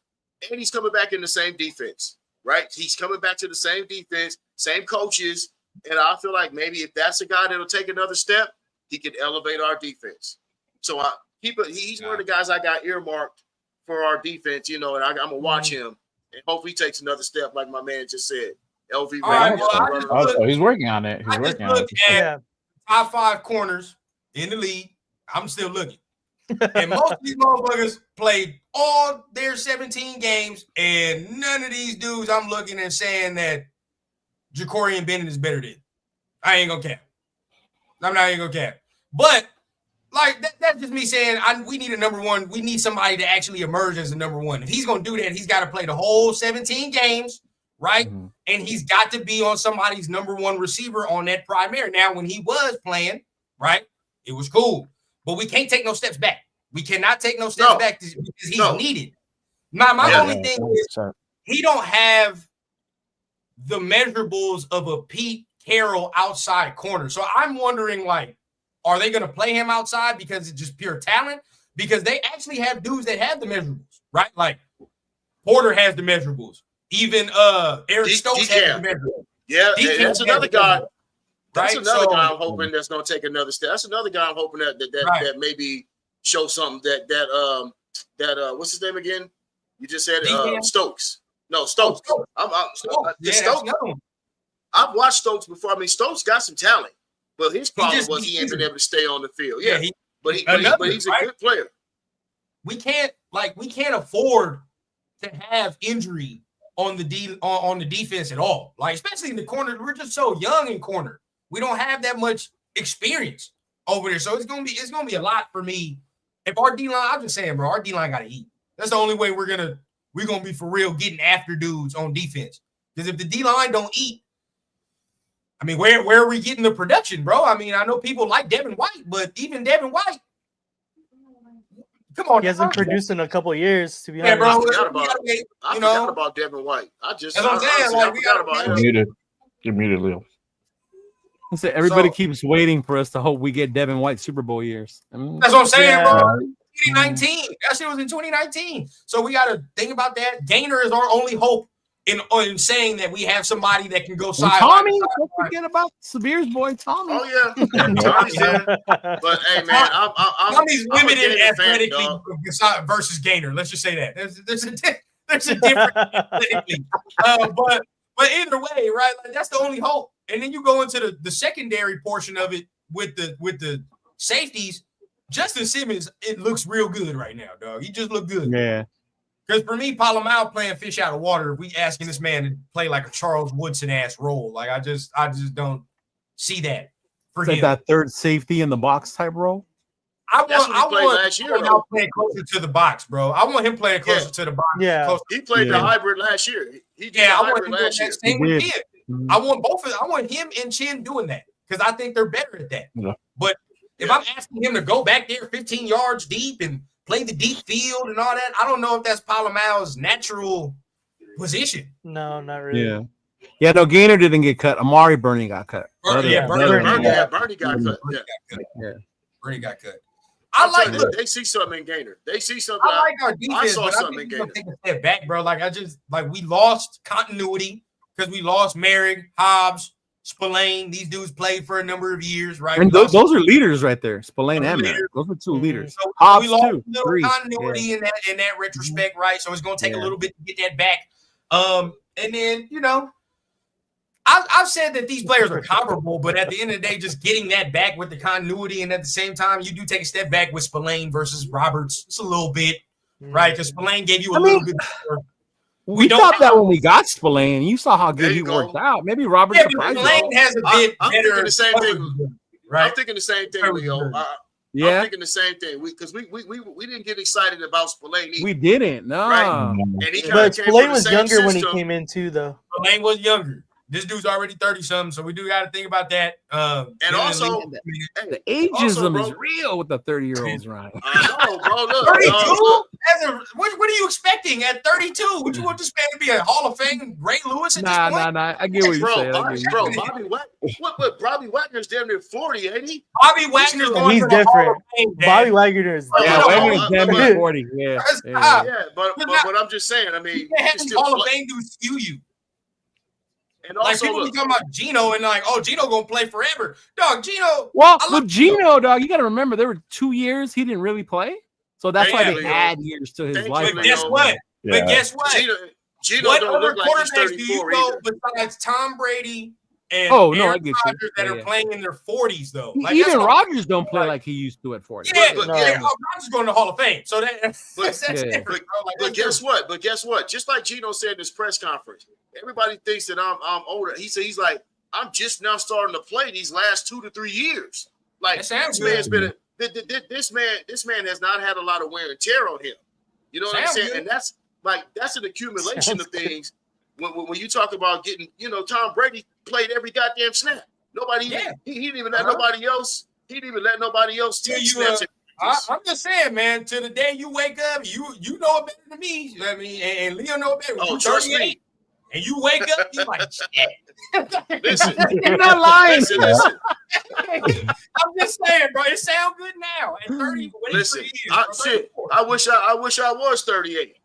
and he's coming back in the same defense, right? He's coming back to the same defense, same coaches, and I feel like maybe if that's a guy that'll take another step, he could elevate our defense. So he's one of the guys I got earmarked for our defense, you know, and I'm gonna watch him and hopefully he takes another step, like my man just said. LV, he's working on it. He's working on it. Top 5 corners in the league. I'm still looking, and most of these motherfuckers played all their 17 games, and none of these dudes I'm looking and saying that Jacorian Bennett is better than. I ain't gonna cap. I'm not even gonna cap, but. Like that's just me saying we need a number one. We need somebody to actually emerge as a number one. If he's gonna do that, he's got to play the whole 17 games, right? Mm-hmm. And he's got to be on somebody's number one receiver on that primary. Now, when he was playing, right, it was cool, but we can't take no steps back. We cannot take no steps back because he's needed. My only thing is he don't have the measurables of a Pete Carroll outside corner. So I'm wondering, like. Are they going to play him outside because it's just pure talent? Because they actually have dudes that have the measurables, right? Like Porter has the measurables. Even Eric Stokes has the measurables. Yeah, that's another guy. That's another guy I'm hoping that's going to take another step. That's another guy I'm hoping that maybe show something that what's his name again? You just said Stokes. No, Stokes. I've watched Stokes before. I mean, Stokes got some talent. But his problem was he ain't been able to stay on the field. Yeah, but he's a good player. We can't afford to have injury on the defense at all. Like especially in the corner, we're just so young in corner. We don't have that much experience over there, so it's gonna be a lot for me. If our D line, I'm just saying, bro, our D line gotta eat. That's the only way we're gonna be for real getting after dudes on defense. Because if the D line don't eat. I mean, where are we getting the production, bro? I mean, I know people like Devin White, but even Devin White, come on, he hasn't produced in a couple of years. To be honest, bro, I forgot about Devin White. I forgot about him. You're muted, Leo. Everybody keeps waiting for us to hope we get Devin White Super Bowl years. That's what I'm saying, bro. 2019. That shit was in 2019. So we got to think about that. Gaynor is our only hope. In saying that we have somebody that can go side. Tommy, don't forget about Severe's boy, Tommy. Oh yeah, Tommy's there. But hey, man, Tommy's limited athletically versus Gaynor. Let's just say that there's a difference. But either way, right? Like, that's the only hope. And then you go into the secondary portion of it with the safeties. Justin Simmons, it looks real good right now, dog. He just looked good. Yeah. Because for me, Palomar playing fish out of water, we asking this man to play like a Charles Woodson ass role. Like I just don't see that for him. That third safety in the box type role. I want him playing closer to the box, bro. I want him playing closer to the box. Yeah, he played the hybrid last year. I want him to do that same again. I want him and Chin doing that because I think they're better at that. Yeah. But if I'm asking him to go back there 15 yards deep and play the deep field and all that, I don't know if that's Palomao's natural position. No, not really. Yeah, no, Gainer didn't get cut. Amari Bernie got cut. Bernie got cut. Yeah. Bernie got cut. They see something in Gainer. They see something. I like our defense. I saw something in Gainer. Take a step back, bro. We lost continuity because we lost Merrick, Hobbs, Spillane. These dudes played for a number of years, right? And those are leaders right there. Spillane and Merrick. Those are two leaders. So Hobbs, we lost too. a little continuity in that retrospect, right? So it's going to take a little bit to get that back. And then, I've said that these players are comparable, but at the end of the day, just getting that back with the continuity and at the same time, you do take a step back with Spillane versus Roberts. It's a little bit, right? Because Spillane gave you a little bit more. We thought that when we got Spillane, you saw how good he worked out. Maybe Roberts surprised you. Spillane has a bit I'm better. thinking the same thing, right? I'm thinking the same thing, Leo. I'm thinking the same thing. Because we didn't get excited about Spillane either. We didn't, no. Right? But Spillane was younger when he came in too, though. Spillane was younger. This dude's already 30-something, so we do got to think about that. And also, the ageism is real with the 30-year-olds, Ryan. I know, bro. Look, 32? What are you expecting at 32? Would you want this man to be a Hall of Fame Ray Lewis at this point? Nah. I get what you're saying. Bobby Wagner's damn near 40, ain't he? Bobby Wagner's going he's to the different. Hall of Fame, Bobby Wagner is Wagner's damn near 40. But I'm just saying, I mean, Hall of Fame dudes skew you. And also, people be talking about Gino and Gino gonna play forever. Dog, Gino. Well, with Gino, dog, you got to remember there were 2 years he didn't really play, so that's why they add years to his life. But guess what? Gino what don't other look like he's quarterbacks do you 34 know either. besides Tom Brady and I Aaron get you. Rodgers that are playing in their 40s though? Even Rodgers don't play like he used to at 40. Yeah, but Rodgers going to the Hall of Fame, so that's different. But guess what? Just like Gino said in his press conference, everybody thinks that I'm older. He's like, I'm just now starting to play these last 2 to 3 years. Like this man's been this man has not had a lot of wear and tear on him. You know what I'm saying? And that's an accumulation of things. When you talk about getting, Tom Brady played every goddamn snap. He didn't even let nobody else. He didn't even let nobody else take snaps. I'm just saying, man. To the day you wake up, you know it better than me. I mean, and Leo know it better. Oh, trust me. And you wake up, you're like, shit. Listen, you're not lying. Listen. I'm just saying, bro. It sounds good now. At 30, listen, I wish I was 38.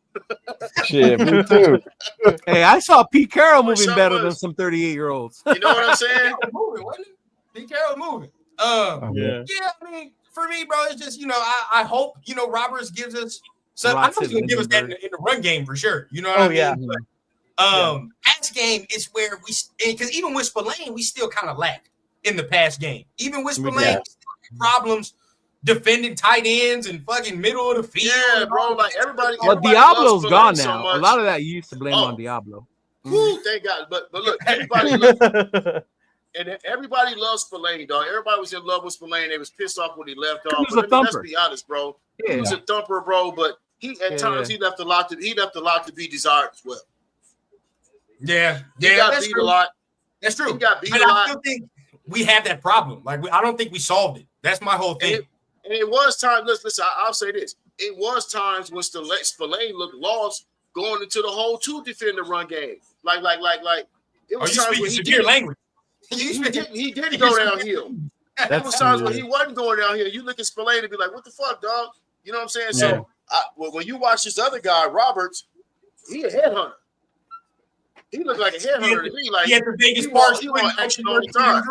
Shit, me too. Hey, I saw Pete Carroll moving better than some 38-year-olds. You know what I'm saying? Pete Carroll moving. Yeah, I mean, for me, bro, it's just, I hope, Roberts gives us some. I know he's gonna give us that in the run game for sure. You know what I mean? Yeah. But, pass game is where because even with Spillane, we still kind of lack in the pass game. Even with Spillane, we still have problems defending tight ends and fucking middle of the field. Yeah, bro. Like everybody. Well, Diablo's gone now. A lot of that you used to blame on Diablo. Woo, thank God. But look, everybody loves Spillane, dog. Everybody was in love with Spillane. They was pissed off when he left off. Let's be honest, bro. He was a thumper, bro. But he times he left a lot to be desired as well. Yeah, he got beat a lot. That's true. He got beat a lot. lot. I still think we have that problem. I don't think we solved it. That's my whole thing. And it was times. Listen, I'll say this. It was times when Spillane looked lost going into the hole to defend the run game. Like. It was times when he did language. He did go downhill. There was times when he wasn't going downhill. You look at Spillane and be like, "What the fuck, dog?" You know what I'm saying? Yeah. So when you watch this other guy, Roberts, he a headhunter. He looked like a headhunter to me. Like he had the biggest parts. He want action all the time.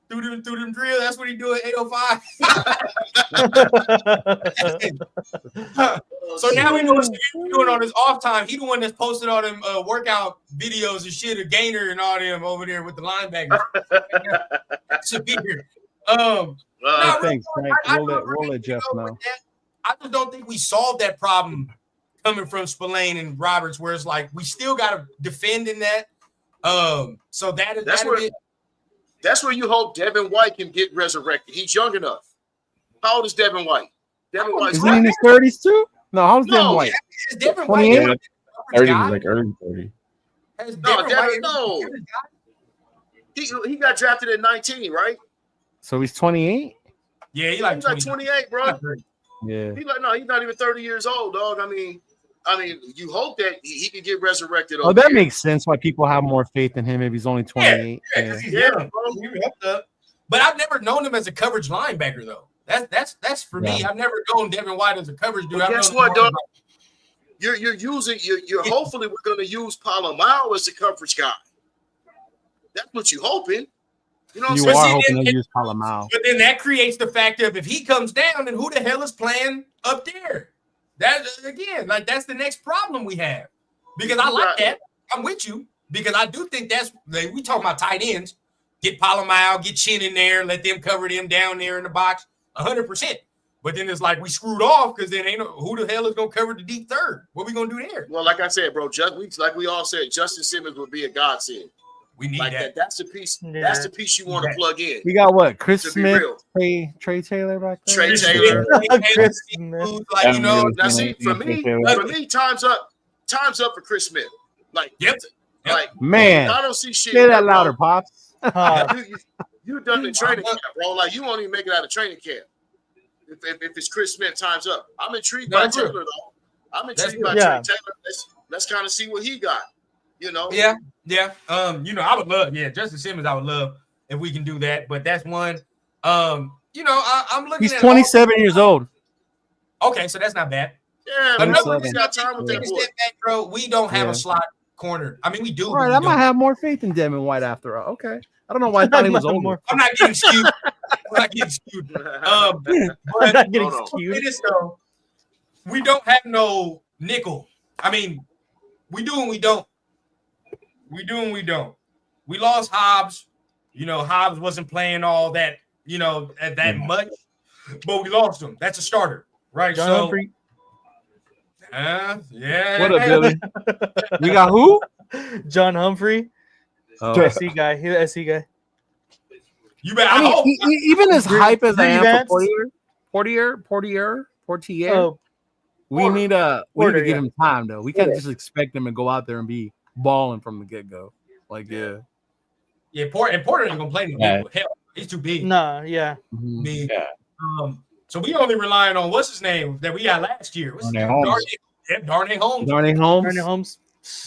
Through them drill. That's what he do at 8:05. So now we know what he's doing on his off time. He the one that's posted all them workout videos and shit of Gainer and all them over there with the linebackers. Severe. Thanks, Frank. We'll let Jeff know. I just don't think we solved that problem coming from Spillane and Roberts, where it's like we still got to defend in that. So that's where you hope Devin White can get resurrected. He's young enough. How old is Devin White? Devin White's is he in his 30s too? No, how's Devin White? Devin White. Like early 30. No. He got drafted at 19, right? So he's 28. Yeah, he's like 28, bro. Yeah. He's not even 30 years old, dog. I mean, you hope that he can get resurrected. Oh, that makes sense. Why people have more faith in him if he's only 28. Yeah, bro. But I've never known him as a coverage linebacker, though. That's for me. I've never known Devin White as a coverage dude. Well, guess what, dog? You're hopefully we're going to use Palomar as a coverage guy. That's what you're hoping. You know what I'm saying? You are hoping to use Palomar. But then that creates the fact of if he comes down, then who the hell is playing up there? That again, like that's the next problem we have. Because I like that. I'm with you. Because I do think that's we talk about tight ends. Get Palomar, get Chin in there, let them cover them down there in the box, 100%. But then it's like we screwed off because then who the hell is gonna cover the deep third? What we gonna do there? Well, like I said, bro, like we all said, Justin Simmons would be a godsend. We need that. That's the piece. Yeah. That's the piece you want to plug in. We got what? Chris Smith, Trey Taylor back there. Trey Taylor. Chris Smith. Like now see for me, time's up. Time's up for Chris Smith. Like, like man, I don't see shit. Say that louder, Pops. You done the training camp, bro. Like you won't even make it out of training camp. If it's Chris Smith, time's up. I'm intrigued by Taylor though. I'm intrigued by Trey Taylor. Let's kind of see what he got. You know. Yeah. I would love. Yeah, Justin Simmons. I would love if we can do that. But that's one. I'm looking. He's 27 years old. Okay, so that's not bad. Yeah, another got time with that boy. Bro, we don't have a slot corner. I mean, we do. All right, I might have more faith in Devin White after all. Okay. I don't know why I thought he was older. I'm not getting skewed. I'm not getting skewed. We don't have no nickel. I mean, we do and we don't. We do and we don't. We lost Hobbs. Hobbs wasn't playing all that, at that much, but we lost him. That's a starter, right? John Humphrey. Yeah. What up, Billy? We got who? John Humphrey. SC guy. He's an SC guy. You bet. Even as hype as I am for Portier. We need to give him time though. We can't just expect him to go out there and be balling from the get-go. Like, yeah, Porter ain't gonna play no hell. He's too big. Nah, yeah. Big. Yeah. So we only relying on what's his name that we got last year. Darnay Holmes.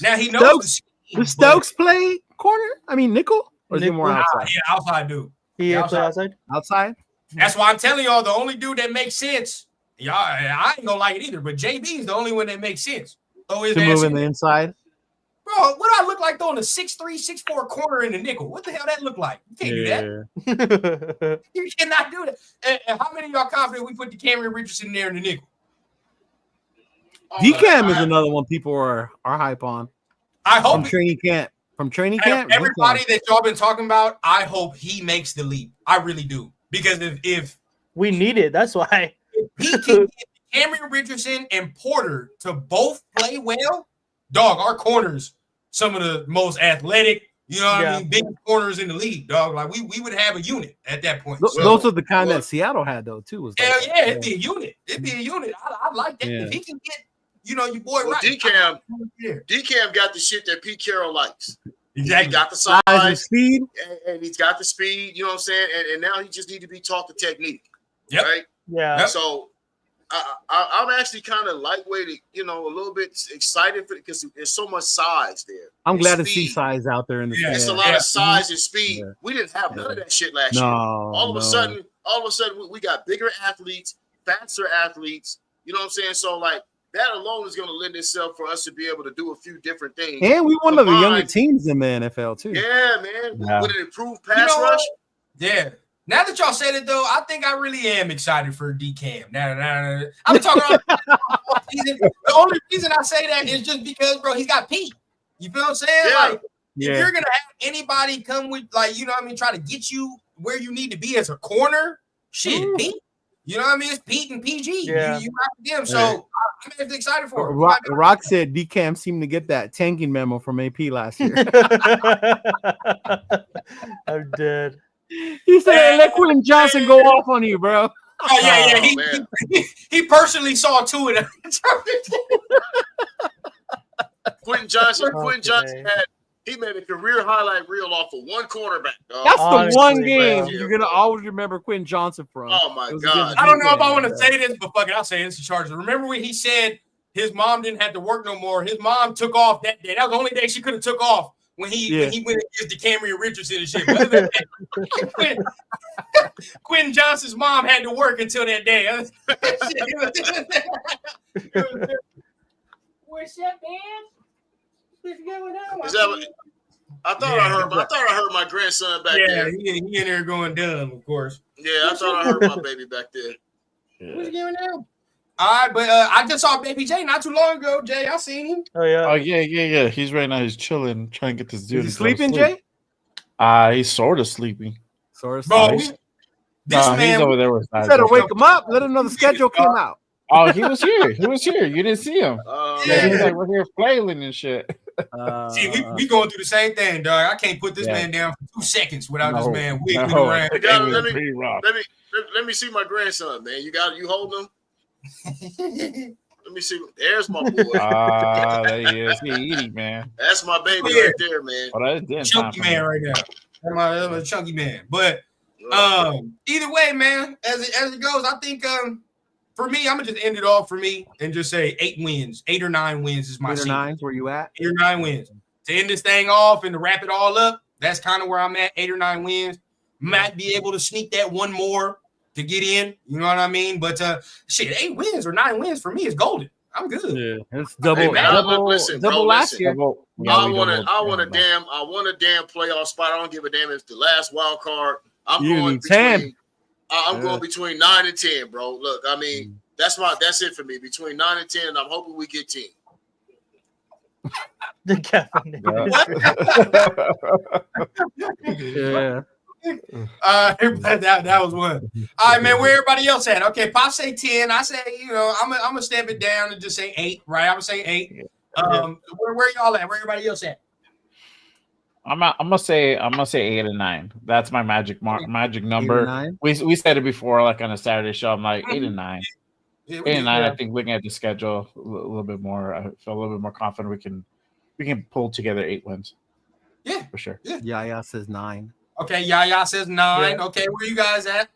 Now he knows. Does Stokes play corner? I mean nickel? Or is he more outside? Yeah, outside dude. He outside? Outside? That's why I'm telling y'all the only dude that makes sense. Y'all, I ain't gonna like it either, but JB is the only one that makes sense. To move in the inside. Bro, what do I look like throwing a 6'3", 6'4" corner in the nickel? What the hell that look like? You can't do that. You cannot do that. And how many of y'all confident we put the Cameron Richardson there in the nickel? DCAM is another one people are hype on. I hope from training camp. Everybody that y'all been talking about, I hope he makes the leap. I really do. Because if we need it, that's why. If he can get Cameron Richardson and Porter to both play well, dog, our corners, some of the most athletic, big corners in the league, dog. Like we would have a unit at that point. Those are the kind that Seattle had though too. Hell yeah, it'd be a unit. I like that. Yeah. If he can get, your boy right. DCAM got the shit that Pete Carroll likes. Exactly. He got the size and speed, and he's got the speed. You know what I'm saying? And now he just need to be taught the technique. Yep. Right. Yeah. Yep. So I'm actually kind of lightweight, a little bit excited for it because there's so much size there. I'm glad to see size out there in the It's a lot of size and speed. Yeah. We didn't have none of that shit last year. All of a sudden, we got bigger athletes, faster athletes. You know what I'm saying? So like that alone is going to lend itself for us to be able to do a few different things. And we one of the younger teams in the NFL too. Yeah, man. With an improved pass rush. Yeah. Now that y'all said it, though, I think I really am excited for DCAM. Now, I'm talking about season. The only reason I say that is just because, bro, he's got Pete. You feel what I'm saying? Yeah. Like, if you're going to have anybody come with, like, try to get you where you need to be as a corner, shit, Pete. You know what I mean? It's Pete and PG. Yeah. You rock with them. So I'm actually excited for him. Rock said DCAM seemed to get that tanking memo from AP last year. I'm dead. He said, hey, let Quentin Johnson go off on you, bro. Oh, yeah. He personally saw two of them. Quentin Johnson He made a career highlight reel off of one quarterback. Dog. That's the one game you're gonna always remember Quentin Johnson from. Oh my God! I don't know if I want to say this, but fuck it, I'll say this to Chargers. Remember when he said his mom didn't have to work no more? His mom took off that day. That was the only day she could have took off when he went against DeCamerion Richardson and shit. Quentin Johnson's mom had to work until that day. What's up, man? What's going on? Is that what, I thought I heard my grandson back there. Yeah, he in there going dumb, of course. Yeah, I thought I heard my baby back there. What's going on? All right, but I just saw Baby J not too long ago. Jay, I seen him. Oh yeah. He's right now. He's chilling, trying to get this dude. Is he sleeping, Jay? He's sort of sleeping. Sort of. Bro, he's over there with. You better wake him up. Let him know the schedule came out. Oh, he was here. You didn't see him. He's like, we're here flailing and shit. See, we going through the same thing, dog. I can't put this man down for 2 seconds without this man wiggling around. Let me see my grandson, man. You hold him. Let me see. There's my boy. There he is. He eating, man. That's my baby right there, man. Chunky man right now. That's my chunky man. But either way, man, as it goes, I think for me, I'm gonna just end it off for me and just say 8 wins, 8 or 9 wins is my 8 or 9. Where you at? 8 or 9 wins to end this thing off and to wrap it all up. That's kind of where I'm at. 8 or 9 wins. Might be able to sneak that one more to get in. You know what I mean? But 8 wins or 9 wins for me is golden. I'm good. Yeah, it's double last year. I want a damn playoff spot. I don't give a damn if the last wild card. I'm going between 9 and 10, bro. Look, I mean, that's it for me. Between 9 and 10, I'm hoping we get 10. Yeah. That was one. All right, man. Where everybody else at? Okay, Pop say 10. I say, I'm gonna step it down and just say 8. Right? I'm gonna say 8. Where y'all at? Where everybody else at? I'm gonna say 8 and 9. That's my magic number. We said it before, like on a Saturday show. I'm like 8 and 9. 8 and 9. I think looking at the schedule a little bit more, I feel a little bit more confident we can pull together 8 wins. Yeah, for sure. Yaya says 9. Okay, Yaya says 9. Yeah. Okay, where you guys at?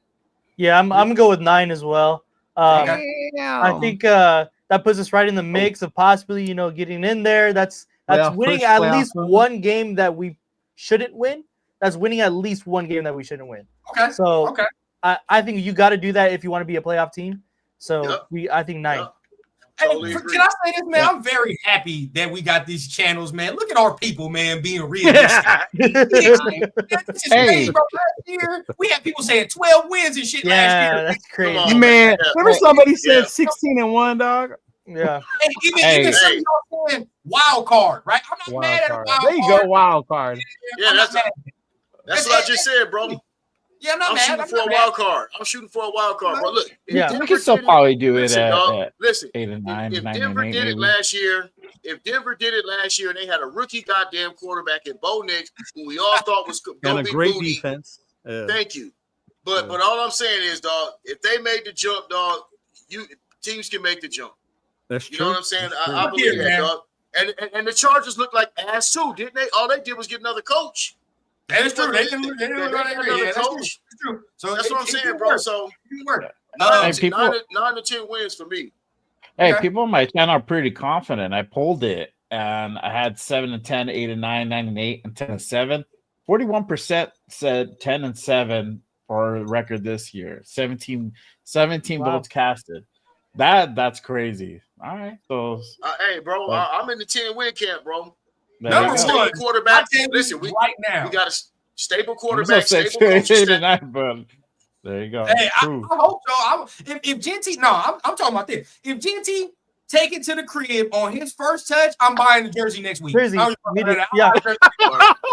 Yeah, I'm gonna go with 9 as well. I think that puts us right in the mix of possibly getting in there. That's winning at least one game that we shouldn't win. That's winning at least one game that we shouldn't win. Okay. So I think you got to do that if you want to be a playoff team. So I think 9. Yep. Hey, can I say this, man? I'm very happy that we got these channels, man. Look at our people, man, being real. This is crazy, bro. Last year, we had people saying 12 wins and shit last year. That's crazy. Man, remember somebody said 16-1, dog? Yeah. Even some of y'all saying wild card, right? I'm not mad at a wild card. There you go, wild card. Yeah, that's what I just said, bro. Yeah, I'm shooting for a wild card. I'm shooting for a wild card, bro. Look, we can still probably do it at 8 and 9. If Denver did it last year, and they had a rookie goddamn quarterback in Bo Nix, who we all thought was going to be great booty. Defense. Thank you. But all I'm saying is, dog, if they made the jump, dog, teams can make the jump. That's true. You know what I'm saying? I believe that, dog. And the Chargers looked like ass too, didn't they? All they did was get another coach. That is true. They didn't another coach. That's true. So that's what I'm saying, bro. So 9 to 10 wins for me. Hey, people on my channel are pretty confident. I pulled it and I had 7 and 10, 8 and 9, 9 and 8, and 10 and 7. 41% said 10 and 7 for record this year. 17 votes casted. That's crazy. All right. So hey, bro, I'm in the 10-win camp, bro. Number one quarterback. Listen, we got a stable quarterback. Stable coach. There you go. Hey, I hope so. If Genty, I'm talking about this. If Genty take it to the crib on his first touch, I'm buying the jersey next week. Jersey, yeah.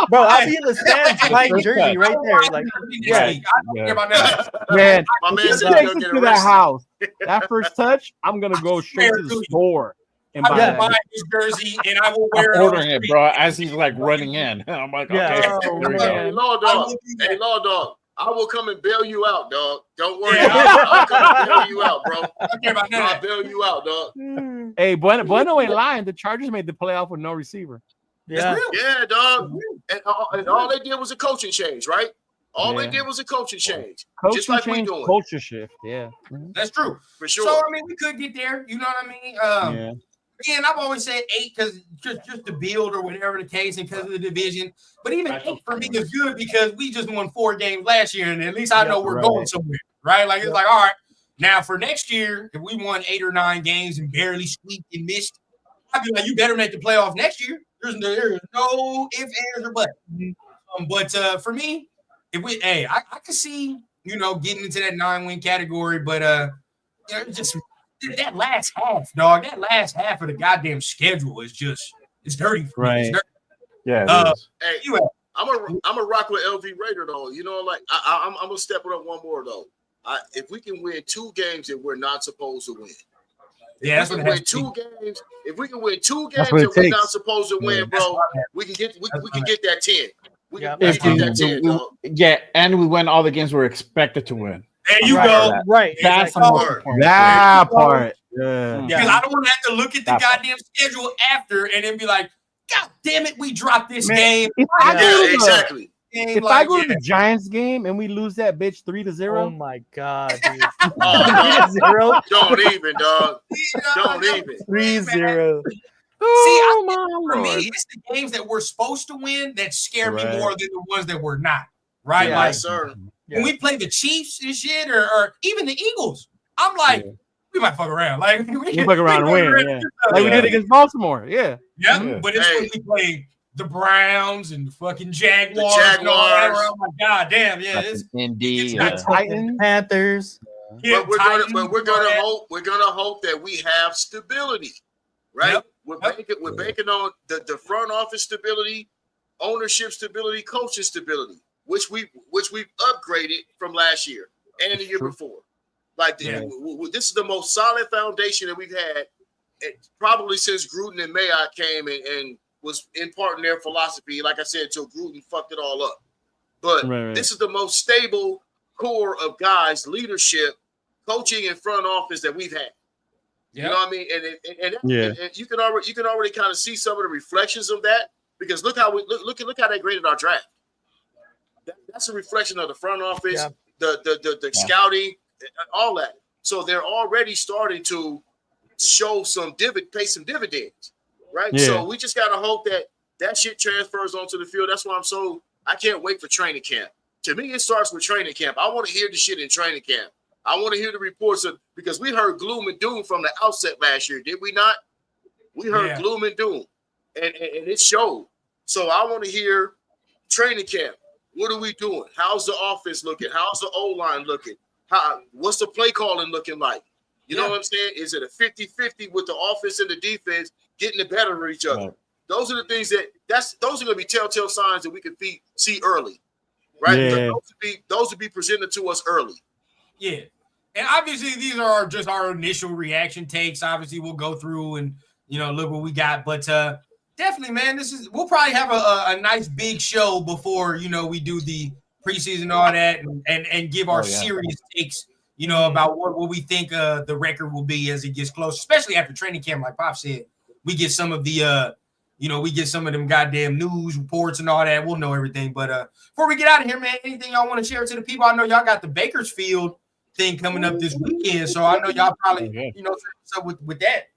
Bro, I'll be in the stands buying jersey right there. Like, I don't care about that. Man, my man if he takes it to that house, that first touch, I'm gonna go straight to the store. And I will buy his jersey and I will wear it. I'm ordering it, bro, as he's like running in. I'm like, okay. Hey, Law Dog. I will come and bail you out, dog. Don't worry. I'll come and bail you out, bro. I'll bail you out, dog. Hey, Bueno ain't lying. The Chargers made the playoff with no receiver. Yeah, yeah, dog. And all they did was a coaching change, right? All they did was a coaching change, just like we doing. Culture shift, yeah, that's true for sure. So I mean, we could get there. You know what I mean? Again, I've always said 8 because just to build or whatever the case, and because of the division. But even 8 for me is good because we just won 4 games last year, and at least I know we're going somewhere, right? Like it's like, all right, now for next year, if we won 8 or 9 games and barely squeaked and missed, I'd be like, you better make the playoffs next year. There's no ifs, ands, or buts. But for me, if we, I could see, getting into that 9-win category, but just. That last half, dog. That last half of the goddamn schedule is it's dirty. Right. It's dirty. Yeah. Hey, I'm a rock with LV Raider though. I'm gonna step it up one more though. If we can win 2 games that we're not supposed to win. If we can win 2 games that we're not supposed to win, bro, we can get that 10. We can get that 10, dog. Yeah, and we win all the games we're expected to win. There you go. Right. That's the most important. That part. Yeah. Because I don't want to have to look at the goddamn schedule after and then be like, God damn it, we dropped this game. If I go to the the Giants game and we lose that bitch 3-0. Oh my God, dude. 3-0. Don't even, dog. Don't even. 3-0. For me, it's the games that we're supposed to win that scare me more than the ones that we're not. Right? Yeah, sir. When we play the Chiefs and shit, or even the Eagles, I'm like, we might fuck around. Like we fuck around and win, like we did against Baltimore, Yeah. But it's when we play the Browns and the fucking Jaguars. And all that. Oh my God, damn, it's indeed. Titans, Panthers. But we're gonna hope that we have stability, right? Yep. We're banking on the front office stability, ownership stability, coaching stability. Which we've upgraded from last year and the year before. Like this is the most solid foundation that we've had, probably since Gruden and Mayock came and was in part in their philosophy. Like I said, until Gruden fucked it all up. But this is the most stable core of guys, leadership, coaching, and front office that we've had. You know what I mean? And you can already kind of see some of the reflections of that because look how they graded our draft. That's a reflection of the front office, the scouting, all that. So they're already starting to show pay some dividends, right? Yeah. So we just gotta hope that shit transfers onto the field. That's why I can't wait for training camp. To me, it starts with training camp. I want to hear the shit in training camp. I want to hear the reports because we heard gloom and doom from the outset last year, did we not? We heard gloom and doom, and it showed. So I want to hear training camp. What are we doing? How's the offense looking? How's the O-line looking? What's the play calling looking like? You know what I'm saying? Is it a 50-50 with the offense and the defense getting the better of each other? Right. Those are the things those are going to be telltale signs that we can see early, right? Yeah. Those would be presented to us early. Yeah. And obviously these are just our initial reaction takes. Obviously we'll go through and, look what we got. But definitely, man, we'll probably have a nice big show before, we do the preseason, all that, and give our serious takes, about what we think the record will be as it gets close, especially after training camp, like Pop said. We get some of the, we get some of them goddamn news reports and all that. We'll know everything. But before we get out of here, man, anything y'all want to share to the people? I know y'all got the Bakersfield thing coming up this weekend, so I know y'all probably, what's up with that.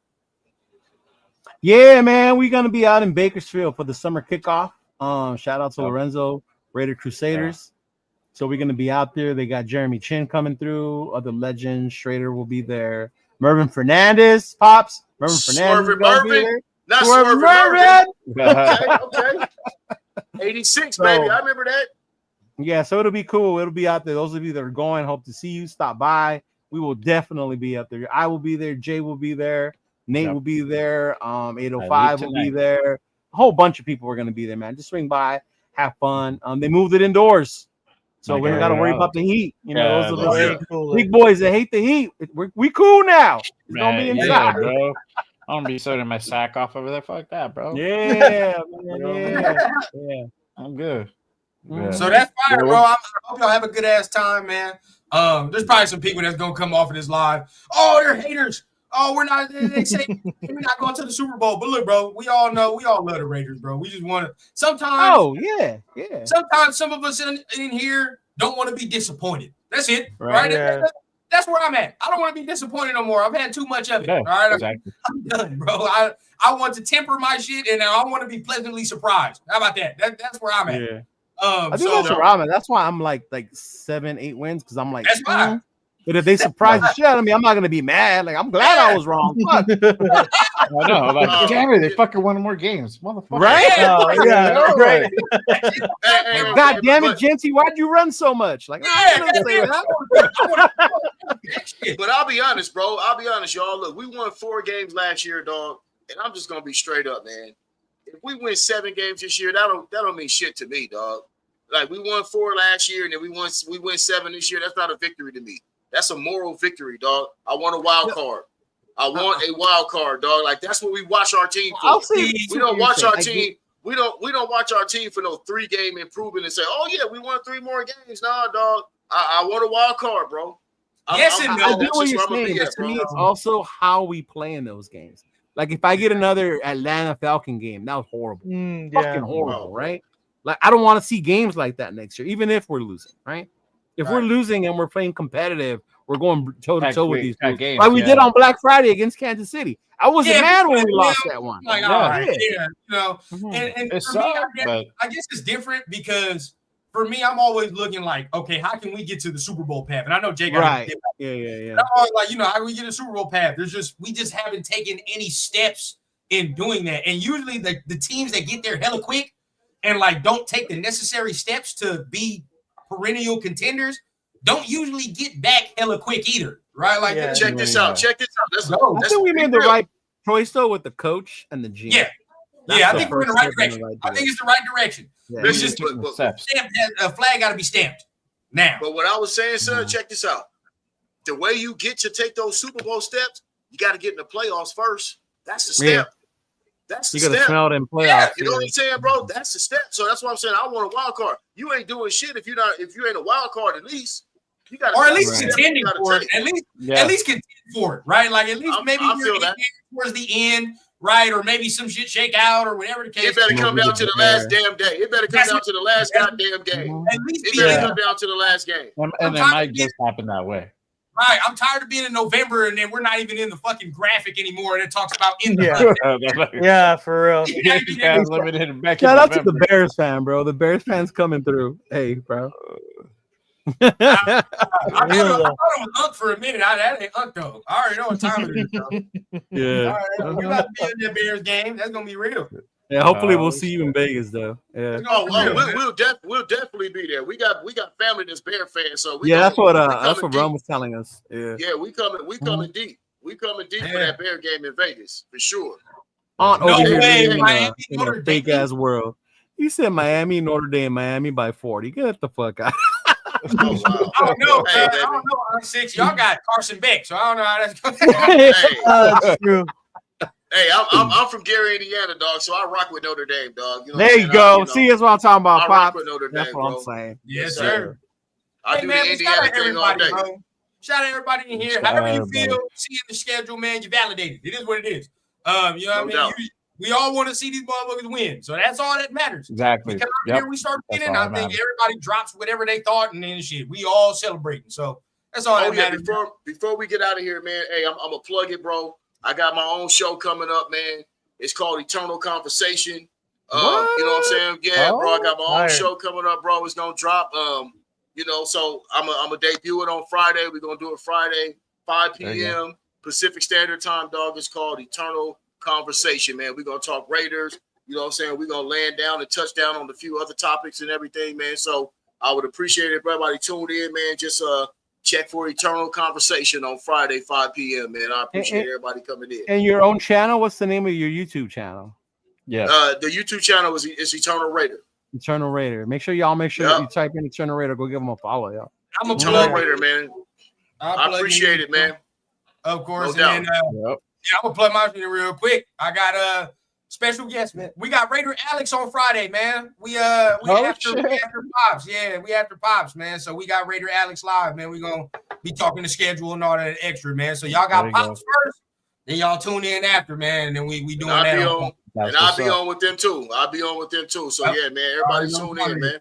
Yeah, man, we're gonna be out in Bakersfield for the summer kickoff. Shout out to Lorenzo, Raider Crusaders. So we're gonna be out there. They got Jeremy Chin coming through. Other legends, Schrader will be there. Mervin Fernandez, Pops. Mervin Fernandez is gonna be there. Not Swervin Mervin. Okay. 86, baby. I remember that. Yeah, so it'll be cool. It'll be out there. Those of you that are going, hope to see you. Stop by. We will definitely be up there. I will be there. Jay will be there. Nate will be there. 805 will be there. A whole bunch of people are going to be there, man. Just swing by, have fun. They moved it indoors, so we don't got to worry about the heat. Those are the big boys that hate the heat. We cool now. It's going to be inside. Bro. I'm going to be sorting my sack off over there. Fuck that, bro. Yeah, man. Yeah. I'm good. Yeah. So that's fire, bro. I hope y'all have a good ass time, man. There's probably some people that's gonna come off of this live. Oh, they're haters. oh, we're not. They say we're not going to the Super Bowl. But look, bro, we all love the Raiders, bro. We just want to. Sometimes. Oh yeah. Sometimes some of us in here don't want to be disappointed. That's it, right? Yeah. That's where I'm at. I don't want to be disappointed no more. I've had too much of it. Yeah, all right, exactly. I'm done, bro. I want to temper my shit, and I want to be pleasantly surprised. How about that? That's where I'm at. Yeah. I think that's where I'm at. That's why I'm like 7-8 wins because I'm like. That's fine. But if they surprise the shit out of me, I'm not gonna be mad. Like I'm glad I was wrong. Fuck. I know. Like, damn it, they fucking won more games, motherfucker. Right? Yeah, right. God damn it, Genty, why'd you run so much? Like, I'm gonna say that. But I'll be honest, bro. I'll be honest, y'all. Look, we won 4 games last year, dog. And I'm just gonna be straight up, man. If we win 7 games this year, that don't mean shit to me, dog. Like we won 4 last year, and then we win 7 this year. That's not a victory to me. That's a moral victory, dog. I want a wild card. I want a wild card, dog. Like that's what we watch our team for. We don't watch our team. We don't watch our team for no 3-game improvement and say, "Oh yeah, we won 3 more games." Nah, dog. I want a wild card, bro. I get what you're saying, but to me, it's also how we play in those games. Like if I get another Atlanta Falcon game, that was horrible, fucking horrible, right? Like I don't want to see games like that next year, even if we're losing, right? If we're losing and we're playing competitive, we're going toe to toe with these games, like we did on Black Friday against Kansas City. I wasn't mad when we lost that one. Like, all right, you know, and for me, I guess it's different because for me, I'm always looking like, okay, how can we get to the Super Bowl path? And I know Jay got yeah. I'm always like, you know, how do we get a Super Bowl path? We just haven't taken any steps in doing that. And usually the teams that get there hella quick and like don't take the necessary steps to be perennial contenders don't usually get back hella quick either, right? Like, check this out. Let's go. I think we made the right choice though with the coach and the GM. Yeah, I think we're in the right direction. I think it's the right direction. Yeah. It's just a flag got to be stamped now. But what I was saying, sir, check this out. The way you get to take those Super Bowl steps, you got to get in the playoffs first. That's the step. Yeah. That's the step. You got to smell it in playoffs. Yeah, you know what I'm saying, bro? That's the step. So that's what I'm saying. I want a wild card. You ain't doing shit if you ain't a wild card. At least you got, or at least contending for it. At least contend for it, right? Like at least maybe you're towards the end, right? Or maybe some shit shake out or whatever the case. It better come down to the last damn day. It better come down to the last goddamn game. At least it better come down to the last game. And it might just happen that way. Right, I'm tired of being in November and then we're not even in the fucking graphic anymore, and it talks about in the yeah, for real. Shout out to the Bears fan, bro. The Bears fans coming through. Hey, bro. I thought it was Unk for a minute. That ain't Unk though. I already know what time it is. Bro. Yeah, all right, we about to be in that Bears game. That's gonna be real. Yeah, hopefully we'll see you in Vegas though. Yeah. We'll definitely be there. We got family that's Bear fans, so that's what Ron was telling us. Yeah, we coming deep. We coming deep for that Bear game in Vegas for sure. Over here in a fake ass world. You said Miami, Notre Dame, Miami by 40. Get the fuck out. I don't know. I don't know. R6, y'all got Carson Beck, so I don't know how that's going. That's true. Hey, I'm from Gary, Indiana, dog. So I rock with Notre Dame, dog. You know there you go. See, that's what I'm talking about, I Pop. rock with Notre Dame, that's what bro. I'm saying. Yes, sir. I do the Indiana thing all day. Bro. Shout out everybody in here. However you feel, seeing the schedule, man, you validated. It is what it is. You know what I mean? We all want to see these motherfuckers win, so that's all that matters. Exactly. We come out here, we start winning. I think everybody drops whatever they thought, and then shit, we all celebrating. So that's all that matters. Before we get out of here, man, hey, I'm gonna plug it, bro. I got my own show coming up, man. It's called Eternal Conversation. You know what I'm saying? Yeah, bro. I got my own show coming up, bro. It's gonna drop. You know, so I'm gonna debut it on Friday. We're gonna do it Friday, 5 p.m. Pacific Standard Time, dog. It's called Eternal Conversation, man. We're gonna talk Raiders. You know what I'm saying? We're gonna land down and touch down on a few other topics and everything, man. So I would appreciate it if everybody tuned in, man. Just check for Eternal Conversation on Friday, 5 p.m., man. I appreciate everybody coming in. And your own channel? What's the name of your YouTube channel? Yeah. The YouTube channel is Eternal Raider. Eternal Raider. Make sure you type in Eternal Raider. Go give them a follow, y'all. I'm a Eternal Raider, man. I appreciate it, man. Of course. No and then, I'm gonna plug my shit real quick. I got a special guest, man. We got Raider Alex on Friday, man. We after Pops. Yeah, we after Pops, man. So we got Raider Alex live, man. We're gonna be talking the schedule and all that extra, man. So y'all got Pops first. Then y'all tune in after, man, and then we doing that. I'll be on with them too. So yeah, man, everybody tune in, man.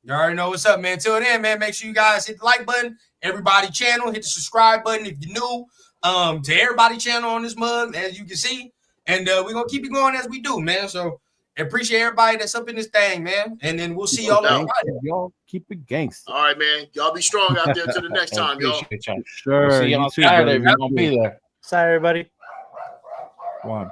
You already know what's up, man. Till then, man, make sure you guys hit the like button. Everybody channel, hit the subscribe button if you're new. To everybody channel on this mug, as you can see. And we're gonna keep it going as we do, man. So appreciate everybody that's up in this thing, man. And then we'll see y'all on Friday. Y'all keep it gangster. All right, man. Y'all be strong out there till the next time, y'all. Sure. We'll see you on Saturday if you're gonna be there. Sorry, everybody. One.